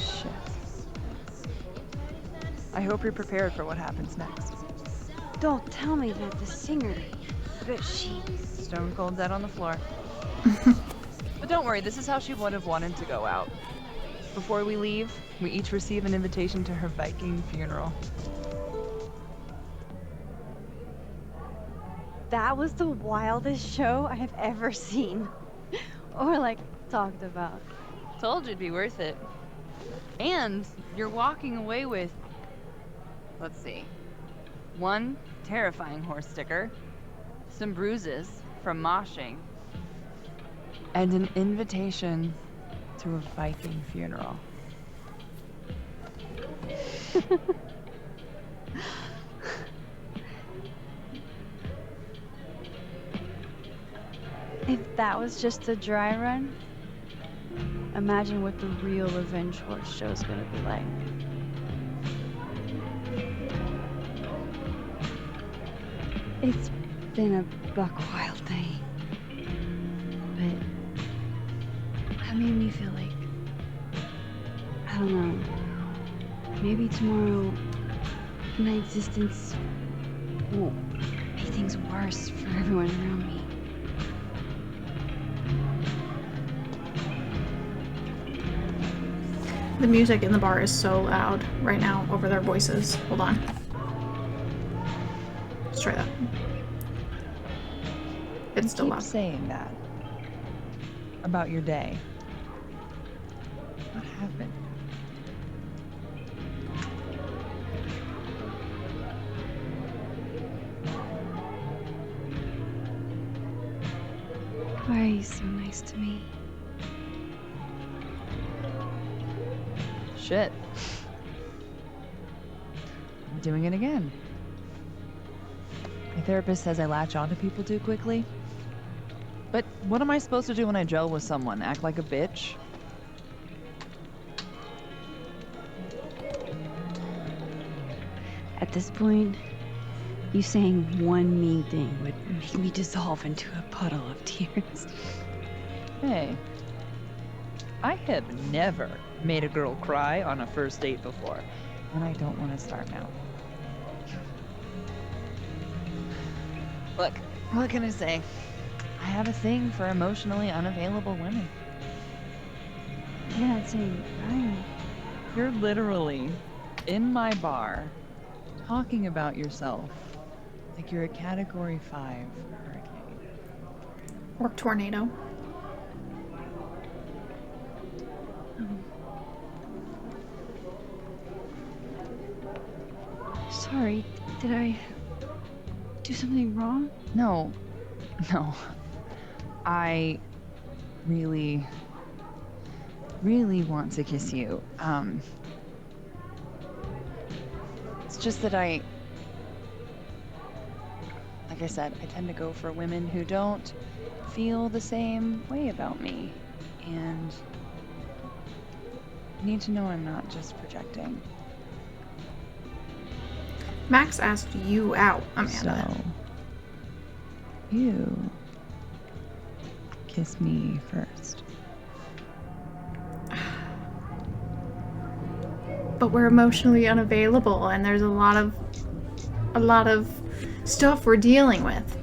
Shit. I hope you're prepared for what happens next. Don't tell me that the singer, that she... Stone cold dead on the floor. But don't worry, this is how she would have wanted to go out. Before we leave, we each receive an invitation to her Viking funeral. That was the wildest show I have ever seen. Or, like, talked about. Told you it'd be worth it. And you're walking away with, let's see, one terrifying horse sticker, some bruises from moshing, and an invitation to a Viking funeral. If that was just a dry run, imagine what the real Revenge Horse show's gonna be like. It's been a buck wild day, but that made me feel like, I don't know, maybe tomorrow my existence will make things worse for everyone around me. The music in the bar is so loud right now over their voices. Hold on. Let's try that. It's still loud. Saying that about your day. What happened? Why are you so nice to me? Shit. I'm doing it again. My therapist says I latch onto people too quickly. But what am I supposed to do when I gel with someone? Act like a bitch? At this point, you saying one mean thing would make me dissolve into a puddle of tears. Hey. I have never made a girl cry on a first date before, and I don't want to start now. Look, what can I say? I have a thing for emotionally unavailable women. You're not saying Ryan. You're literally in my bar talking about yourself like you're a Category 5 hurricane. Or tornado. Sorry, did I do something wrong? No. I really want to kiss you. It's just that like I said, I tend to go for women who don't feel the same way about me. And you need to know I'm not just projecting. Max asked you out, Amanda. So, you kiss me first. But we're emotionally unavailable, and there's a lot of stuff we're dealing with.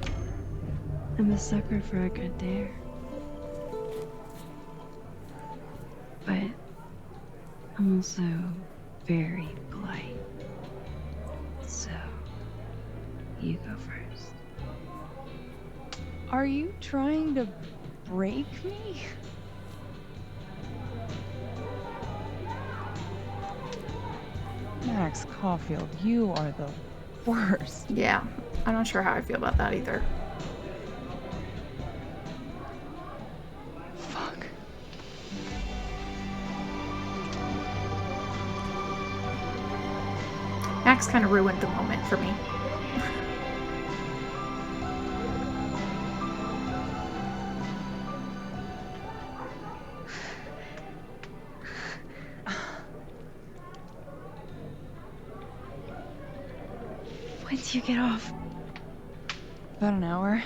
I'm a sucker for a good dare. But I'm also very polite. So, you go first. Are you trying to break me? Max Caulfield, you are the worst. Yeah, I'm not sure how I feel about that either. Fuck. Max kind of ruined the moment for me. When do you get off? About an hour.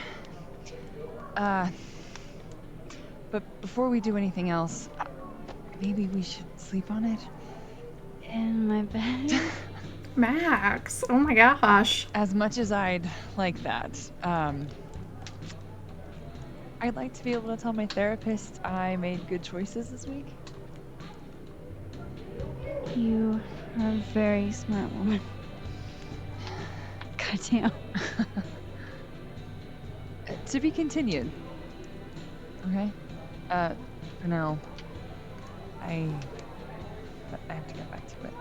But before we do anything else, maybe we should sleep on it? In my bed? Max, oh my gosh. As much as I'd like that, I'd like to be able to tell my therapist I made good choices this week. You are a very smart woman. Goddamn. To be continued. Okay? For now, I have to get back to it.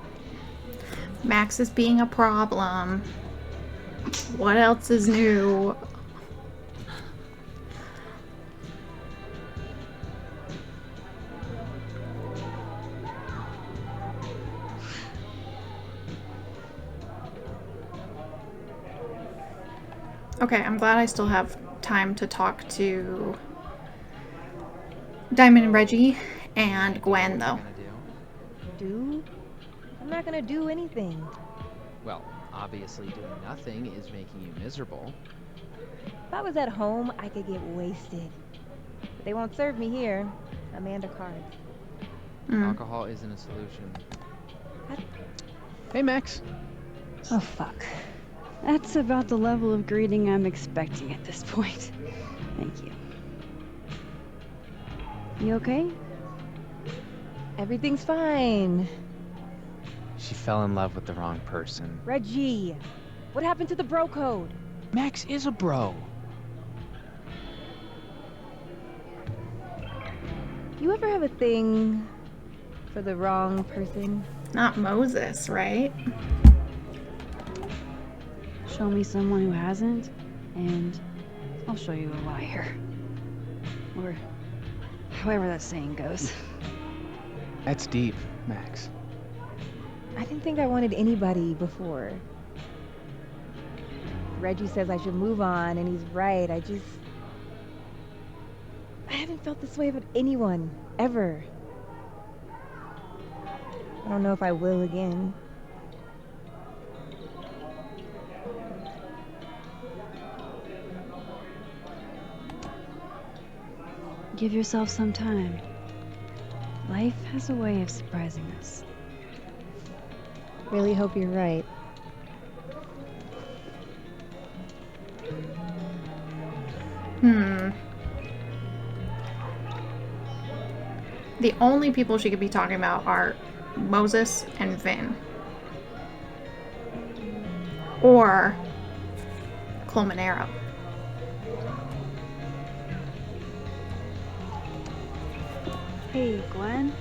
Max is being a problem. What else is new? Okay, I'm glad I still have time to talk to Diamond and Reggie and Gwen, though. Do? I'm not gonna do anything. Well, obviously doing nothing is making you miserable. If I was at home, I could get wasted. But they won't serve me here. Amanda cards. Alcohol isn't a solution. Hey, Max. Oh, fuck. That's about the level of greeting I'm expecting at this point. Thank you. You okay? Everything's fine. She fell in love with the wrong person. Reggie, what happened to the bro code? Max is a bro. You ever have a thing for the wrong person? Not Moses, right? Show me someone who hasn't, and I'll show you a liar. Or however that saying goes. That's deep, Max. I didn't think I wanted anybody before. Reggie says I should move on, and he's right. I haven't felt this way about anyone, ever. I don't know if I will again. Give yourself some time. Life has a way of surprising us. Really hope you're right. The only people she could be talking about are Moses and Vin. Or Clone Arrow. Hey, Glenn.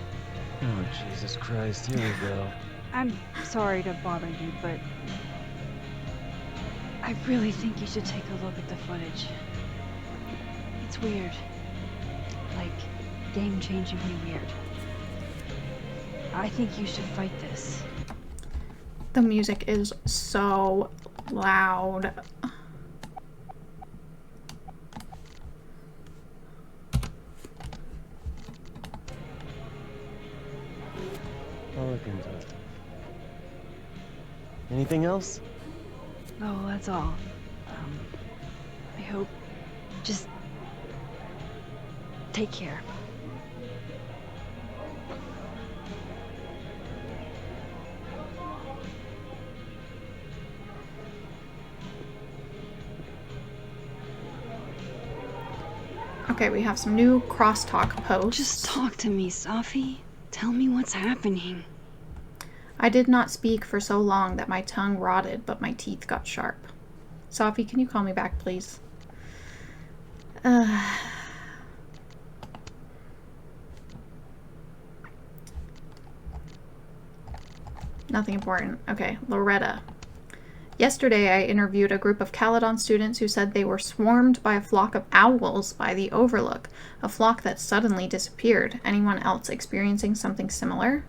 Oh, Jesus Christ, here we go. I'm sorry to bother you, but I really think you should take a look at the footage. It's weird. Like, game-changingly weird. I think you should fight this. The music is so loud. I'll look into it. Anything else? Oh, that's all. I hope... Just... take care. Okay, we have some new crosstalk posts. Just talk to me, Safi. Tell me what's happening. I did not speak for so long that my tongue rotted, but my teeth got sharp. Safi, can you call me back, please? Nothing important. Okay, Loretta. Yesterday, I interviewed a group of Caledon students who said they were swarmed by a flock of owls by the Overlook, a flock that suddenly disappeared. Anyone else experiencing something similar?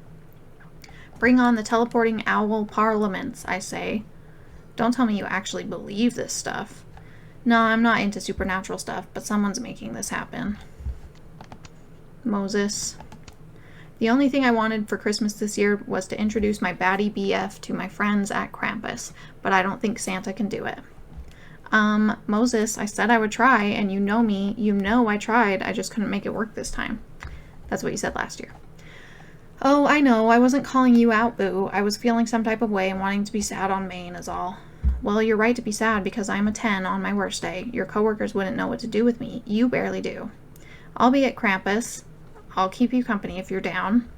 Bring on the teleporting owl parliaments, I say. Don't tell me you actually believe this stuff. No, I'm not into supernatural stuff, but someone's making this happen. Moses. The only thing I wanted for Christmas this year was to introduce my baddie BF to my friends at Krampus, but I don't think Santa can do it. Moses, I said I would try, and you know me, you know I tried, I just couldn't make it work this time. That's what you said last year. Oh, I know, I wasn't calling you out, boo. I was feeling some type of way and wanting to be sad on Maine is all. Well, you're right to be sad because I'm a 10 on my worst day. Your coworkers wouldn't know what to do with me. You barely do. I'll be at Krampus. I'll keep you company if you're down.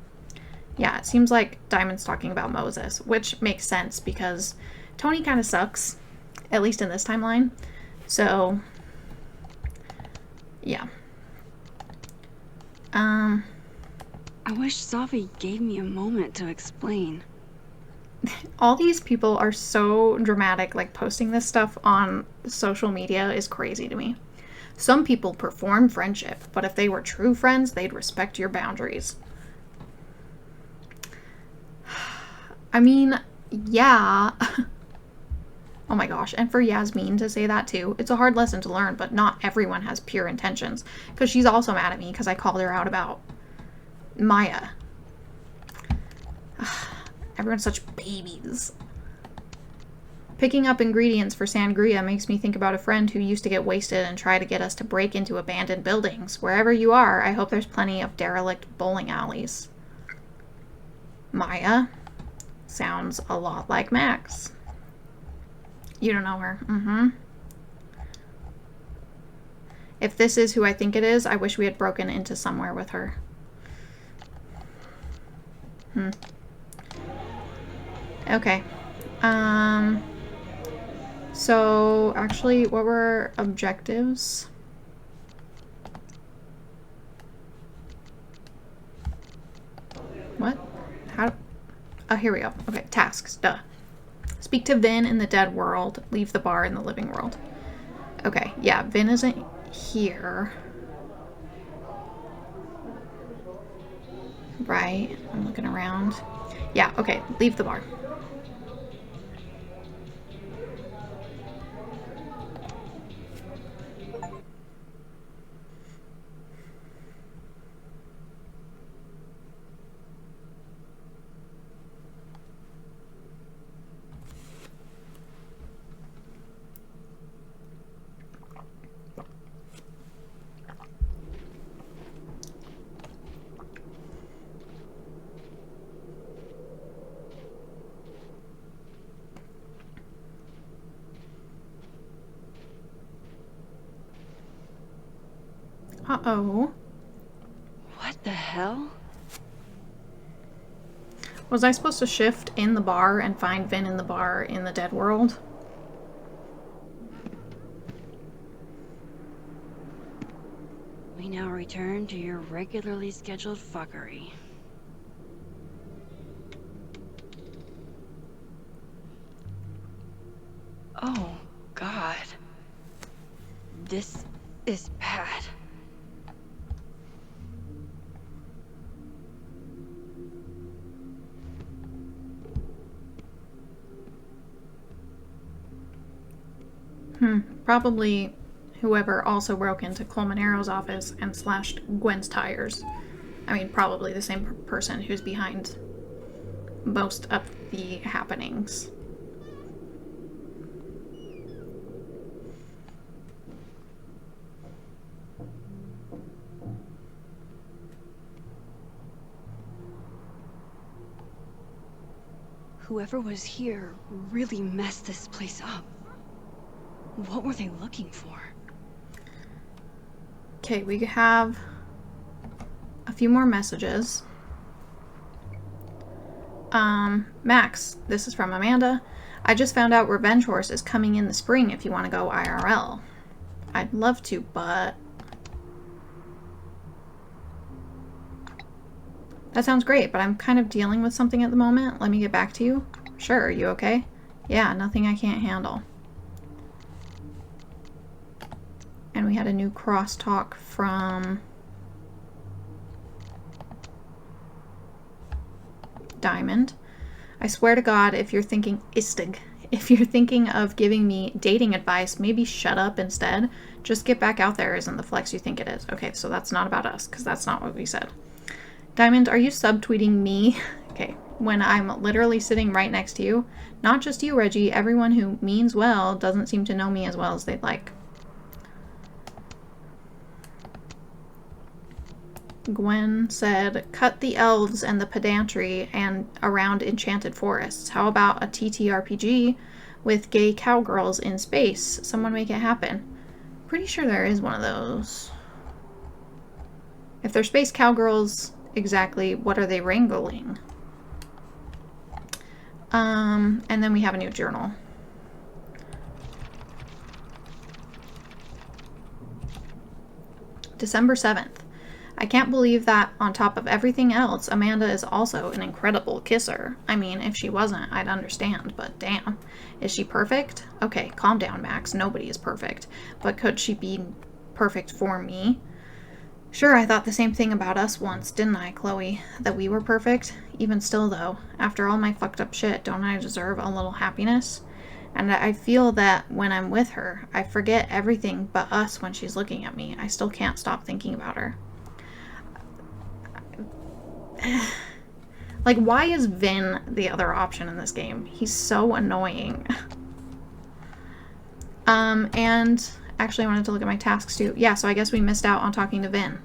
Yeah, it seems like Diamond's talking about Moses, which makes sense because Tony kind of sucks, at least in this timeline. So, yeah. I wish Safi gave me a moment to explain. All these people are so dramatic, like posting this stuff on social media is crazy to me. Some people perform friendship, but if they were true friends, they'd respect your boundaries. I mean, yeah. Oh my gosh, and for Yasmin to say that too, it's a hard lesson to learn, but not everyone has pure intentions. Because she's also mad at me because I called her out about Maya. Everyone's such babies. Picking up ingredients for sangria makes me think about a friend who used to get wasted and try to get us to break into abandoned buildings. Wherever you are, I hope there's plenty of derelict bowling alleys. Maya sounds a lot like Max. You don't know her. Mm-hmm. If this is who I think it is, I wish we had broken into somewhere with her. Okay. So, actually, what were objectives? What? How? Oh, here we go. Okay, tasks. Duh. Speak to Vin in the dead world. Leave the bar in the living world. Okay, yeah, Vin isn't here. Right, I'm looking around. Yeah, okay, leave the bar. Uh-oh. What the hell? Was I supposed to shift in the bar and find Vin in the bar in the dead world? We now return to your regularly scheduled fuckery. Oh, God. This is bad. Probably whoever also broke into Colmenaro's office and slashed Gwen's tires. I mean, probably the same person who's behind most of the happenings. Whoever was here really messed this place up. What were they looking for? Okay, we have a few more messages. Max, this is from Amanda. I just found out Revenge Horse is coming in the spring if you want to go IRL. I'd love to, but... That sounds great, but I'm kind of dealing with something at the moment. Let me get back to you. Sure, are you okay? Yeah, nothing I can't handle. And we had a new crosstalk from Diamond. I swear to God, if you're thinking if you're thinking of giving me dating advice, maybe shut up instead. Just get back out there isn't the flex you think it is. Okay, so that's not about us, because that's not what we said. Diamond, are you subtweeting me? Okay, when I'm literally sitting right next to you. Not just you, Reggie. Everyone who means well doesn't seem to know me as well as they'd like. Gwen said, cut the elves and the pedantry and around enchanted forests. How about a TTRPG with gay cowgirls in space? Someone make it happen. Pretty sure there is one of those. If they're space cowgirls, exactly what are they wrangling? And then we have a new journal. December 7th. I can't believe that on top of everything else, Amanda is also an incredible kisser. I mean, if she wasn't, I'd understand, but damn. Is she perfect? Okay, calm down, Max. Nobody is perfect. But could she be perfect for me? Sure, I thought the same thing about us once, didn't I, Chloe? That we were perfect? Even still, though, after all my fucked up shit, don't I deserve a little happiness? And I feel that when I'm with her, I forget everything but us when she's looking at me. I still can't stop thinking about her. Like, why is Vin the other option in this game? He's so annoying. And actually I wanted to look at my tasks too. Yeah, so I guess we missed out on talking to Vin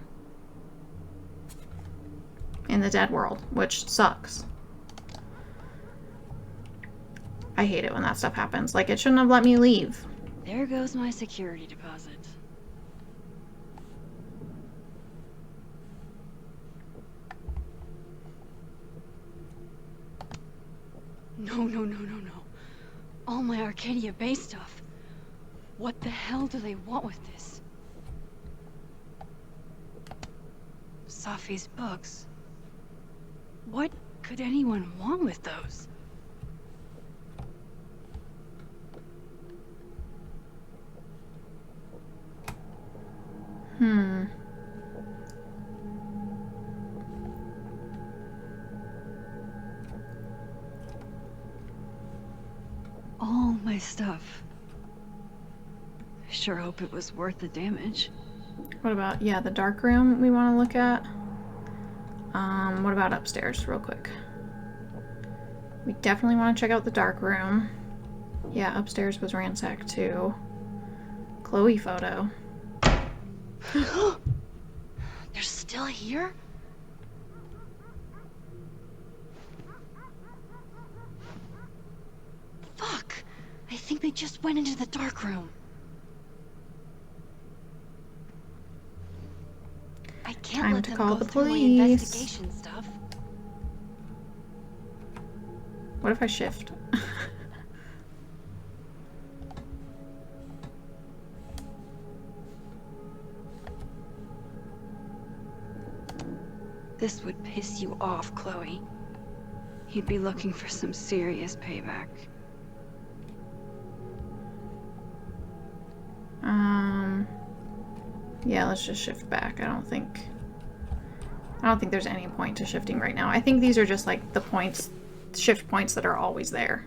in the dead world, which sucks. I hate it when that stuff happens. Like, it shouldn't have let me leave. There goes my security deposit. No. All my Arcadia Bay stuff. What the hell do they want with this? Safi's books. What could anyone want with those? All my stuff. I sure hope it was worth the damage. What about, yeah, the dark room we want to look at? What about upstairs, real quick? We definitely want to check out the dark room. Yeah, upstairs was ransacked too. Chloe photo. They're still here? Fuck! I think they just went into the dark room. I can't Time let to them call go the through my police. investigation stuff. What if I shift? This would piss you off, Chloe. He'd be looking for some serious payback. Yeah, let's just shift back. I don't think there's any point to shifting right now. I think these are just like the points, shift points that are always there.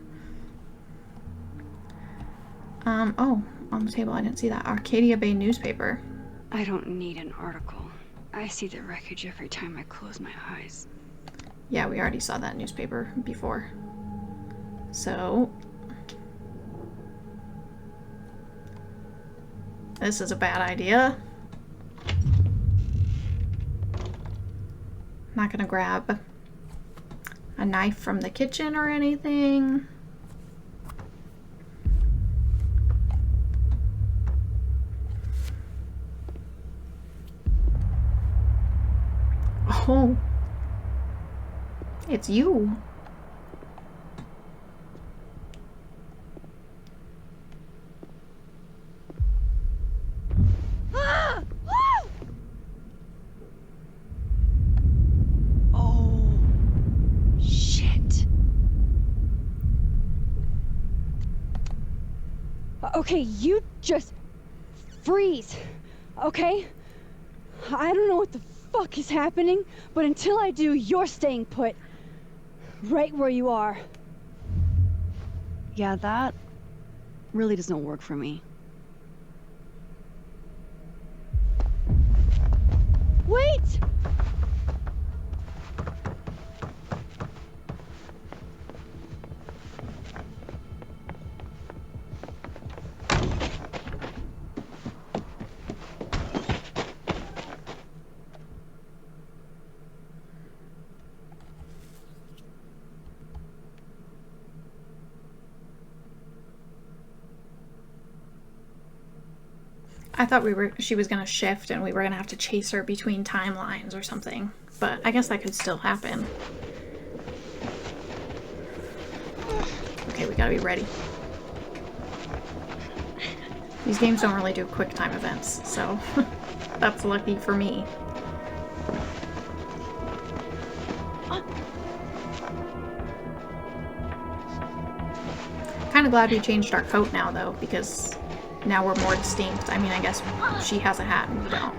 Oh, on the table, I didn't see that. Arcadia Bay newspaper. I don't need an article. I see the wreckage every time I close my eyes. Yeah, we already saw that newspaper before. So, this is a bad idea. Not gonna grab a knife from the kitchen or anything. Oh, it's you. Ah! Woo! Oh, shit. Okay, you just freeze, okay? I don't know what the fuck is happening, but until I do, you're staying put. Right where you are. Yeah, that really doesn't work for me. Wait! I thought she was gonna shift and we were gonna have to chase her between timelines or something, but I guess that could still happen. Okay, we gotta be ready. These games don't really do quick time events, so that's lucky for me. Kinda glad we changed our coat now though, because now we're more distinct. I mean, I guess she has a hat and we don't.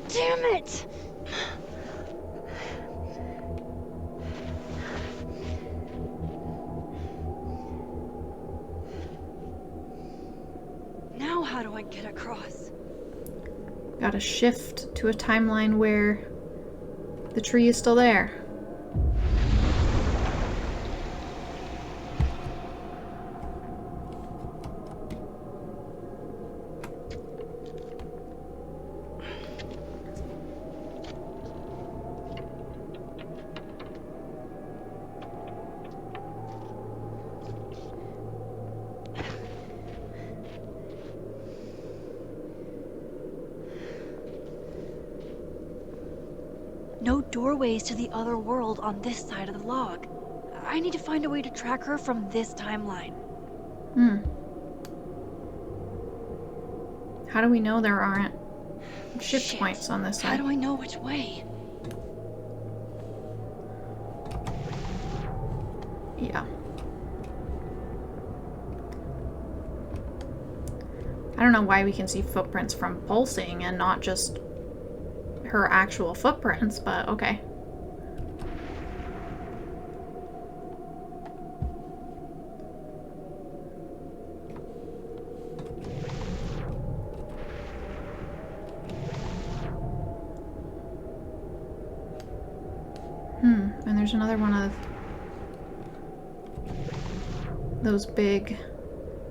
Damn it! Now how do I get across? Gotta shift to a timeline where the tree is still there. No doorways to the other world on this side of the log. I need to find a way to track her from this timeline. How do we know there aren't shift points on this side? How do I know which way? Yeah. I don't know why we can see footprints from pulsing and not just her actual footprints, but okay. And there's another one of those big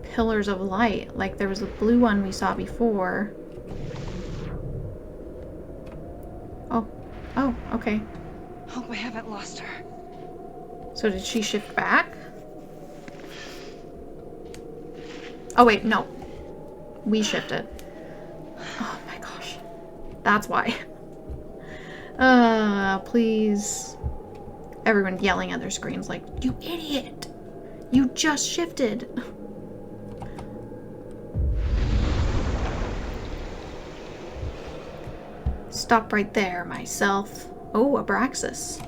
pillars of light. Like there was a blue one we saw before. Oh, okay. Hope I haven't lost her. So did she shift back? Oh wait, no. We shifted. Oh my gosh. That's why. Please. Everyone yelling at their screens like, you idiot! You just shifted! Stop right there, myself. Oh, Abraxas.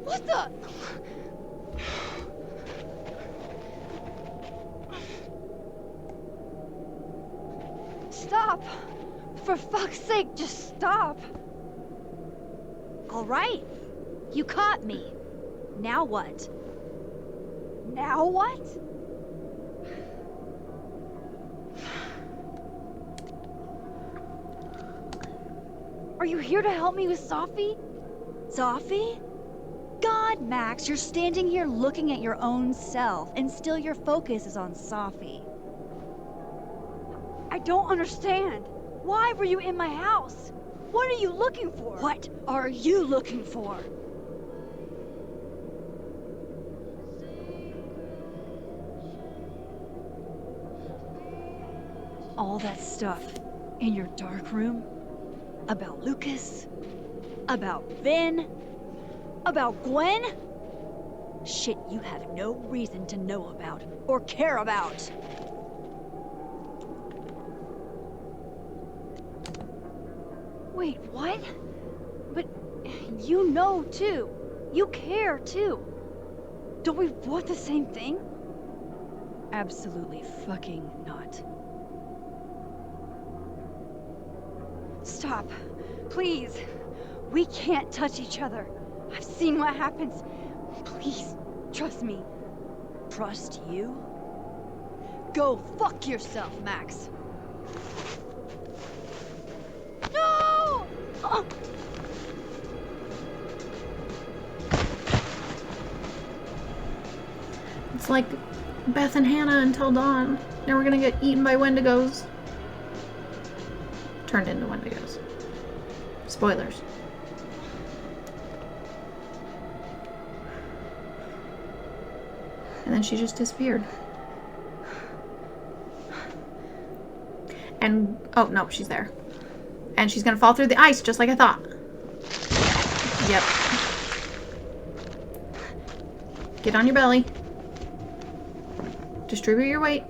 What the? Stop! For fuck's sake, just stop! All right. You caught me. Now what? Now what? Are you here to help me with Safi? Safi? God, Max, you're standing here looking at your own self, and still your focus is on Safi. I don't understand. Why were you in my house? What are you looking for? What are you looking for? All that stuff in your dark room? About Lucas? About Vin? About Gwen? Shit you have no reason to know about or care about. Wait, what? But you know too. You care too. Don't we want the same thing? Absolutely fucking not. Stop. Please. We can't touch each other. I've seen what happens. Please, trust me. Trust you? Go fuck yourself, Max. No! It's like Beth and Hannah until dawn. Now we're gonna get eaten by Wendigos. Turned into Wendigos. Spoilers. And then she just disappeared. And, oh no, she's there. And she's gonna fall through the ice, just like I thought. Yep. Get on your belly. Distribute your weight.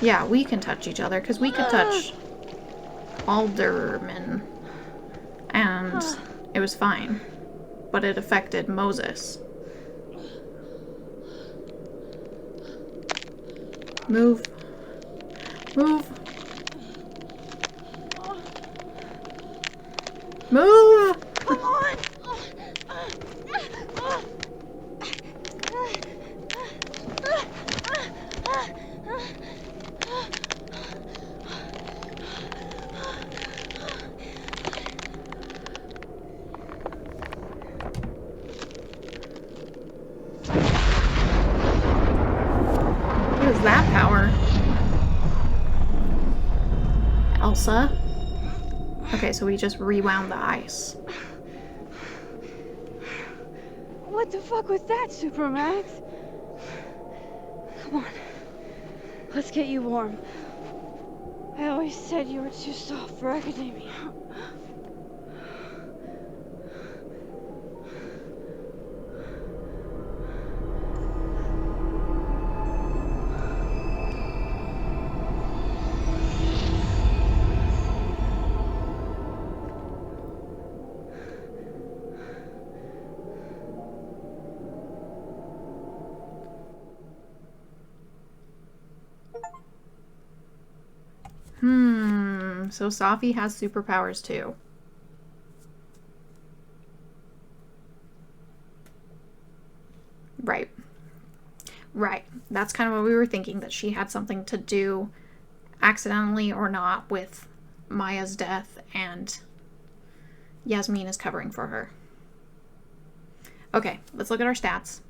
Yeah, we can touch each other, because we could touch Alderman. And it was fine. But it affected Moses. Move. Move. Move! Come on! What is that power? Elsa? Okay, so we just rewound the ice. What the fuck was that, Supermax? Come on. Let's get you warm. I always said you were too soft for academia. So Safi has superpowers too. Right. Right. That's kind of what we were thinking, that she had something to do, accidentally or not, with Maya's death, and Yasmin is covering for her. Okay, let's look at our stats.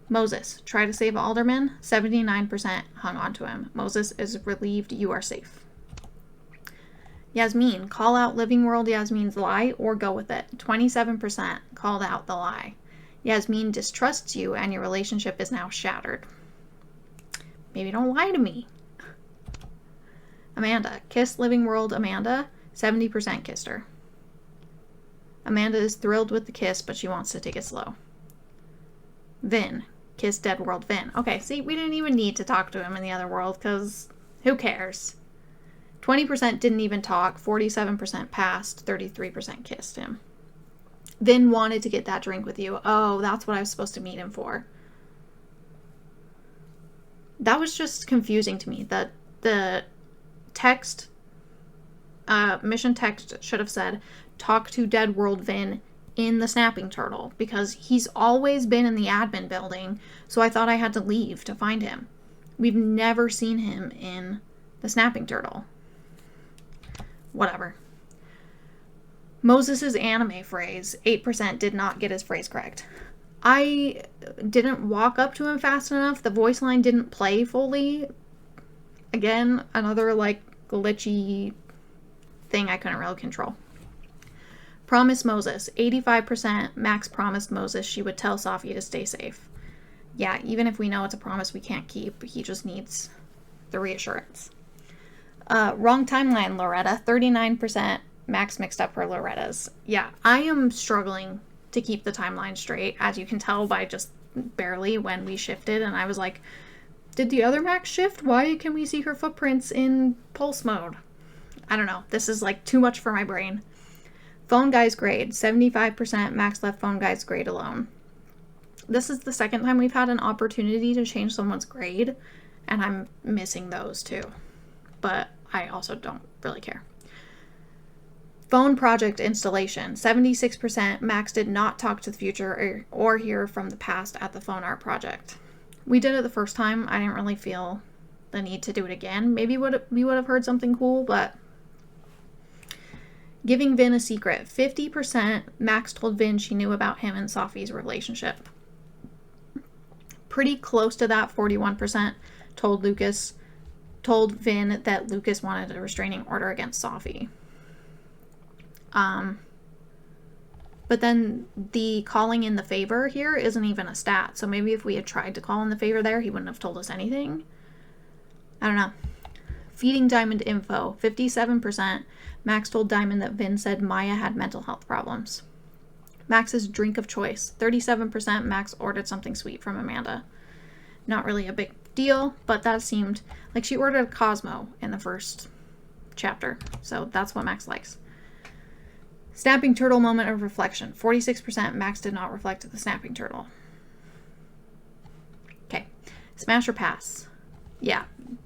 Moses, try to save Alderman, 79% hung on to him. Moses is relieved you are safe. Yasmin, call out Living World Yasmin's lie or go with it. 27% called out the lie. Yasmin distrusts you and your relationship is now shattered. Maybe don't lie to me. Amanda, kiss Living World Amanda, 70% kissed her. Amanda is thrilled with the kiss, but she wants to take it slow. Vin, kiss Dead World Vin. Okay, see, we didn't even need to talk to him in the other world, because who cares? 20% didn't even talk, 47% passed, 33% kissed him. Vin wanted to get that drink with you. Oh, that's what I was supposed to meet him for. That was just confusing to me. That the text, mission text should have said, talk to Dead World Vin in the Snapping Turtle, because he's always been in the admin building, so I thought I had to leave to find him. We've never seen him in the Snapping Turtle. Whatever. Moses' anime phrase, 8% did not get his phrase correct. I didn't walk up to him fast enough. The voice line didn't play fully. Again, another like glitchy thing I couldn't really control. Promise Moses, 85%. Max promised Moses she would tell Safi to stay safe. Yeah, even if we know it's a promise we can't keep, he just needs the reassurance. Wrong timeline, Loretta. 39%. Max mixed up her Loretta's. Yeah, I am struggling to keep the timeline straight, as you can tell by just barely when we shifted, and I was like, did the other Max shift? Why can we see her footprints in pulse mode? I don't know. This is like too much for my brain. Phone Guy's grade. 75% Max left Phone Guy's grade alone. This is the second time we've had an opportunity to change someone's grade, and I'm missing those too. But I also don't really care. Phone project installation. 76% Max did not talk to the future or hear from the past at the phone art project. We did it the first time. I didn't really feel the need to do it again. Maybe we would have heard something cool, but... Giving Vin a secret. 50% Max told Vin she knew about him and Safi's relationship. Pretty close to that, 41% told Vin that Lucas wanted a restraining order against Safi. But then the calling in the favor here isn't even a stat. So maybe if we had tried to call in the favor there, he wouldn't have told us anything. I don't know. Feeding Diamond info. 57%. Max told Diamond that Vin said Maya had mental health problems. Max's drink of choice. 37% Max ordered something sweet from Amanda. Not really a big deal, but that seemed like she ordered a Cosmo in the first chapter. So that's what Max likes. Snapping Turtle moment of reflection. 46% Max did not reflect the Snapping Turtle. Okay. Smash or pass. Yeah.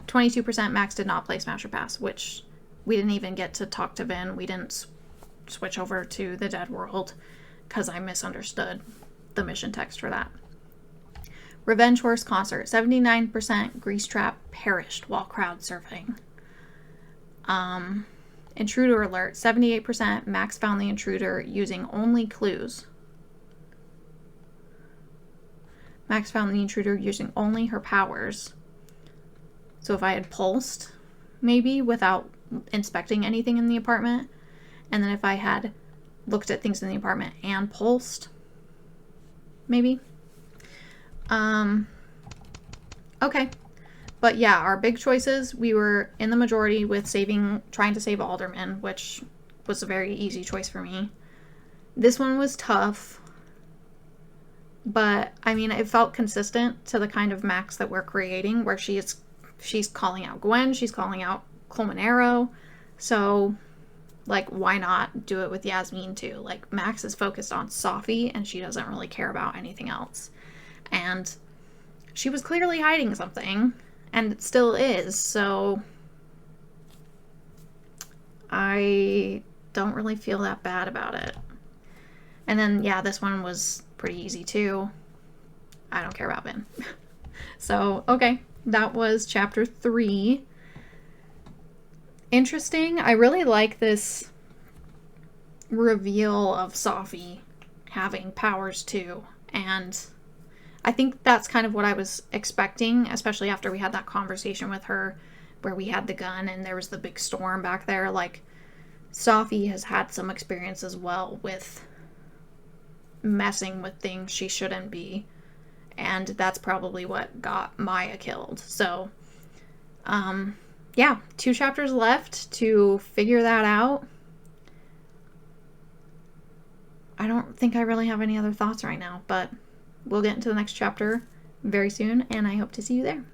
22% Max did not play Smash or pass, which we didn't even get to talk to Vin. We didn't switch over to the Dead World because I misunderstood the mission text for that. Revenge Horse concert. 79% Grease Trap perished while crowd surfing. Intruder alert. 78% Max found the intruder using only clues. Max found the intruder using only her powers. So if I had pulsed, maybe, without inspecting anything in the apartment, and then if I had looked at things in the apartment and pulsed, maybe. Okay. But yeah, our big choices, we were in the majority with trying to save Alderman, which was a very easy choice for me. This one was tough, but I mean, it felt consistent to the kind of Max that we're creating, where she's calling out Gwen, she's calling out Coleman Arrow. So, like, why not do it with Yasmin too? Like, Max is focused on Safi, and she doesn't really care about anything else. And she was clearly hiding something, and it still is, so I don't really feel that bad about it. And then, yeah, this one was pretty easy too. I don't care about Ben. So, okay, that was chapter 3. Interesting. I really like this reveal of Safi having powers too, and I think that's kind of what I was expecting, especially after we had that conversation with her where we had the gun and there was the big storm back there. Like, Safi has had some experience as well with messing with things she shouldn't be, and that's probably what got Maya killed. So, yeah, 2 chapters left to figure that out. I don't think I really have any other thoughts right now, but we'll get into the next chapter very soon, and I hope to see you there.